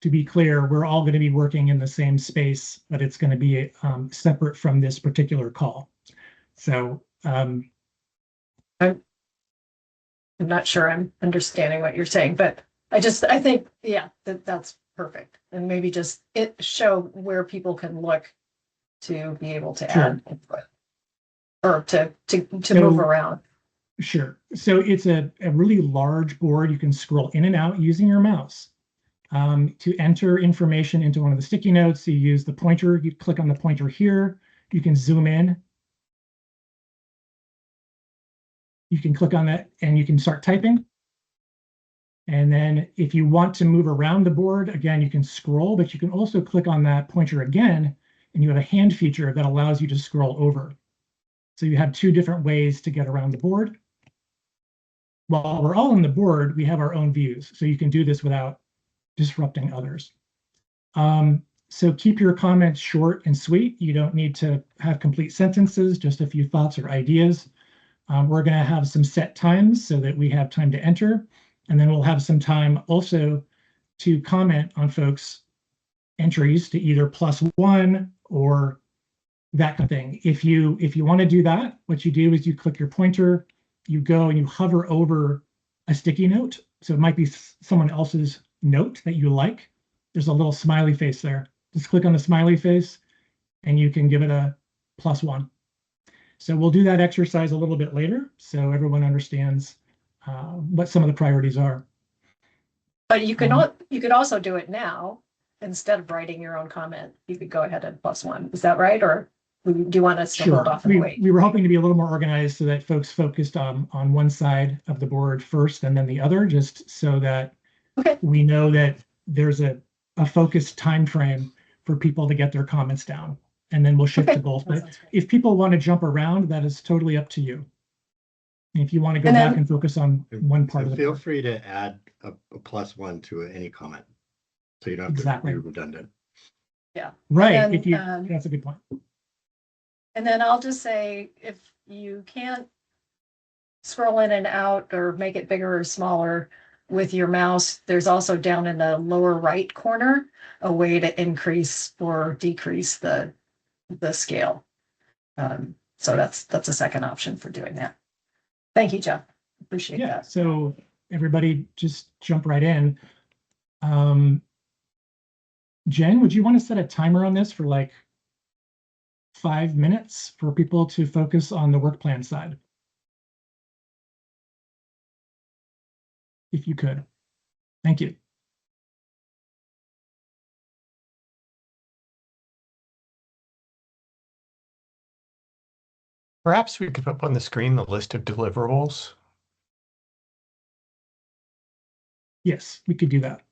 To be clear, we're all going to be working in the same space, but it's going to be separate from this particular call. So I'm not sure I'm understanding what you're saying, but I think, yeah, that's perfect. And maybe just show where people can look to be able to add input or to move around. Sure. So it's a really large board. You can scroll in and out using your mouse. To enter information into one of the sticky notes, you use the pointer. You click on the pointer here. You can zoom in. You can click on that and you can start typing. And then if you want to move around the board, again, you can scroll, but you can also click on that pointer again, and you have a hand feature that allows you to scroll over. So you have two different ways to get around the board. While we're all on the board, we have our own views. So you can do this without disrupting others. So keep your comments short and sweet. You don't need to have complete sentences, just a few thoughts or ideas. We're going to have some set times so that we have time to enter. And then we'll have some time also to comment on folks' entries to either +1 or that kind of thing. If you want to do that, what you do is you click your pointer, you go and you hover over a sticky note. So it might be someone else's note that you like. There's a little smiley face there. Just click on the smiley face and you can give it a +1. So we'll do that exercise a little bit later so everyone understands what some of the priorities are. But you could also do it now instead of writing your own comment. You could go ahead and +1. Is that right? Or do you want us to hold off and wait? We were hoping to be a little more organized so that folks focused on one side of the board first and then the other, just so that we know that there's a focused time frame for people to get their comments down. And then we'll shift to both. But if people want to jump around, that is totally up to you. If you want to go back and focus on one part of the feel free to add a +1 to any comment, so you don't have to be redundant. Yeah. Right. And, that's a good point. And then I'll just say, if you can't scroll in and out or make it bigger or smaller with your mouse, there's also down in the lower right corner a way to increase or decrease the scale. So that's a second option for doing that. Thank you, Jeff. Appreciate that. So everybody just jump right in. Jen, would you want to set a timer on this for like 5 minutes for people to focus on the work plan side. If you could. Thank you. Perhaps we could put up on the screen the list of deliverables. Yes, we could do that.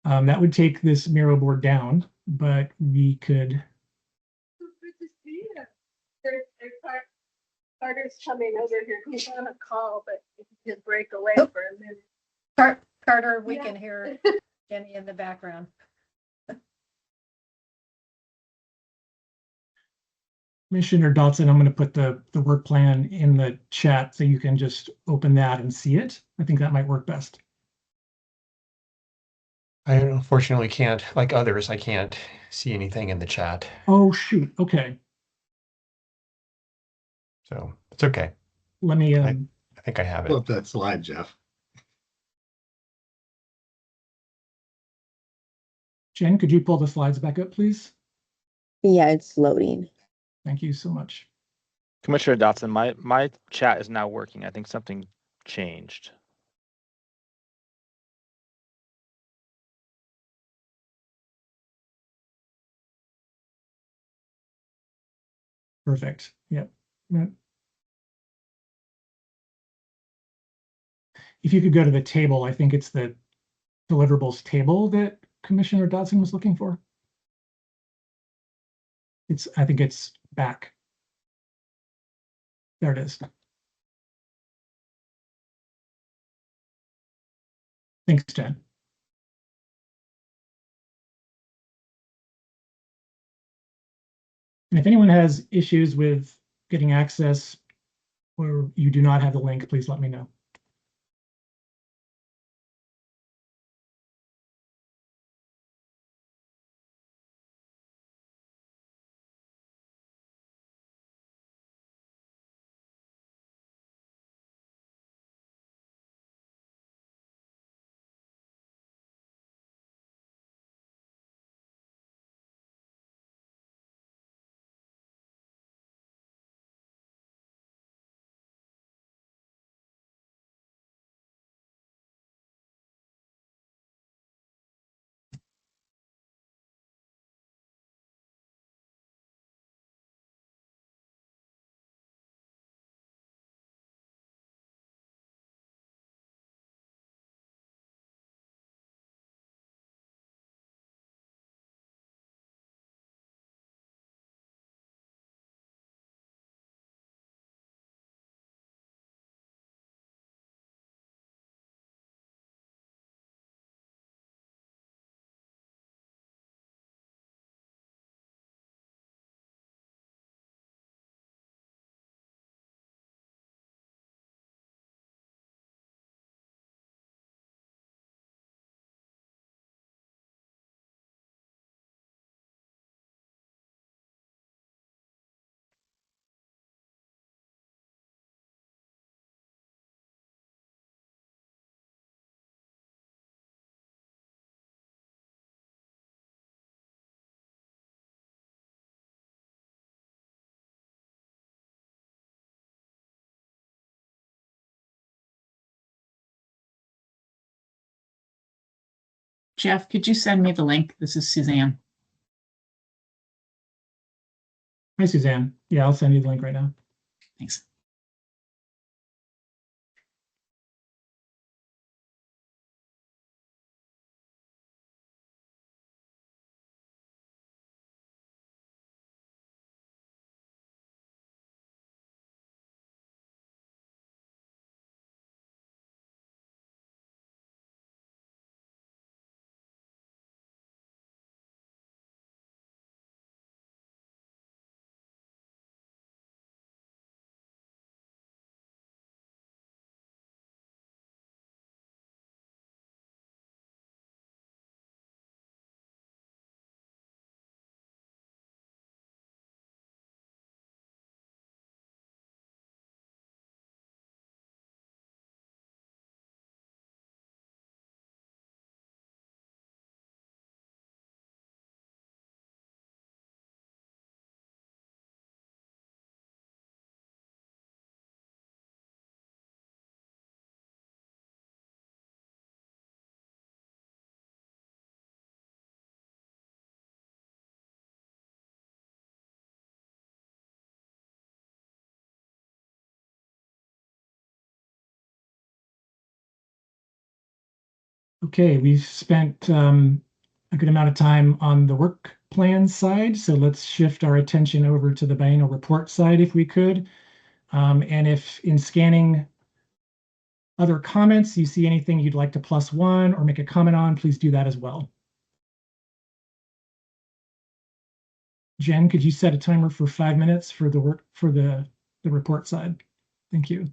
That would take this Miro board down, but we could. Carter's coming over here. He's on a call, but he can break away Oh. for a minute. Carter, we Yeah. can hear Jenny in the background. Commissioner Dotson, I'm going to put the work plan in the chat so you can just open that and see it. I think that might work best. I unfortunately can't, like others, I can't see anything in the chat. Oh, shoot. Okay. So it's okay. Let me, I think I have Pull it. up that slide, Jeff. Jen, could you pull the slides back up, please? Yeah, it's loading. Thank you so much. Commissioner Dotson, my chat is now working. I think something changed. Perfect. Yep. Yep. If you could go to the table, I think it's the deliverables table that Commissioner Dodson was looking for. I think it's back. There it is. Thanks, Jen. And if anyone has issues with getting access or you do not have the link, please let me know. Jeff, could you send me the link? This is Suzanne. Hi, Suzanne. Yeah, I'll send you the link right now. Thanks. Okay, we've spent a good amount of time on the work plan side, so let's shift our attention over to the biennial report side if we could. And if in scanning other comments, you see anything you'd like to +1 or make a comment on, please do that as well. Jen, could you set a timer for 5 minutes for the work for the report side? Thank you.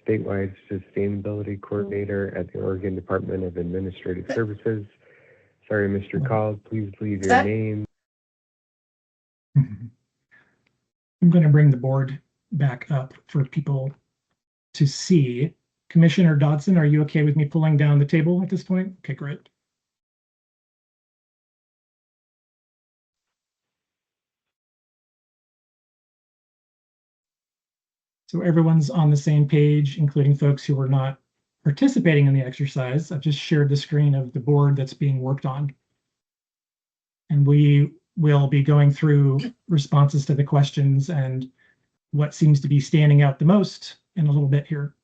Statewide Sustainability Coordinator at the Oregon Department of Administrative Services. Sorry, Mr. Call, please leave your name. I'm going to bring the board back up for people to see. Commissioner Dodson, are you okay with me pulling down the table at this point? Okay, great. So everyone's on the same page, including folks who were not participating in the exercise. I've just shared the screen of the board that's being worked on. And we will be going through responses to the questions and what seems to be standing out the most in a little bit here.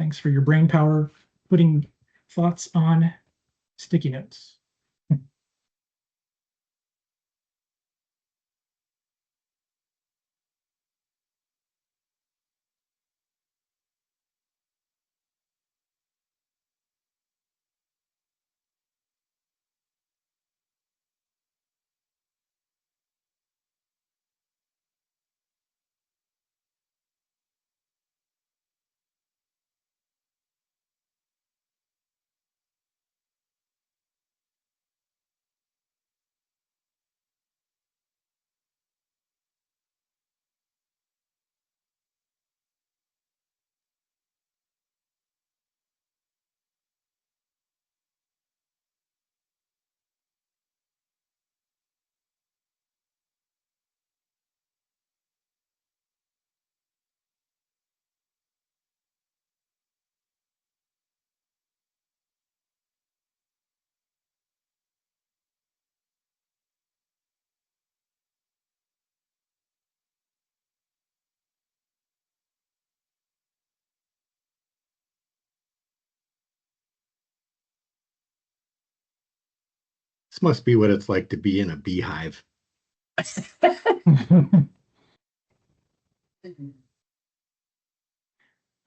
Thanks for your brain power, putting thoughts on sticky notes. This must be what it's like to be in a beehive.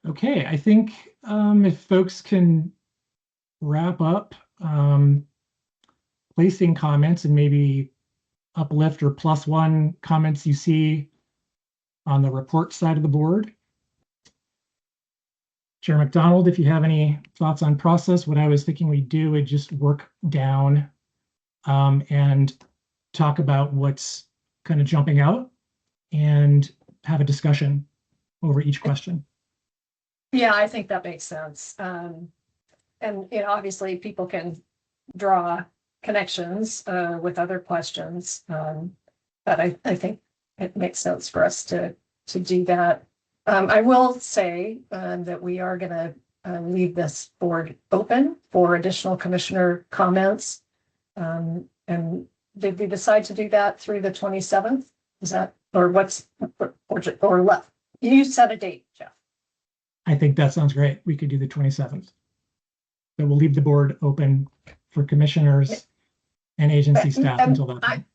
Okay, I think if folks can wrap up placing comments and maybe uplift or +1 comments you see on the report side of the board. Chair McDonald, if you have any thoughts on process, what I was thinking we'd do would just work down and talk about what's kind of jumping out and have a discussion over each question. Yeah, I think that makes sense. And obviously people can draw connections with other questions, but I think it makes sense for us to do that. I will say that we are going to leave this board open for additional commissioner comments. And did we decide to do that through the 27th? Is that, or what's, or left? You set a date, Jeff. I think that sounds great. We could do the 27th. So we'll leave the board open for commissioners and agency staff until that time.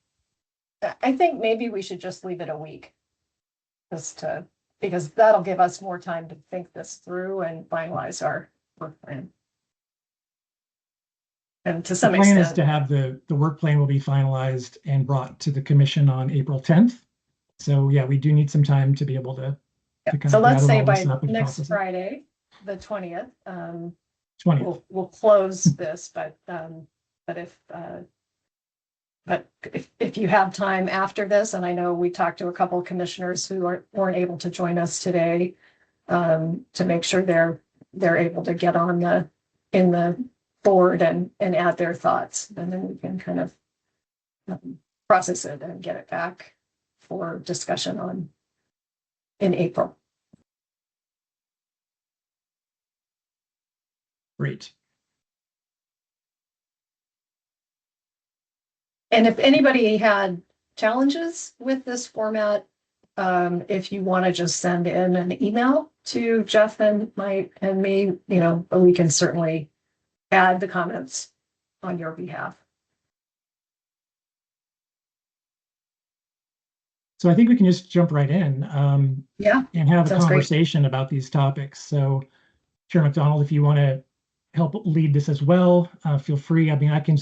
I think maybe we should just leave it a week. Because that'll give us more time to think this through and finalize our work plan. And to some extent, the plan is extent, to have the work plan will be finalized and brought to the commission on April 10th. So yeah, we do need some time to be able to kind so of let's gather say all by this up and next process it. Friday, the 20th, 20th. we'll close this, but if you have time after this, and I know we talked to a couple of commissioners who weren't able to join us today, to make sure they're able to get on in the board and add their thoughts, and then we can kind of process it and get it back for discussion in April. Great. And if anybody had challenges with this format, if you want to just send in an email to Jeff and me, we can certainly add the comments on your behalf. So I think we can just jump right in and have a conversation about these topics. So Chair McDonald, if you want to help lead this as well, feel free. I mean, I can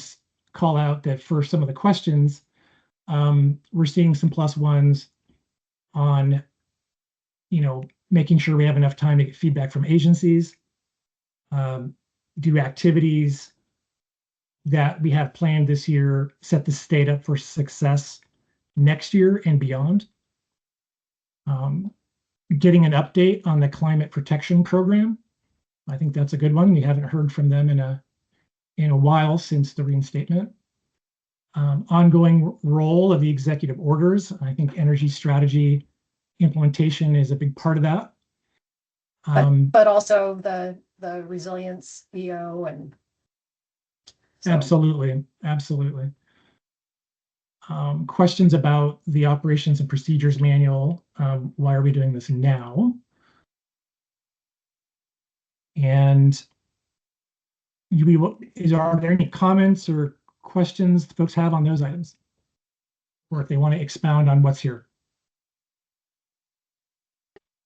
call out that for some of the questions, we're seeing some +1s on, making sure we have enough time to get feedback from agencies, do activities that we have planned this year, set the state up for success next year and beyond. Getting an update on the climate protection program. I think that's a good one. We haven't heard from them in a while since the reinstatement. Ongoing role of the executive orders. I think energy strategy implementation is a big part of that. But also the resilience EO and so. Absolutely. Questions about the operations and procedures manual. Why are we doing this now? And are there any comments or questions folks have on those items? Or if they want to expound on what's here?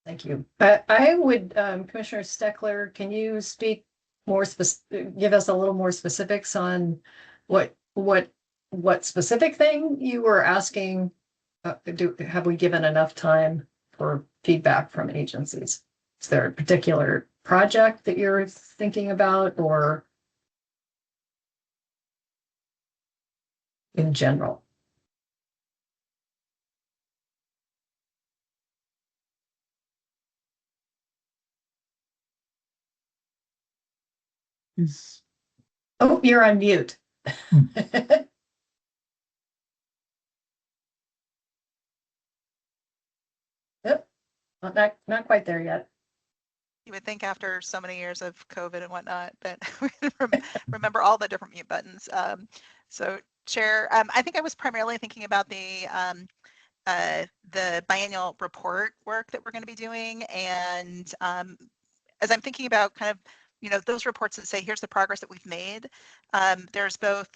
Thank you. I would, Commissioner Steckler, can you speak more give us a little more specifics on what specific thing you were asking? Have we given enough time for feedback from agencies? Is there a particular project that you're thinking about, or in general? Oh, you're on mute. Yep, not quite there yet. You would think after so many years of COVID and whatnot that we remember all the different mute buttons. So, Chair, I think I was primarily thinking about the biennial report work that we're going to be doing, and as I'm thinking about kind of those reports that say here's the progress that we've made, there's both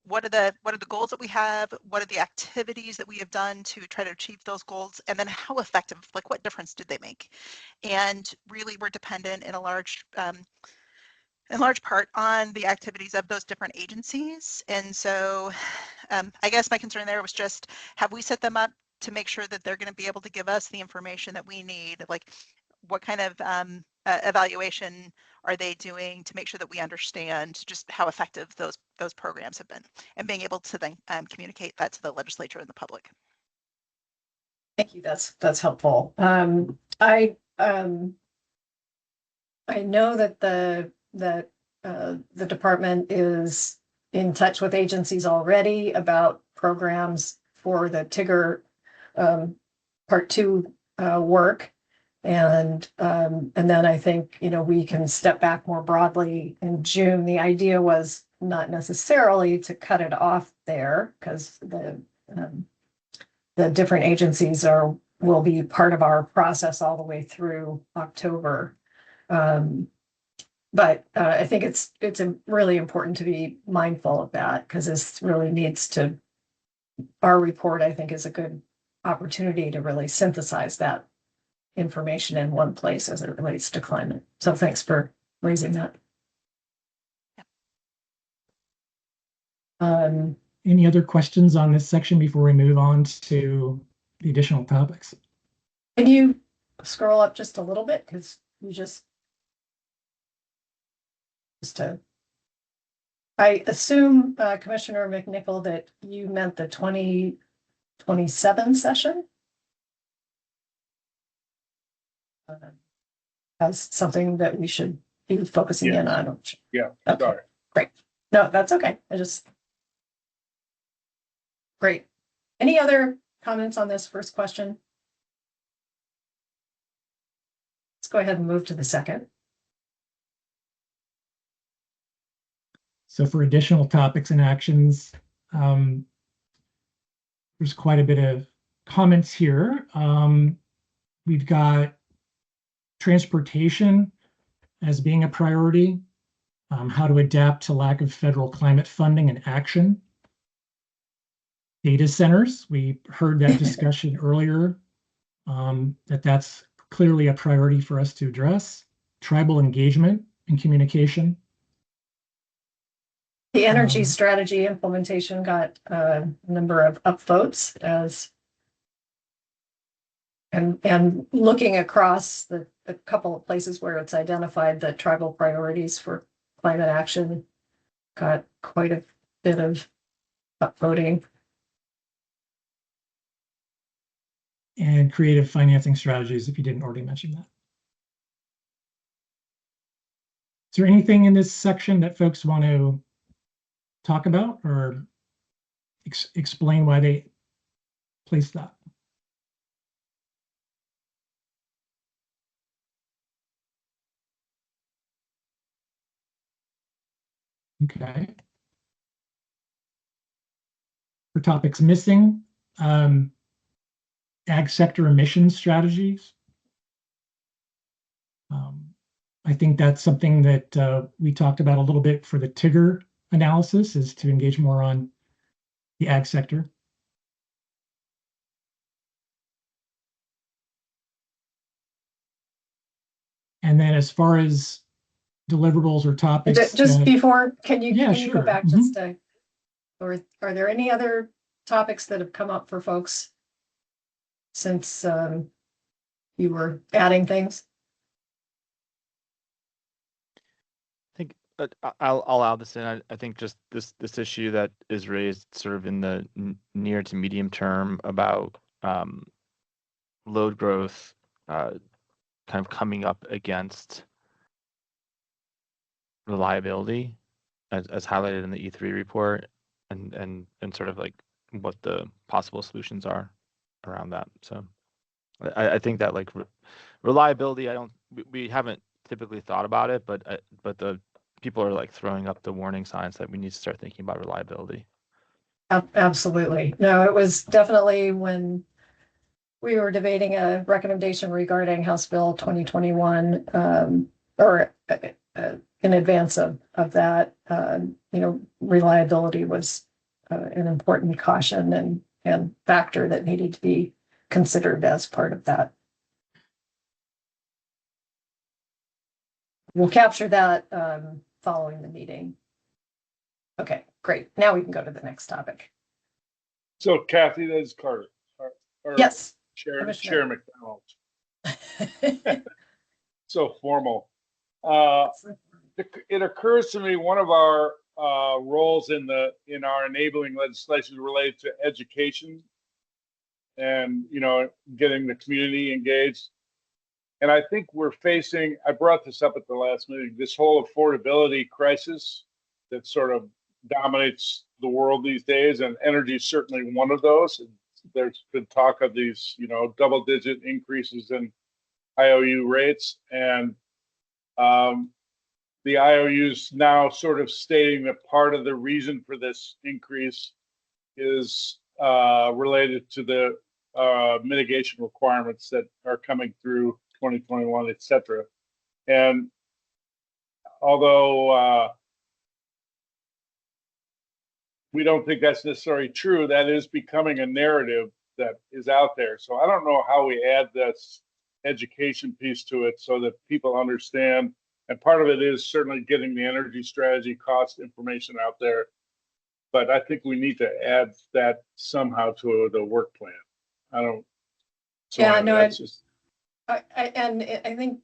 what are the goals that we have? What are the activities that we have done to try to achieve those goals? And then how effective, like what difference did they make? And really we're dependent in large part on the activities of those different agencies. And so I guess my concern there was just, have we set them up to make sure that they're going to be able to give us the information that we need? Like what kind of evaluation are they doing to make sure that we understand just how effective those programs have been, and being able to then communicate that to the legislature and the public. Thank you. That's helpful. I know that the department is in touch with agencies already about programs for the Tigger Part 2 work. And then I think, we can step back more broadly in June. The idea was not necessarily to cut it off there, because the different agencies will be part of our process all the way through October. But I think it's really important to be mindful of that, because this really our report, I think, is a good opportunity to really synthesize that information in one place as it relates to climate. So thanks for raising that. Any other questions on this section before we move on to the additional topics? Can you scroll up just a little bit? Because you I assume, Commissioner McNichol, that you meant the 2027 session as something that we should be focusing in on. Yeah, okay. Sorry. Great. No, that's okay. Great. Any other comments on this first question? Let's go ahead and move to the second. So for additional topics and actions, there's quite a bit of comments here. We've got transportation as being a priority, how to adapt to lack of federal climate funding and action. Data centers, we heard that discussion earlier, that's clearly a priority for us to address. Tribal engagement and communication. The energy strategy implementation got a number of upvotes and looking across the couple of places where it's identified that tribal priorities for climate action got quite a bit of upvoting. And creative financing strategies, if you didn't already mention that. Is there anything in this section that folks want to talk about or explain why they placed that? Okay. For topics missing, ag sector emissions strategies. I think that's something that we talked about a little bit for the Tigger analysis, is to engage more on the ag sector. And then as far as deliverables or topics. Just before, can you sure. go back just to, or are there any other topics that have come up for folks since you were adding things? I think I'll add this in. I think just this issue that is raised sort of in the near to medium term about load growth kind of coming up against reliability as highlighted in the E3 report, and sort of like what the possible solutions are around that. So I think that like reliability, we haven't typically thought about it, but the people are like throwing up the warning signs that we need to start thinking about reliability. Absolutely. No, it was definitely when we were debating a recommendation regarding House Bill 2021, or in advance of that, reliability was an important caution and factor that needed to be considered as part of that. We'll capture that following the meeting. Okay, great. Now we can go to the next topic. So Kathy, that is Carter. Or Yes. Chair McDonald. So formal. It occurs to me one of our roles in our enabling legislation related to education and getting the community engaged. And I think we're facing, I brought this up at the last meeting, this whole affordability crisis that sort of dominates the world these days, and energy is certainly one of those. There's been talk of these, double-digit increases in IOU rates, and the IOUs now sort of stating that part of the reason for this increase is related to the mitigation requirements that are coming through 2021, et cetera. And although we don't think that's necessarily true, that is becoming a narrative that is out there. So I don't know how we add this education piece to it so that people understand. And part of it is certainly getting the energy strategy cost information out there. But I think we need to add that somehow to the work plan. I don't. So yeah, no, that's just. I think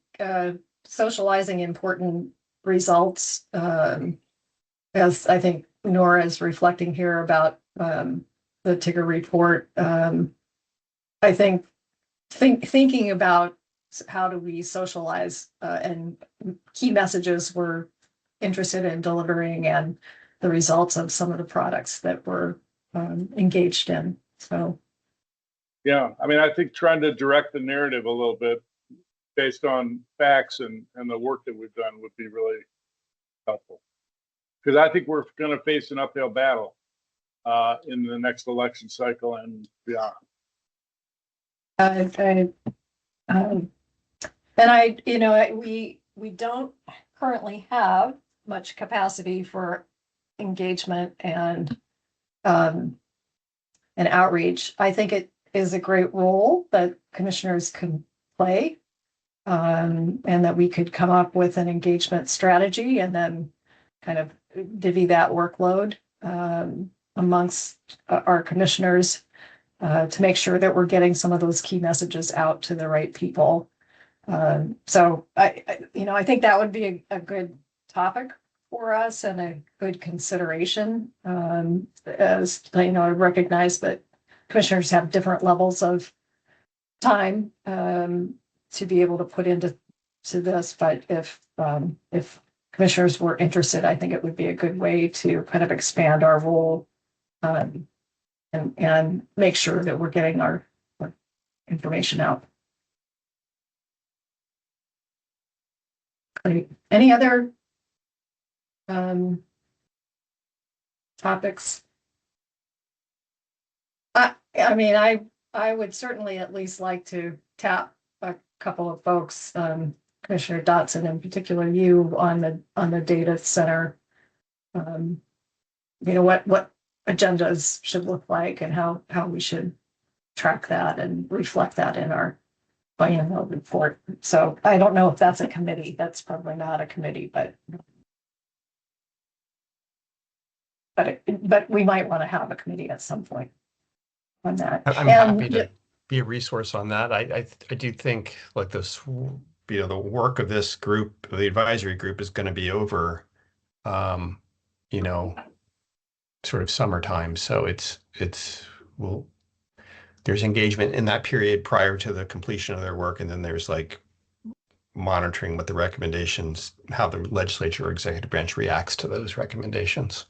socializing important results, as I think Nora is reflecting here about the Tigger report. I think thinking about how do we socialize and key messages we're interested in delivering and the results of some of the products that we're engaged in. So. Yeah, I mean, I think trying to direct the narrative a little bit based on facts and the work that we've done would be really helpful. Because I think we're going to face an uphill battle in the next election cycle and beyond. We don't currently have much capacity for engagement and outreach. I think it is a great role that commissioners could play, and that we could come up with an engagement strategy and then kind of divvy that workload amongst our commissioners to make sure that we're getting some of those key messages out to the right people. So I think that would be a good topic for us and a good consideration. As I recognize that commissioners have different levels of time to be able to put into this, but if commissioners were interested, I think it would be a good way to kind of expand our role and make sure that we're getting our information out. Great. Any other topics? I mean, I would certainly at least like to tap a couple of folks, Commissioner Dotson in particular, you on the data center. What agendas should look like and how we should track that and reflect that in our biennial report. So I don't know if that's a committee. That's probably not a committee, but we might want to have a committee at some point on that. I'm happy to be a resource on that. I do think like this, the work of this group, the advisory group, is going to be over, sort of summertime. So there's engagement in that period prior to the completion of their work, and then there's like monitoring what the recommendations, how the legislature or executive branch reacts to those recommendations.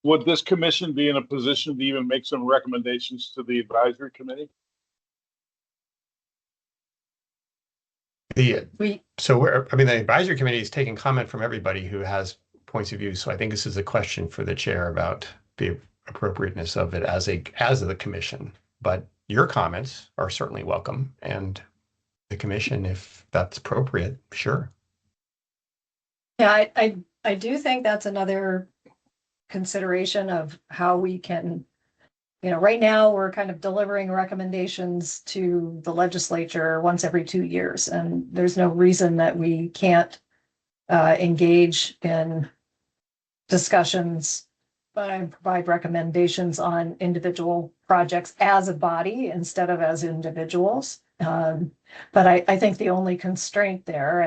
Would this commission be in a position to even make some recommendations to the advisory committee? The advisory committee is taking comment from everybody who has points of view. So I think this is a question for the chair about the appropriateness of it as the commission. But your comments are certainly welcome, and the commission, if that's appropriate, sure. Yeah, I do think that's another consideration of how we can, right now we're kind of delivering recommendations to the legislature once every 2 years, and there's no reason that we can't engage in discussions and provide recommendations on individual projects as a body instead of as individuals. But I think the only constraint there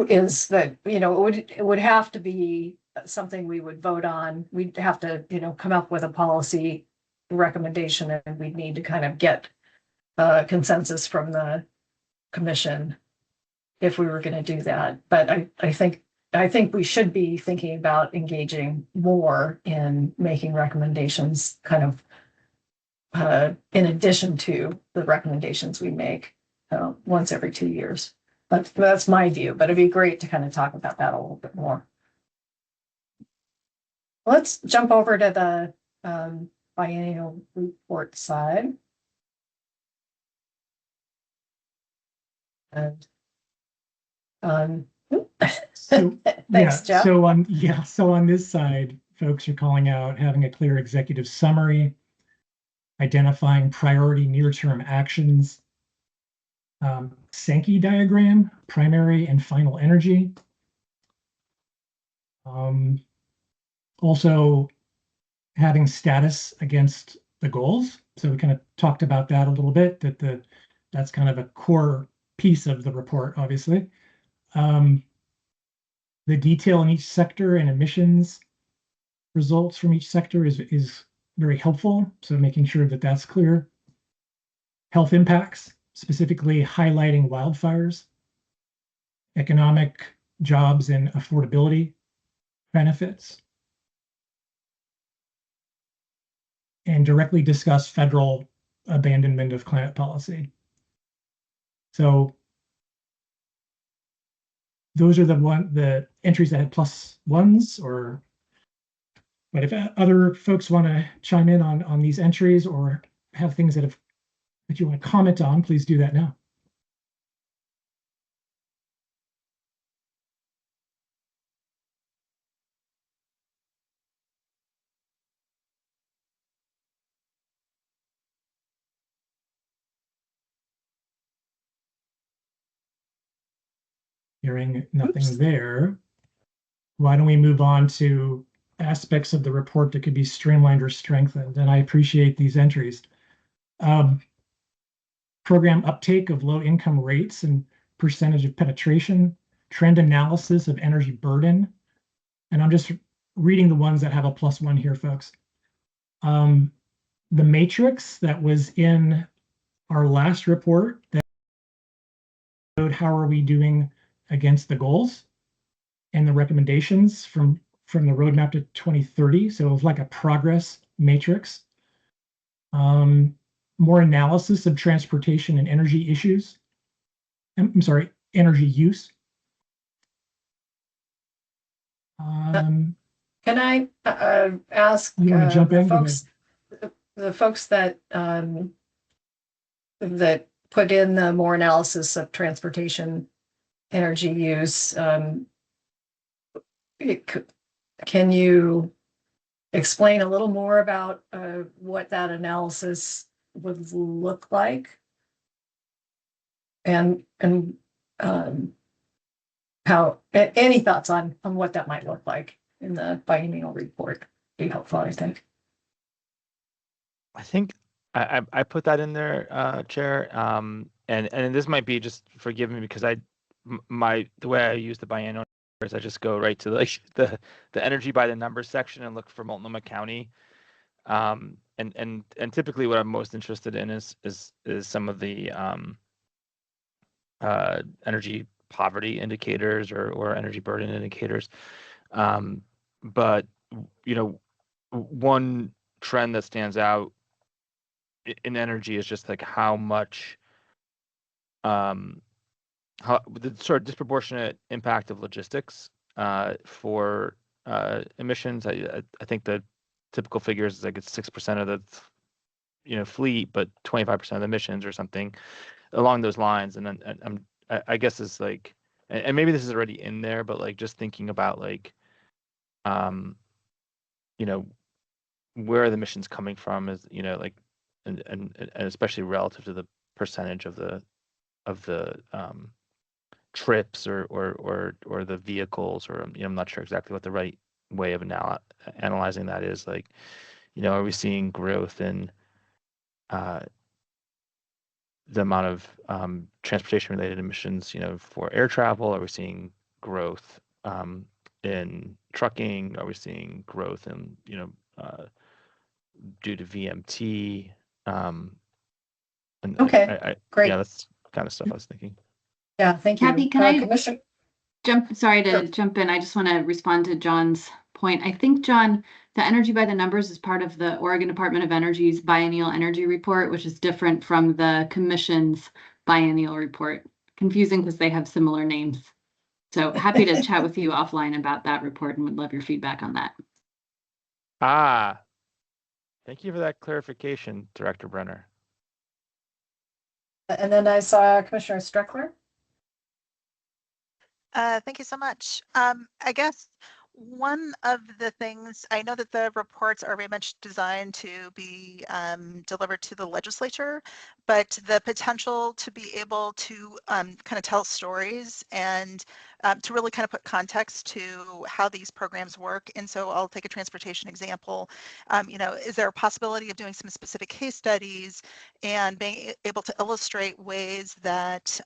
is that, it would have to be something we would vote on. We'd have to, come up with a policy recommendation, and we'd need to kind of get consensus from the commission if we were going to do that. But I think we should be thinking about engaging more in making recommendations kind of in addition to the recommendations we make once every 2 years. That's my view, but it'd be great to kind of talk about that a little bit more. Let's jump over to the biennial report side. And So, thanks, Jeff. So on this side, folks are calling out having a clear executive summary, identifying priority near-term actions, Sankey diagram, primary and final energy. Also having status against the goals. So we kind of talked about that a little bit, that's kind of a core piece of the report, obviously. The detail in each sector and emissions results from each sector is very helpful. So making sure that that's clear. Health impacts, specifically highlighting wildfires, economic, jobs, and affordability benefits, and directly discuss federal abandonment of climate policy. So those are the entries that had +1s, but if other folks want to chime in on these entries or have things that you want to comment on, please do that now. Hearing nothing there, why don't we move on to aspects of the report that could be streamlined or strengthened? And I appreciate these entries. Program uptake of low income rates and percentage of penetration, trend analysis of energy burden. And I'm just reading the ones that have a +1 here, folks. The matrix that was in our last report that showed how are we doing against the goals and the recommendations from the roadmap to 2030. So it was like a progress matrix. More analysis of transportation and energy issues. I'm sorry, energy use. Can I ask you want to jump in? The folks that that put in the more analysis of transportation energy use, can you explain a little more about what that analysis would look like, and how any thoughts on what that might look like in the biennial report be helpful, I think. I think I put that in there, Chair. And this might be, just forgive me, because the way I use the biennial is I just go right to the energy by the numbers section and look for Multnomah County. And typically what I'm most interested in is some of the energy poverty indicators or energy burden indicators. But one trend that stands out in energy is just like how much how the sort of disproportionate impact of logistics for emissions. I think the typical figures is like it's 6% of the fleet, but 25% of the emissions or something along those lines. And then I guess is like, and maybe this is already in there, but like just thinking about like you know, where are the emissions coming from? Is, you know, like, and especially relative to the percentage of the trips or the vehicles, or you know, I'm not sure exactly what the right way of analyzing that is. Like, you know, are we seeing growth in the amount of transportation related emissions, you know, for air travel? Are we seeing growth in trucking? Are we seeing growth in, you know, due to VMT? And Okay, great. Yeah, that's kind of stuff I was thinking. Yeah, thank you. Kathy, can I Commissioner? sorry to jump in. I just want to respond to John's point. I think, John, the Energy by the Numbers is part of the Oregon Department of Energy's biennial energy report, which is different from the Commission's biennial report. Confusing because they have similar names. So happy to chat with you offline about that report and would love your feedback on that. Thank you for that clarification, Director Brenner. And then I saw Commissioner Streckler. Thank you so much. I guess one of the things, I know that the reports are very much designed to be delivered to the legislature, but the potential to be able to kind of tell stories and to really kind of put context to how these programs work. And so I'll take a transportation example. You know, is there a possibility of doing some specific case studies and being able to illustrate ways that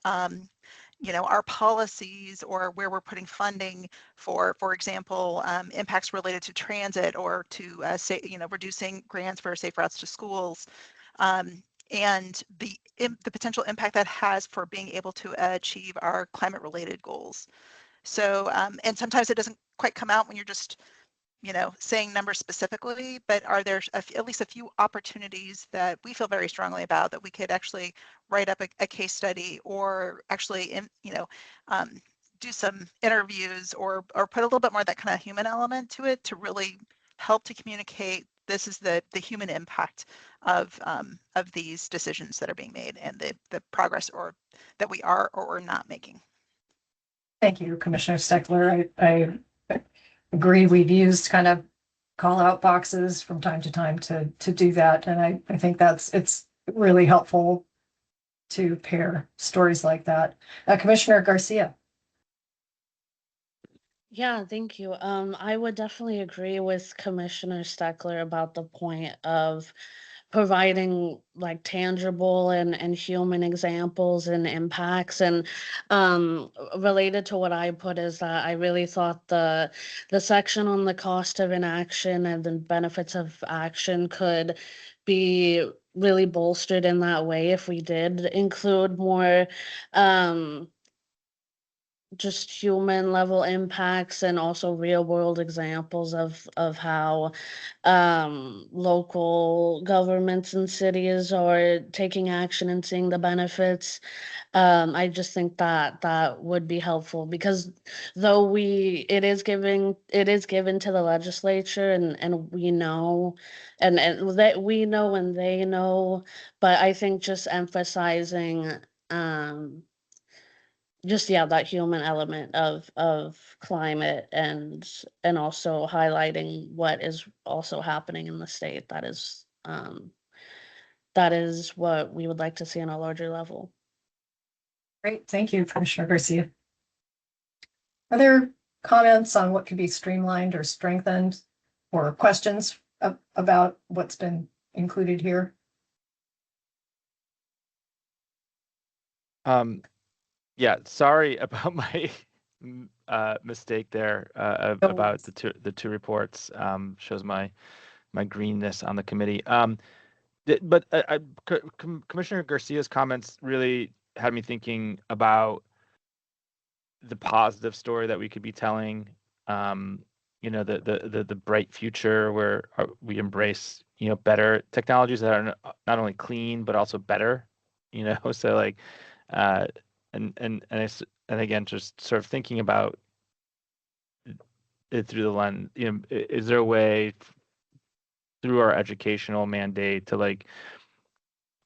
you know, our policies or where we're putting funding for example, impacts related to transit or to say, you know, reducing grants for safe routes to schools, and the potential impact that has for being able to achieve our climate related goals. So, and sometimes it doesn't quite come out when you're just, you know, saying numbers specifically, but are there at least a few opportunities that we feel very strongly about that we could actually write up a case study or actually, you know, do some interviews or put a little bit more of that kind of human element to it to really help to communicate this is the human impact of these decisions that are being made and the progress or that we are or are not making. Thank you, Commissioner Steckler. I agree. We've used kind of call out boxes from time to time to do that. And I think it's really helpful to pair stories like that. Commissioner Garcia. Yeah, thank you. I would definitely agree with Commissioner Steckler about the point of providing like tangible and human examples and impacts. And related to what I put is that I really thought the section on the cost of inaction and the benefits of action could be really bolstered in that way if we did include more just human level impacts and also real world examples of how local governments and cities are taking action and seeing the benefits. I just think that would be helpful because though it is given to the legislature and we know and that we know and they know, but I think just emphasizing just that human element of climate and also highlighting what is also happening in the state that is what we would like to see on a larger level. Great, thank you, Commissioner Garcia. Are there comments on what could be streamlined or strengthened or questions about what's been included here? Yeah, sorry about my mistake there about the two reports. Shows my greenness on the committee. But Commissioner Garcia's comments really had me thinking about the positive story that we could be telling. You know, the bright future where we embrace, you know, better technologies that are not only clean but also better. You know, so like. And again, just sort of thinking about it through the lens, you know, is there a way through our educational mandate to like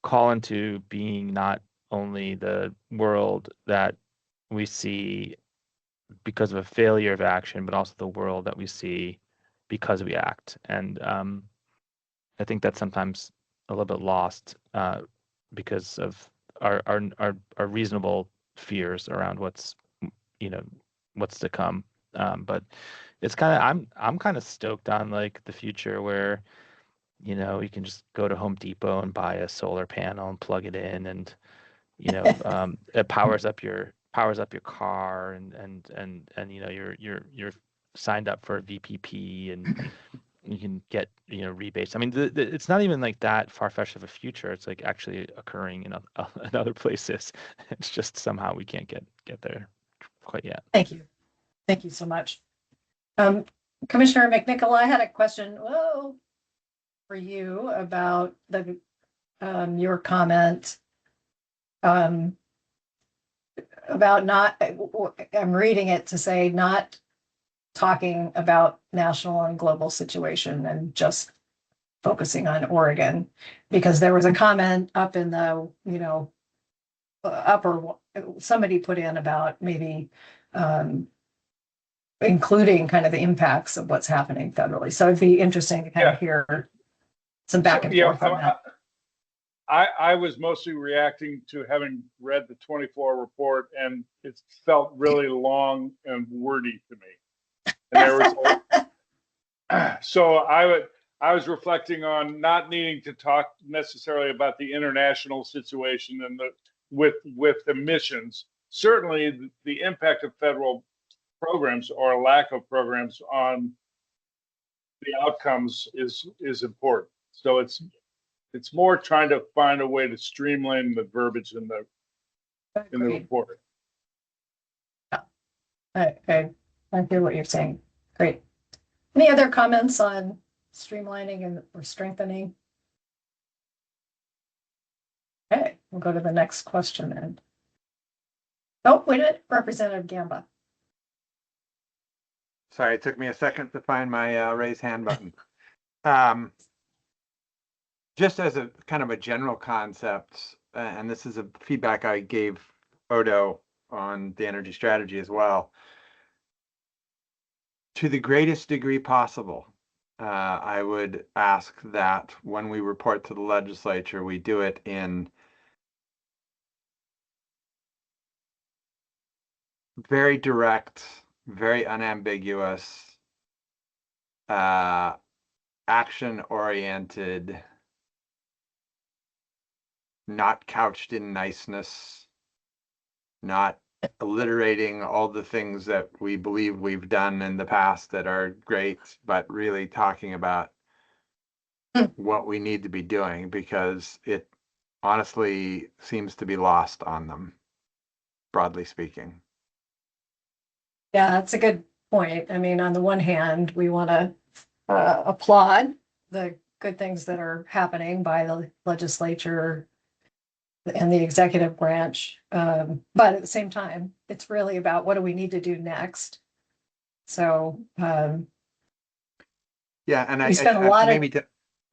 call into being not only the world that we see because of a failure of action, but also the world that we see because we act. And I think that's sometimes a little bit lost because of our reasonable fears around what's to come. But it's I'm kind of stoked on like the future where you can just go to Home Depot and buy a solar panel and plug it in, and it powers up your car, and you're signed up for a VPP, and you can get rebates. I mean, it's not even like that far-fetched of a future. It's like actually occurring in other places. It's just somehow we can't get there quite yet. Thank you so much. Commissioner McNichol, I had a question for you about your comment about not, I'm reading it to say not talking about national and global situation and just focusing on Oregon, because there was a comment up in the, upper, somebody put in about maybe including kind of the impacts of what's happening federally. So it'd be interesting to kind of hear some back and forth on that. I was mostly reacting to having read the 24 report, and it felt really long and wordy to me. And there was so I was reflecting on not needing to talk necessarily about the international situation and with emissions. Certainly, the impact of federal programs or lack of programs on the outcomes is important. So it's more trying to find a way to streamline the verbiage in the report. I hear what you're saying. Great. Any other comments on streamlining or strengthening? Okay, we'll go to the next question then. Oh, wait a minute, Representative Gamba. Sorry, it took me a second to find my raise hand button. Just as a kind of a general concept, and this is a feedback I gave Odo on the energy strategy as well, to the greatest degree possible, I would ask that when we report to the legislature, we do it in very direct, very unambiguous, action-oriented, not couched in niceness, not alliterating all the things that we believe we've done in the past that are great, but really talking about what we need to be doing, because it honestly seems to be lost on them, broadly speaking. Yeah, that's a good point. I mean, on the one hand, we want to applaud the good things that are happening by the legislature and the executive branch. But at the same time, it's really about what do we need to do next. So yeah, and we spent a lot maybe to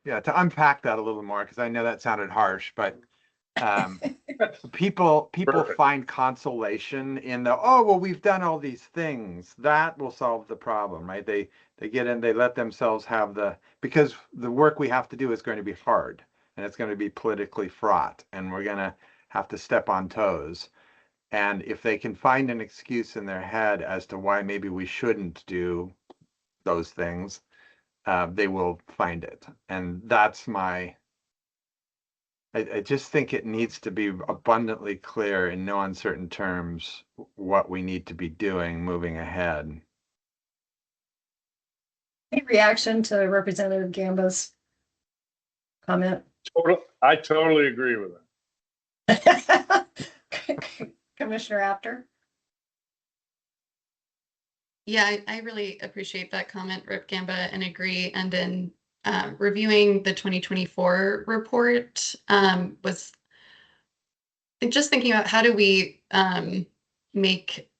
unpack that a little more, because I know that sounded harsh, but people find consolation in the, oh, well, we've done all these things that will solve the problem, right? They get in, they let themselves have because the work we have to do is going to be hard, and it's going to be politically fraught, and we're going to have to step on toes. And if they can find an excuse in their head as to why maybe we shouldn't do those things, they will find it. And that's I just think it needs to be abundantly clear in no uncertain terms what we need to be doing moving ahead. Any reaction to Representative Gamba's comment? I totally agree with that. Commissioner Apter? Yeah, I really appreciate that comment, Rep. Gamba, and agree. And in reviewing the 2024 report, was just thinking about how do we make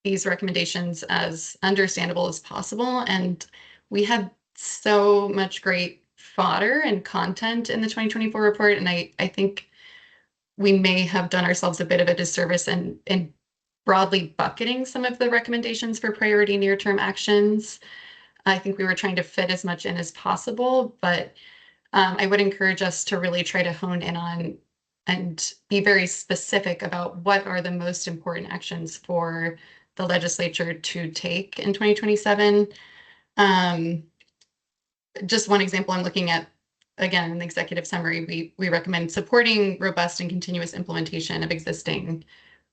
these recommendations as understandable as possible. And we had so much great fodder and content in the 2024 report. And I think we may have done ourselves a bit of a disservice in broadly bucketing some of the recommendations for priority near-term actions. I think we were trying to fit as much in as possible, but I would encourage us to really try to hone in on and be very specific about what are the most important actions for the legislature to take in 2027. Just one example I'm looking at, again, in the executive summary, we recommend supporting robust and continuous implementation of existing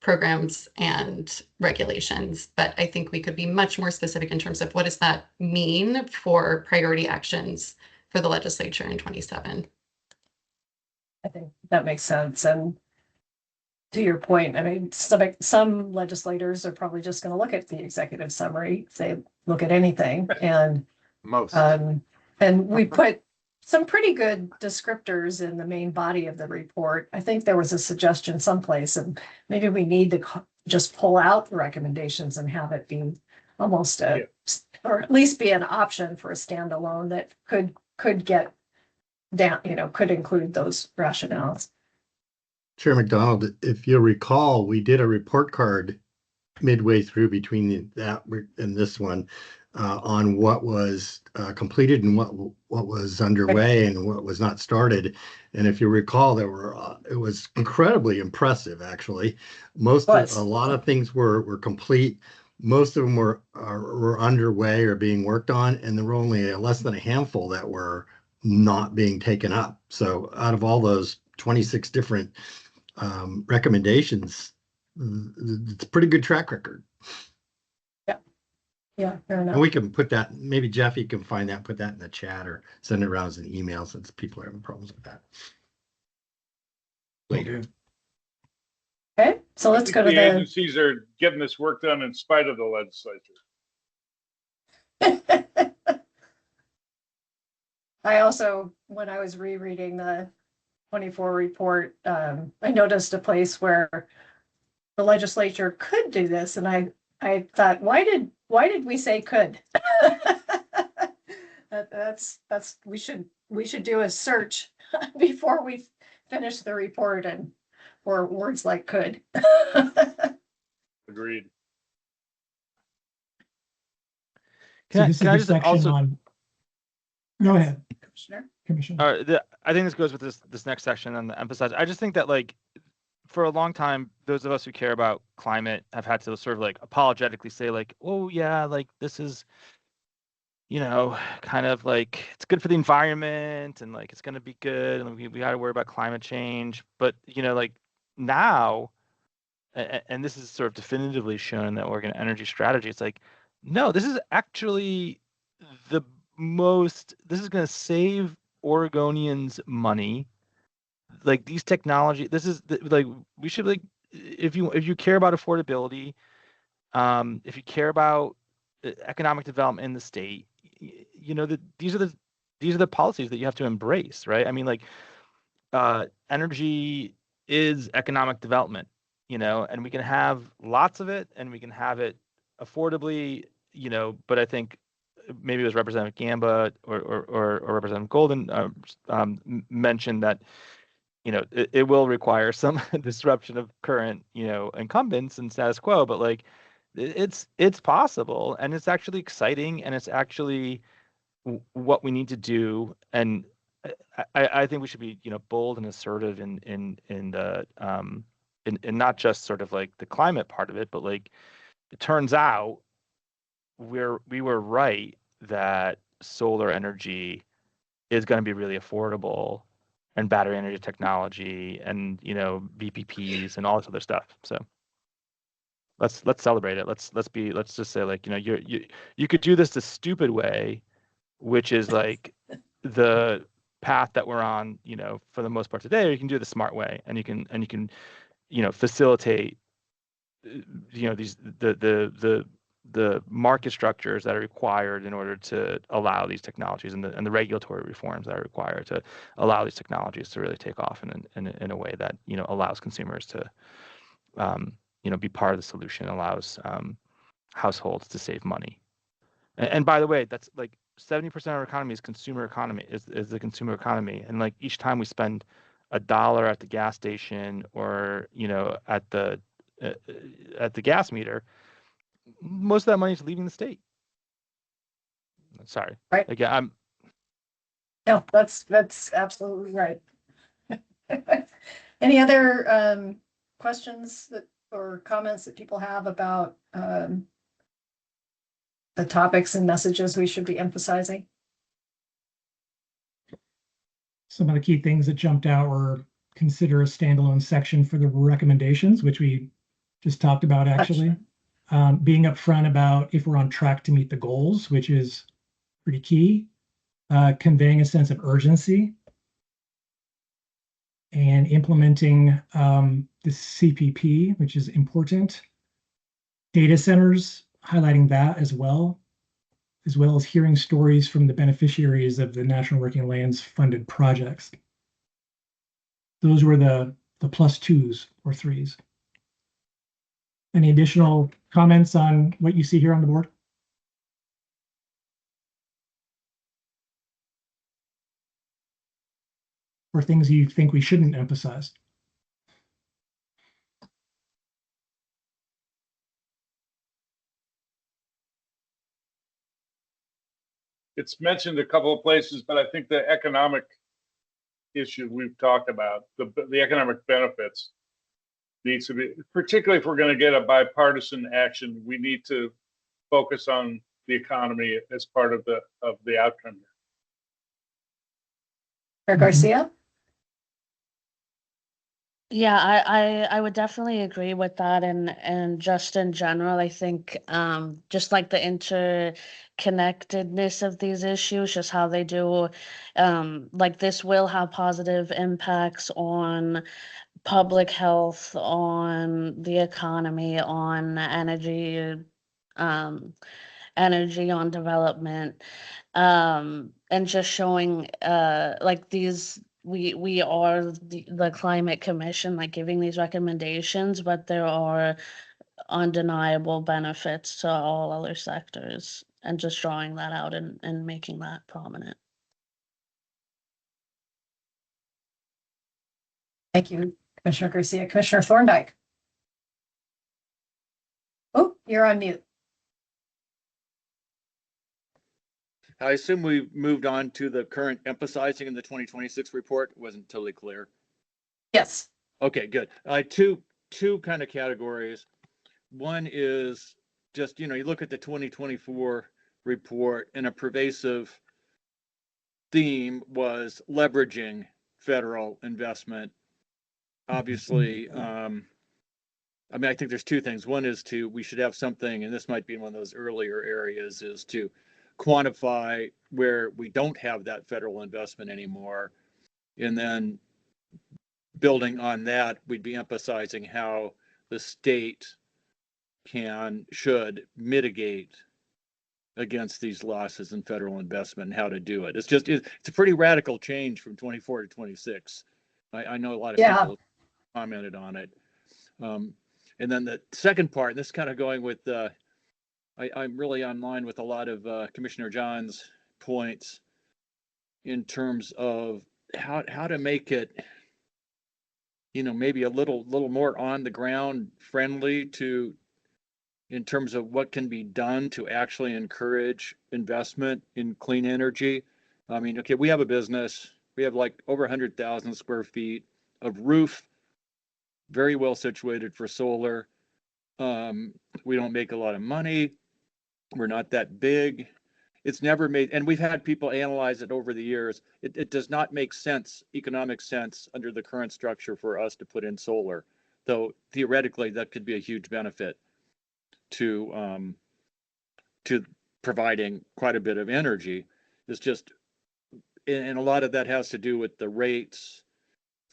programs and regulations. But I think we could be much more specific in terms of what does that mean for priority actions for the legislature in 27. I think that makes sense. And to your point, I mean, some legislators are probably just going to look at the executive summary, if they look at anything, and Most. And we put some pretty good descriptors in the main body of the report. I think there was a suggestion someplace, and maybe we need to just pull out the recommendations and have it be almost or at least be an option for a standalone that could get down, could include those rationales. Chair McDonald, if you'll recall, we did a report card midway through between that and this one on what was completed and what was underway and what was not started. And if you recall, it was incredibly impressive, actually. A lot of things were complete. Most of them were underway or being worked on, and there were only less than a handful that were not being taken up. So out of all those 26 different recommendations, it's a pretty good track record. Yeah, fair enough. And we can put that, maybe Jeff, you can find that, put that in the chat or send it around as an email since people are having problems with that later. Okay, so let's go to the agencies are getting this work done in spite of the legislature. I also, when I was rereading the 24 report, I noticed a place where the legislature could do this, and I thought, why did we say could? that's we should do a search before we finish the report and for words like could. Agreed. So this is I the just section also on. Go ahead, Commissioner. I think this goes with this next section and the emphasize. I just think that like for a long time, those of us who care about climate have had to sort of like apologetically say like, oh yeah, like this is, kind of like it's good for the environment and like it's going to be good and we got to worry about climate change. But like now, and this is sort of definitively shown in the Oregon Energy Strategy, it's like, no, this is actually this is going to save Oregonians money. Like these technology, this is like we should like if you care about affordability, if you care about economic development in the state, that these are the policies that you have to embrace, right? I mean, like energy is economic development, and we can have lots of it and we can have it affordably, but I think maybe it was Representative Gamba or Representative Golden mentioned that it will require some disruption of current incumbents and status quo, but like it's possible and it's actually exciting and it's actually what we need to do. And I think we should be bold and assertive in not just sort of like the climate part of it, but like it turns out we were right that solar energy is going to be really affordable, and battery energy technology and VPPs and all this other stuff. So let's celebrate it. Let's just say like you could do this the stupid way, which is like the path that we're on for the most part today, or you can do it the smart way and you can facilitate these the market structures that are required in order to allow these technologies and the regulatory reforms that are required to allow these technologies to really take off in a way that allows consumers to be part of the solution, allows households to save money. And by the way, that's like 70% of our economy is consumer economy, is the consumer economy. And like each time we spend $1 at the gas station or at the gas meter, most of that money is leaving the state. Sorry. Right. Again, No, that's absolutely right. Any other questions that or comments that people have about the topics and messages we should be emphasizing? Some of the key things that jumped out were consider a standalone section for the recommendations, which we just talked about actually. Being upfront about if we're on track to meet the goals, which is pretty key. Conveying a sense of urgency and implementing the CPP, which is important. Data centers, highlighting that as well as hearing stories from the beneficiaries of the National Working Lands funded projects. Those were the +2s or 3s. Any additional comments on what you see here on the board? Or things you think we shouldn't emphasize? It's mentioned a couple of places, but I think the economic issue we've talked about, the economic benefits needs to be, particularly if we're going to get a bipartisan action, we need to focus on the economy as part of the outcome. Mayor Garcia? Yeah, I would definitely agree with that, and just in general, I think just like the interconnectedness of these issues, just how they do, like this will have positive impacts on public health, on the economy, on energy, energy on development, and just showing like these. We are the climate commission, like giving these recommendations, but there are undeniable benefits to all other sectors, and just drawing that out and making that prominent. Thank you, Commissioner Garcia. Commissioner Thorndike. Oh, you're on mute. I assume we moved on to the current emphasizing in the 2026 report. It wasn't totally clear. Yes. Okay, good. Two kind of categories. One is just, you look at the 2024 report, and a pervasive theme was leveraging federal investment. Obviously, I think there's two things. One is we should have something, and this might be one of those earlier areas, is to quantify where we don't have that federal investment anymore. And then building on that, we'd be emphasizing how the state should mitigate against these losses in federal investment and how to do it. It's a pretty radical change from 24 to 26. I know a lot of people commented on it. And then the second part, and this is kind of going with I'm really online with a lot of Commissioner John's points in terms of how to make it, maybe a little more on the ground friendly in terms of what can be done to actually encourage investment in clean energy. I mean, okay, we have a business. We have like over 100,000 square feet of roof, very well situated for solar. We don't make a lot of money. We're not that big. It's never made, and we've had people analyze it over the years. It does not make sense, economic sense, under the current structure for us to put in solar, though theoretically that could be a huge benefit to providing quite a bit of energy. It's just, and a lot of that has to do with the rates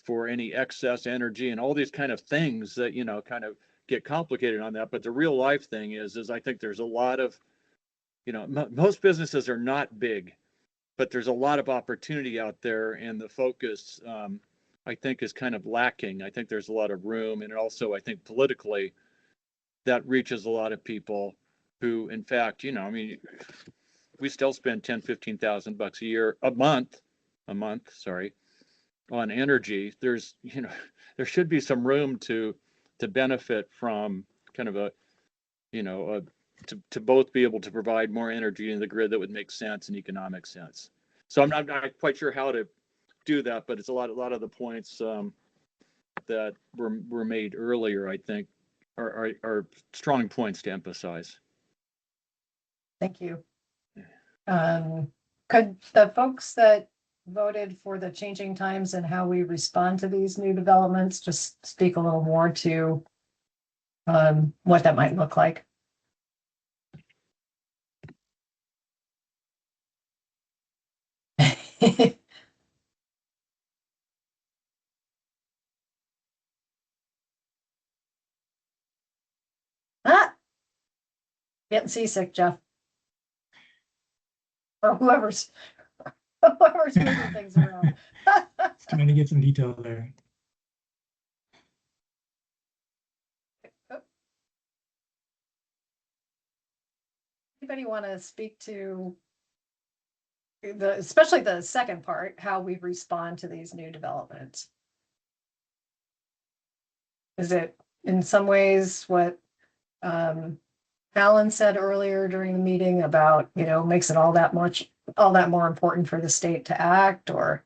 for any excess energy and all these kind of things that kind of get complicated on that. But the real life thing is I think there's a lot of, most businesses are not big, but there's a lot of opportunity out there, and the focus I think is kind of lacking. I think there's a lot of room, and also I think politically that reaches a lot of people who, in fact, we still spend $10,000-15,000 a month, sorry, on energy. There's, there should be some room to benefit from kind of a to both be able to provide more energy in the grid that would make sense and economic sense. So I'm not quite sure how to do that, but it's a lot of the points that were made earlier, I think, are strong points to emphasize. Thank you. Could the folks that voted for the changing times and how we respond to these new developments just speak a little more to what that might look like? Ah, getting seasick, Jeff. Or whoever's moving things around. Trying to get some detail there. Anybody want to speak to especially the second part, how we respond to these new developments? Is it in some ways what Alan said earlier during the meeting about, makes it all that more important for the state to act? Or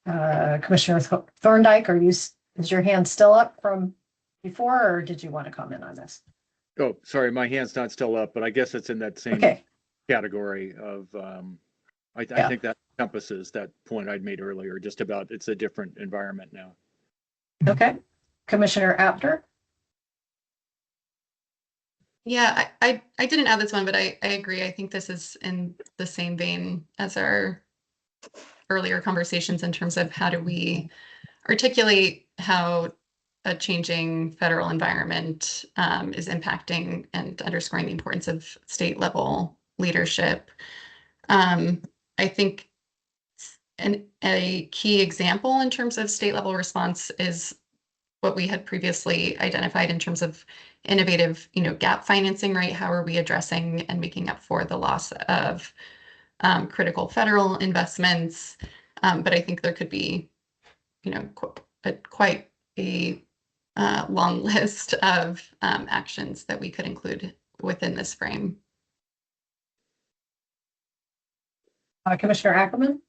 Commissioner Thorndike, is your hand still up from before, or did you want to comment on this? Oh, sorry, my hand's not still up, but I guess it's in that same category of, I think that encompasses that point I'd made earlier, just about it's a different environment now. Okay. Commissioner Apter? Yeah, I didn't add this one, but I agree. I think this is in the same vein as our earlier conversations in terms of how do we articulate how a changing federal environment is impacting and underscoring the importance of state level leadership. I think a key example in terms of state level response is what we had previously identified in terms of innovative, gap financing, right? How are we addressing and making up for the loss of critical federal investments? But I think there could be, quite a long list of actions that we could include within this frame. Commissioner Ackerman?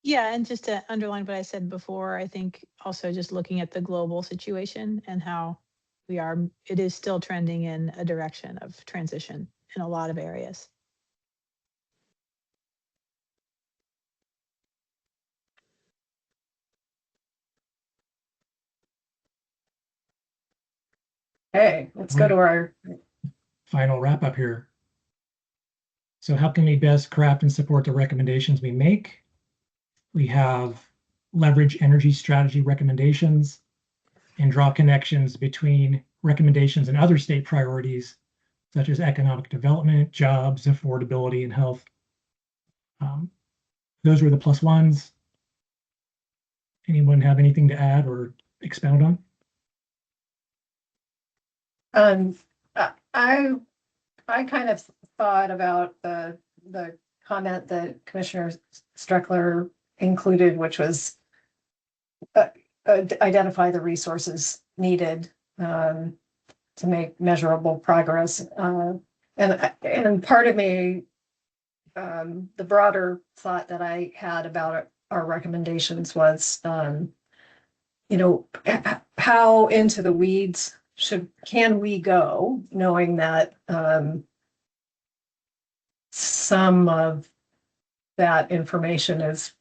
Yeah, and just to underline what I said before, I think also just looking at the global situation and how it is still trending in a direction of transition in a lot of areas. Hey, let's go to our final wrap up here. So how can we best craft and support the recommendations we make? We have leverage energy strategy recommendations and draw connections between recommendations and other state priorities, such as economic development, jobs, affordability, and health. Those were the plus ones. Anyone have anything to add or expound on? I kind of thought about the comment that Commissioner Streckler included, which was identify the resources needed to make measurable progress. And part of me, the broader thought that I had about our recommendations was, how into the weeds can we go, knowing that some of that information is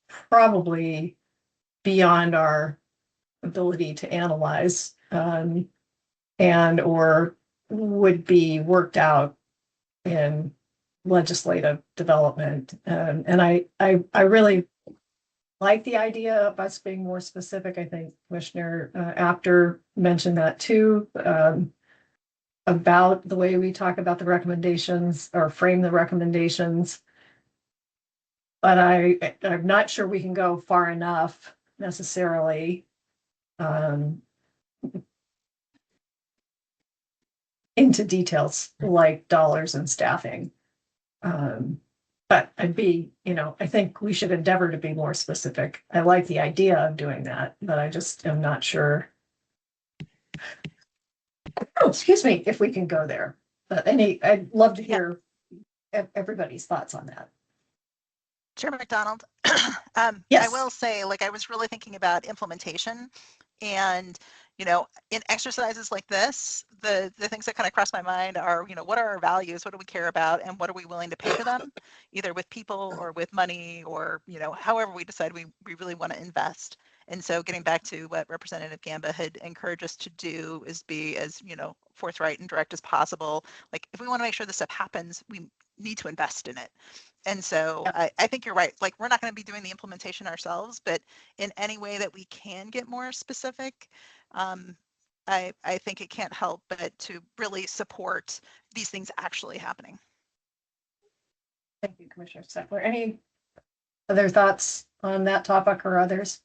probably beyond our ability to analyze, and or would be worked out in legislative development. And I really like the idea of us being more specific. I think Commissioner Apter mentioned that too, about the way we talk about the recommendations or frame the recommendations. But I'm not sure we can go far enough necessarily into details like dollars and staffing. But I think we should endeavor to be more specific. I like the idea of doing that, but I just am not sure excuse me, if we can go there. But I'd love to hear everybody's thoughts on that. Chair McDonald, Yes. I will say, like, I was really thinking about implementation, and in exercises like this, the things that kind of cross my mind are, what are our values? What do we care about? And what are we willing to pay for them, either with people or with money, or, however we decide we really want to invest. And so getting back to what Representative Gamba had encouraged us to do is be as, forthright and direct as possible. Like, if we want to make sure this stuff happens, we need to invest in it. And so I think you're right. Like, we're not going to be doing the implementation ourselves, but in any way that we can get more specific, I think it can't help but to really support these things actually happening. Thank you, Commissioner Steckler. Any other thoughts on that topic or others?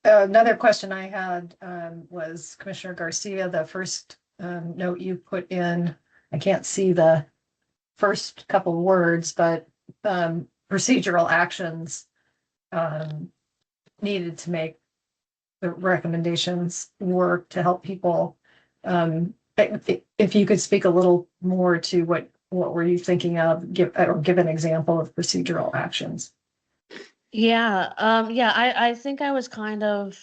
Another question I had was Commissioner Garcia, the first note you put in, I can't see the first couple of words, but procedural actions needed to make the recommendations work to help people. If you could speak a little more to what were you thinking of, give an example of procedural actions. Yeah, I think I was kind of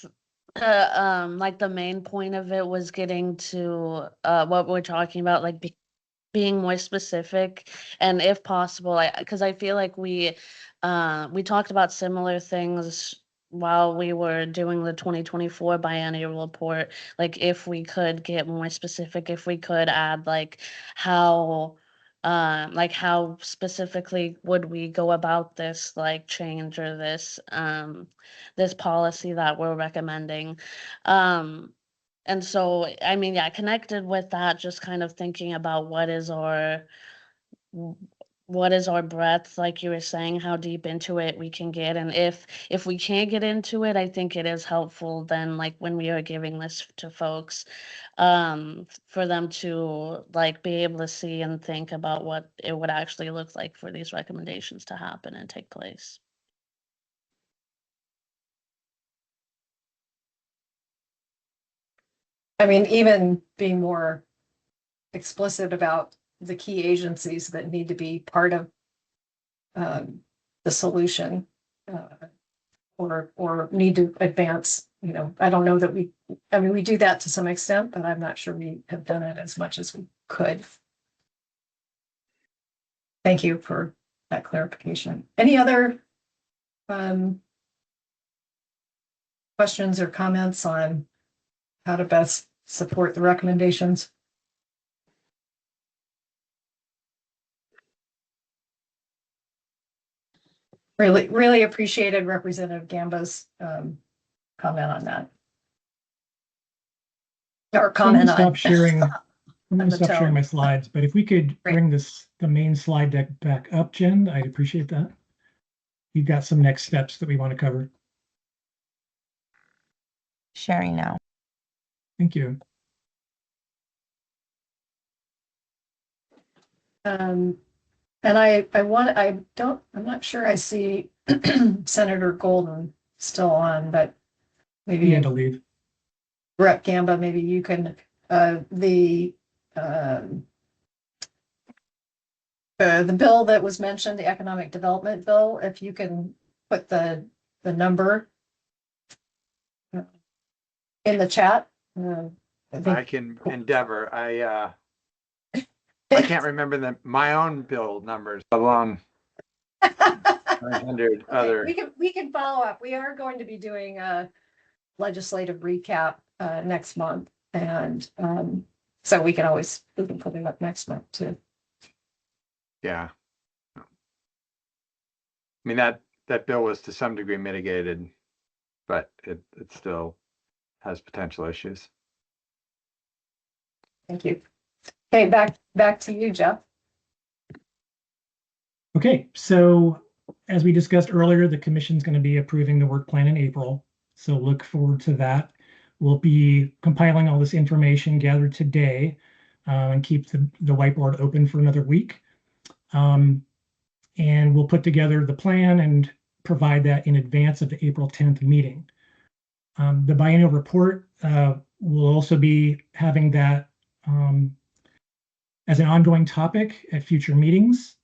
like the main point of it was getting to what we're talking about, like being more specific, and if possible, because I feel like we talked about similar things while we were doing the 2024 biennial report. Like, if we could get more specific, if we could add like how specifically would we go about this like change or this this policy that we're recommending. And so, I mean, yeah, connected with that, just kind of thinking about what is our breadth, like you were saying, how deep into it we can get. And if we can't get into it, I think it is helpful then, like when we are giving this to folks, for them to like be able to see and think about what it would actually look like for these recommendations to happen and take place. I mean, even being more explicit about the key agencies that need to be part of the solution, or need to advance. I don't know that we do that to some extent, but I'm not sure we have done it as much as we could. Thank you for that clarification. Any other questions or comments on how to best support the recommendations? Really appreciated Representative Gamba's comment on that. Or comment on. Stop sharing. I'm going to the stop sharing tone. my slides, but if we could bring the main slide deck back up, Jen, I'd appreciate that. You've got some next steps that we want to cover. Sharing now. Thank you. And I'm not sure I see Senator Golden still on, but maybe He had to leave. Rep Gamba, maybe you can, the bill that was mentioned, the economic development bill, if you can put the number in the chat. I can endeavor. I can't remember my own bill numbers, along 100 other. We can follow up. We are going to be doing a legislative recap next month, and so we can put it up next month too. Yeah. I mean, that bill was to some degree mitigated, but it still has potential issues. Thank you. Okay, back to you, Jeff. Okay, so as we discussed earlier, the commission's going to be approving the work plan in April. So look forward to that. We'll be compiling all this information gathered today and keep the whiteboard open for another week. And we'll put together the plan and provide that in advance of the April 10th meeting. The biennial report will also be having that as an ongoing topic at future meetings,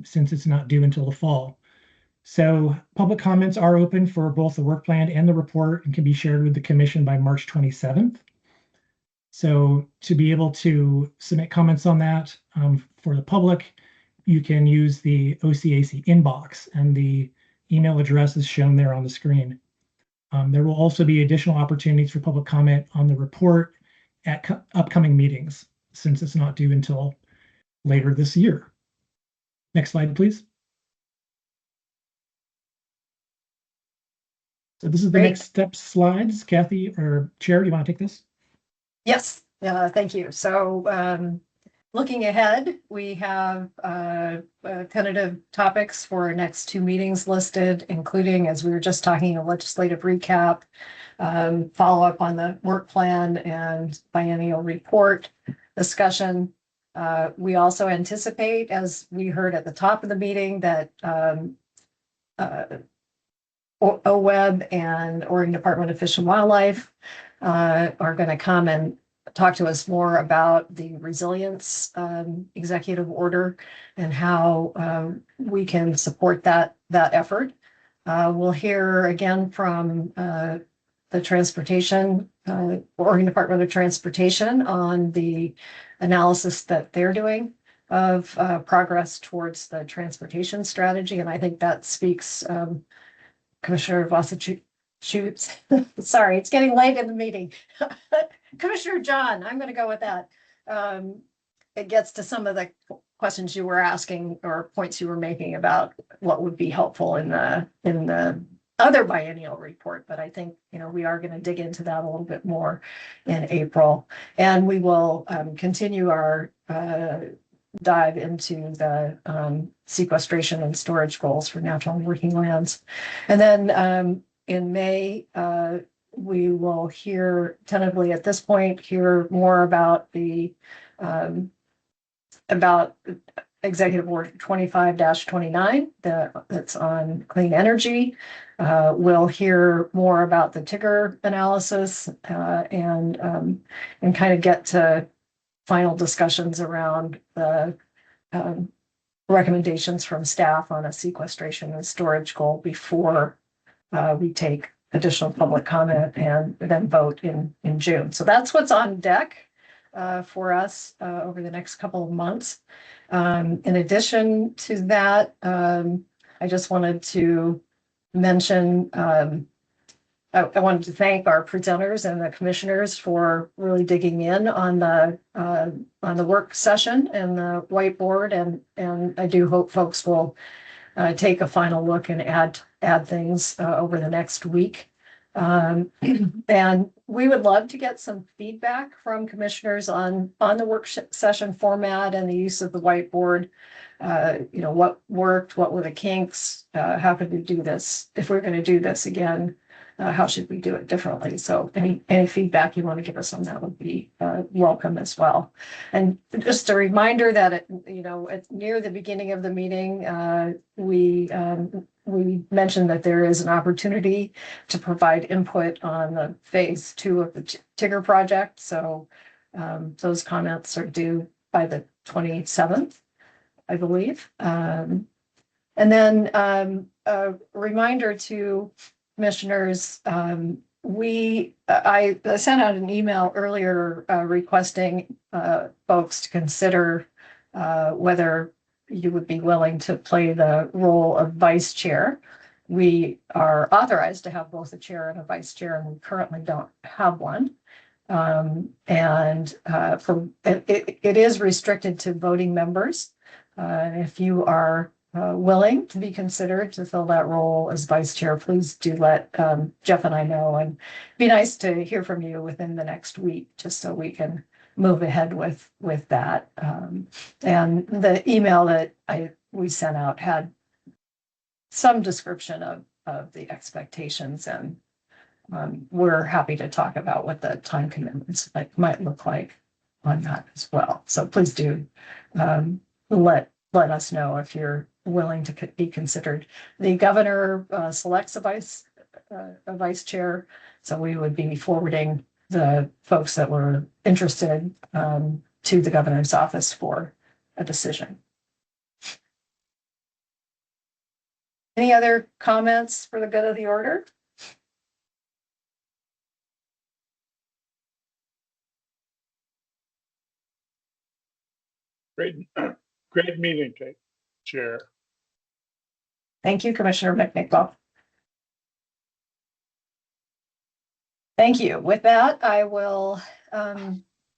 since it's not due until the fall. So public comments are open for both the work plan and the report and can be shared with the commission by March 27th. So to be able to submit comments on that for the public, you can use the OCAC inbox, and the email address is shown there on the screen. There will also be additional opportunities for public comment on the report at upcoming meetings, since it's not due until later this year. Next slide, please. So this is the next step slides. Kathy or Chair, do you want to take this? Yes, thank you. So looking ahead, we have tentative topics for our next 2 meetings listed, including, as we were just talking, a legislative recap, follow up on the work plan and biennial report discussion. We also anticipate, as we heard at the top of the meeting, that OWEB and Oregon Department of Fish and Wildlife are going to come and talk to us more about the resilience executive order and how we can support that effort. We'll hear again from the transportation, Oregon Department of Transportation, on the analysis that they're doing of progress towards the transportation strategy. And I think that speaks, Commissioner Wasserschutz, sorry, it's getting late in the meeting. Commissioner John, I'm going to go with that. It gets to some of the questions you were asking or points you were making about what would be helpful in the other biennial report. But I think, we are going to dig into that a little bit more in April. And we will continue our dive into the sequestration and storage goals for natural and working lands. And then in May, we will hear tentatively at this point, hear more about the Executive Order 25-29 that's on clean energy. We'll hear more about the Tigger analysis and kind of get to final discussions around the recommendations from staff on a sequestration and storage goal before we take additional public comment and then vote in June. So that's what's on deck for us over the next couple of months. In addition to that, I just wanted to mention, I wanted to thank our presenters and the commissioners for really digging in on the work session and the whiteboard, and I do hope folks will take a final look and add things over the next week. And we would love to get some feedback from commissioners on the work session format and the use of the whiteboard. What worked, what were the kinks, how could we do this? If we're going to do this again, how should we do it differently? So any feedback you want to give us on that would be welcome as well. And just a reminder that at near the beginning of the meeting, we mentioned that there is an opportunity to provide input on the phase 2 of the Tigger project. So those comments are due by the 27th, I believe. And then a reminder to commissioners, I sent out an email earlier requesting folks to consider whether you would be willing to play the role of vice chair. We are authorized to have both a chair and a vice chair, and we currently don't have one. It is restricted to voting members. If you are willing to be considered to fill that role as vice chair, please do let Jeff and I know, and it'd be nice to hear from you within the next week, just so we can move ahead with that. And the email that we sent out had some description of the expectations and we're happy to talk about what the time commitments might look like on that as well. So please do let us know if you're willing to be considered. The governor selects a vice chair, so we would be forwarding the folks that were interested to the governor's office for a decision. Any other comments for the good of the order? Great meeting, Chair. Thank you, Commissioner McNichol. Thank you. With that, I will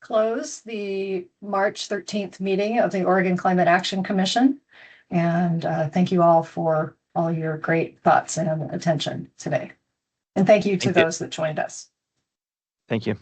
close the March 13th meeting of the Oregon Climate Action Commission. And thank you all for all your great thoughts and attention today. And thank you to those that joined us. Thank you.